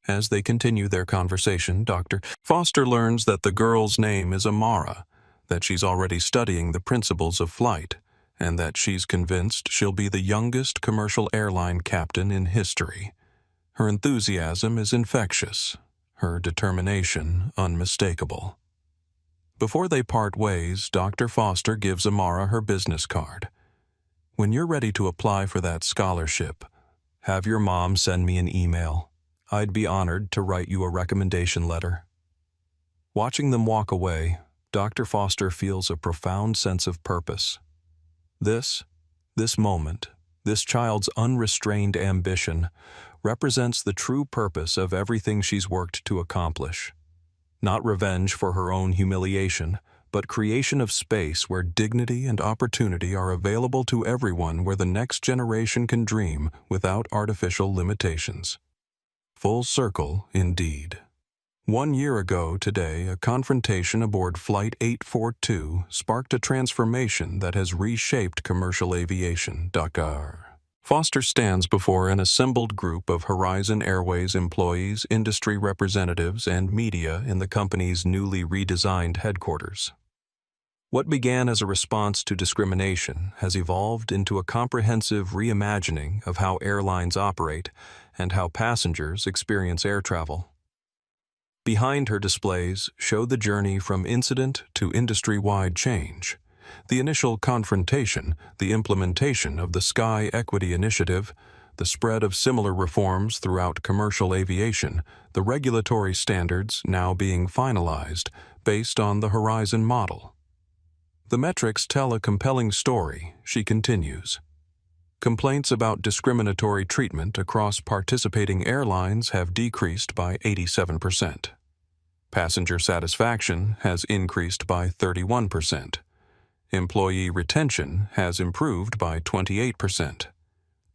As they continue their conversation, Dr. Foster learns that the girl's name is Amara, that she's already studying the principles of flight, and that she's convinced she'll be the youngest commercial airline captain in history. Her enthusiasm is infectious, her determination unmistakable. Before they part ways, Dr. Foster gives Amara her business card. "When you're ready to apply for that scholarship, have your mom send me an email. I'd be honored to write you a recommendation letter." Watching them walk away, Dr. Foster feels a profound sense of purpose. This moment, this child's unrestrained ambition, represents the true purpose of everything she's worked to accomplish. Not revenge for her own humiliation, but creation of space where dignity and opportunity are available to everyone, where the next generation can dream without artificial limitations. Full circle, indeed. 1 year ago today, a confrontation aboard Flight 842 sparked a transformation that has reshaped commercial aviation. Dr. Foster stands before an assembled group of Horizon Airways employees, industry representatives, and media in the company's newly redesigned headquarters. What began as a response to discrimination has evolved into a comprehensive reimagining of how airlines operate and how passengers experience air travel. Behind her displays show the journey from incident to industry-wide change. The initial confrontation, the implementation of the Sky Equity Initiative, the spread of similar reforms throughout commercial aviation, the regulatory standards now being finalized based on the Horizon model. The metrics tell a compelling story, she continues. Complaints about discriminatory treatment across participating airlines have decreased by 87%. Passenger satisfaction has increased by 31%. Employee retention has improved by 28%.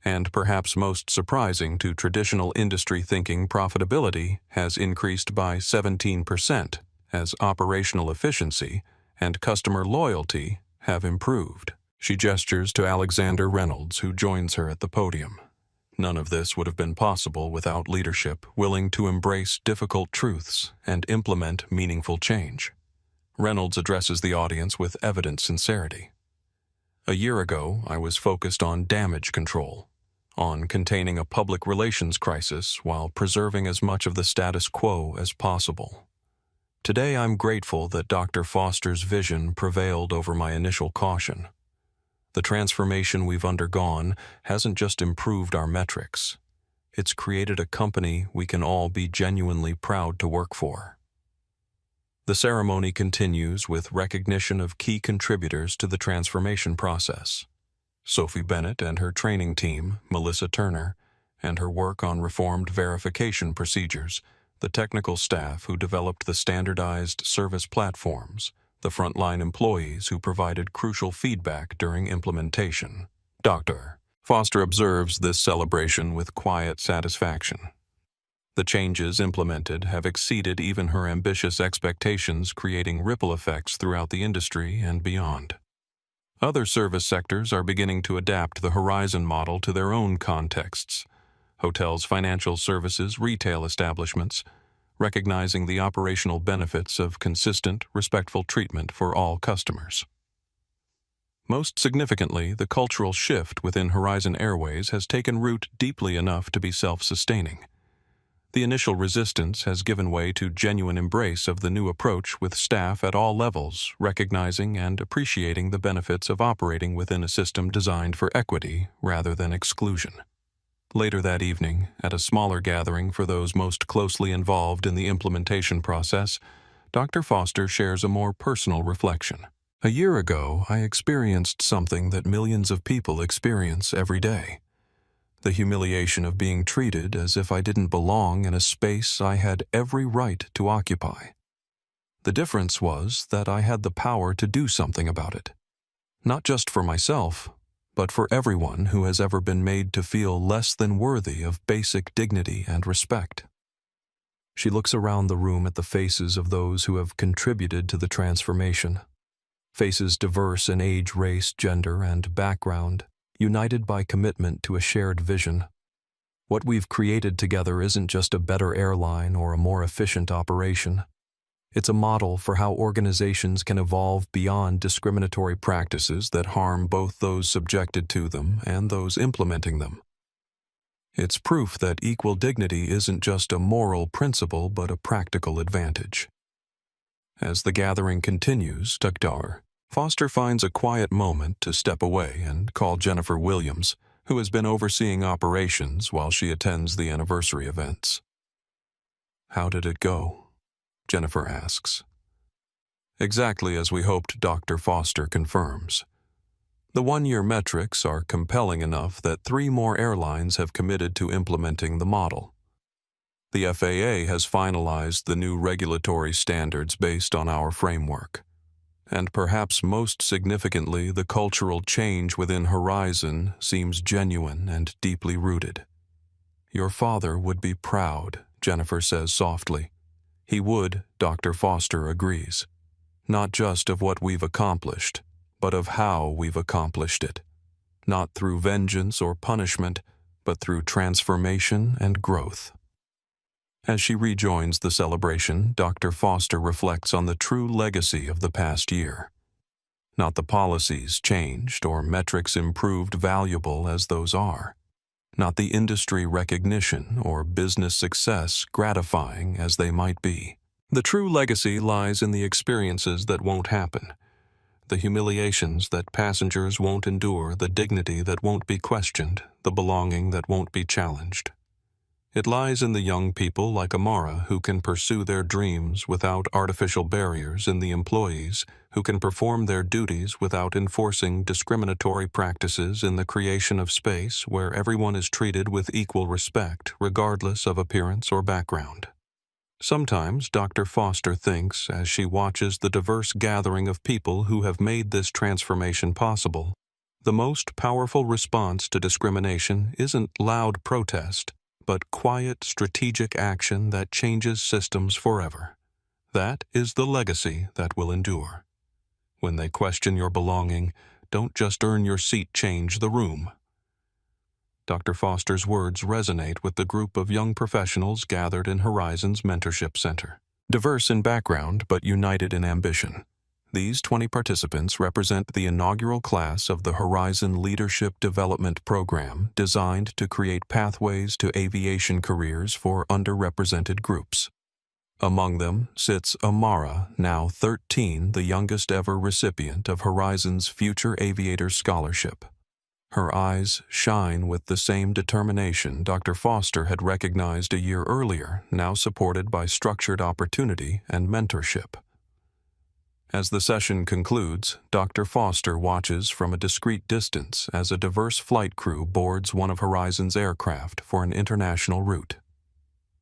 And perhaps most surprising to traditional industry thinking, profitability has increased by 17% as operational efficiency and customer loyalty have improved. She gestures to Alexander Reynolds, who joins her at the podium. None of this would have been possible without leadership willing to embrace difficult truths and implement meaningful change. Reynolds addresses the audience with evident sincerity. "A year ago, I was focused on damage control, on containing a public relations crisis while preserving as much of the status quo as possible. Today, I'm grateful that Dr. Foster's vision prevailed over my initial caution. The transformation we've undergone hasn't just improved our metrics. It's created a company we can all be genuinely proud to work for." The ceremony continues with recognition of key contributors to the transformation process. Sophie Bennett and her training team, Melissa Turner, and her work on reformed verification procedures, the technical staff who developed the standardized service platforms, the frontline employees who provided crucial feedback during implementation. Dr. Foster observes this celebration with quiet satisfaction. The changes implemented have exceeded even her ambitious expectations, creating ripple effects throughout the industry and beyond. Other service sectors are beginning to adapt the Horizon model to their own contexts. Hotels, financial services, retail establishments, recognizing the operational benefits of consistent, respectful treatment for all customers. Most significantly, the cultural shift within Horizon Airways has taken root deeply enough to be self-sustaining. The initial resistance has given way to genuine embrace of the new approach, with staff at all levels recognizing and appreciating the benefits of operating within a system designed for equity rather than exclusion. Later that evening, at a smaller gathering for those most closely involved in the implementation process, Dr. Foster shares a more personal reflection. "A year ago, I experienced something that millions of people experience every day. The humiliation of being treated as if I didn't belong in a space I had every right to occupy. The difference was that I had the power to do something about it. Not just for myself, but for everyone who has ever been made to feel less than worthy of basic dignity and respect. She looks around the room at the faces of those who have contributed to the transformation. Faces diverse in age, race, gender, and background, united by commitment to a shared vision. What we've created together isn't just a better airline or a more efficient operation. It's a model for how organizations can evolve beyond discriminatory practices that harm both those subjected to them and those implementing them. It's proof that equal dignity isn't just a moral principle but a practical advantage. As the gathering continues, Dr. Foster finds a quiet moment to step away and call Jennifer Williams, who has been overseeing operations while she attends the anniversary events. "How did it go?" Jennifer asks. "Exactly as we hoped," Dr. Foster confirms. "The one-year metrics are compelling enough that 3 more airlines have committed to implementing the model. The FAA has finalized the new regulatory standards based on our framework. And perhaps most significantly, the cultural change within Horizon seems genuine and deeply rooted. Your father would be proud," Jennifer says softly. "He would," Dr. Foster agrees. "Not just of what we've accomplished, but of how we've accomplished it. Not through vengeance or punishment, but through transformation and growth." As she rejoins the celebration, Dr. Foster reflects on the true legacy of the past year. Not the policies changed or metrics improved, valuable as those are. Not the industry recognition or business success, gratifying as they might be. The true legacy lies in the experiences that won't happen, the humiliations that passengers won't endure, the dignity that won't be questioned, the belonging that won't be challenged. It lies in the young people like Amara who can pursue their dreams without artificial barriers, in the employees who can perform their duties without enforcing discriminatory practices, in the creation of space where everyone is treated with equal respect regardless of appearance or background. Sometimes Dr. Foster thinks, as she watches the diverse gathering of people who have made this transformation possible, the most powerful response to discrimination isn't loud protest, but quiet, strategic action that changes systems forever. That is the legacy that will endure. When they question your belonging, don't just earn your seat, change the room. Dr. Foster's words resonate with the group of young professionals gathered in Horizon's Mentorship Center. Diverse in background but united in ambition, these 20 participants represent the inaugural class of the Horizon Leadership Development Program, designed to create pathways to aviation careers for underrepresented groups. Among them sits Amara, now 13, the youngest ever recipient of Horizon's Future Aviator Scholarship. Her eyes shine with the same determination Dr. Foster had recognized a year earlier, now supported by structured opportunity and mentorship. As the session concludes, Dr. Foster watches from a discreet distance as a diverse flight crew boards one of Horizon's aircraft for an international route.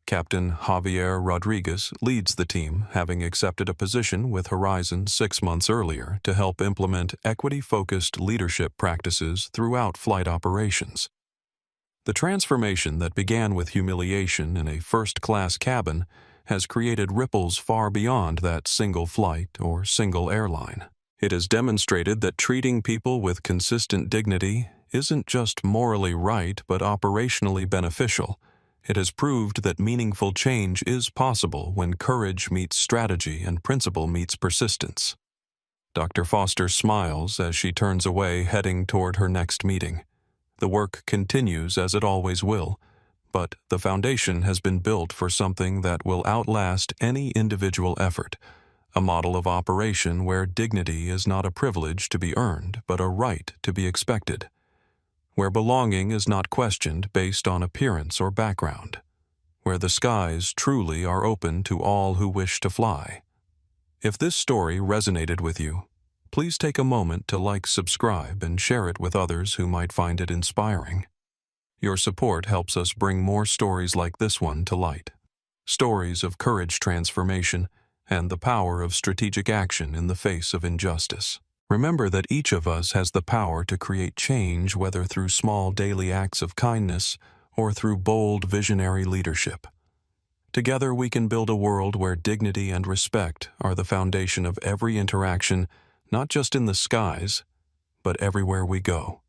Captain Javier Rodriguez leads the team, having accepted a position with Horizon 6 months earlier to help implement equity-focused leadership practices throughout flight operations. The transformation that began with humiliation in a first-class cabin has created ripples far beyond that single flight or single airline. It has demonstrated that treating people with consistent dignity isn't just morally right but operationally beneficial. It has proved that meaningful change is possible when courage meets strategy and principle meets persistence. Dr. Foster smiles as she turns away, heading toward her next meeting. The work continues as it always will, but the foundation has been built for something that will outlast any individual effort, a model of operation where dignity is not a privilege to be earned, but a right to be expected, where belonging is not questioned based on appearance or background, where the skies truly are open to all who wish to fly. If this story resonated with you, please take a moment to subscribe, and share it with others who might find it inspiring. Your support helps us bring more stories like this one to light. Stories of courage, transformation, and the power of strategic action in the face of injustice. Remember that each of us has the power to create change, whether through small daily acts of kindness or through bold visionary leadership. Together we can build a world where dignity and respect are the foundation of every interaction, not just in the skies, but everywhere we go.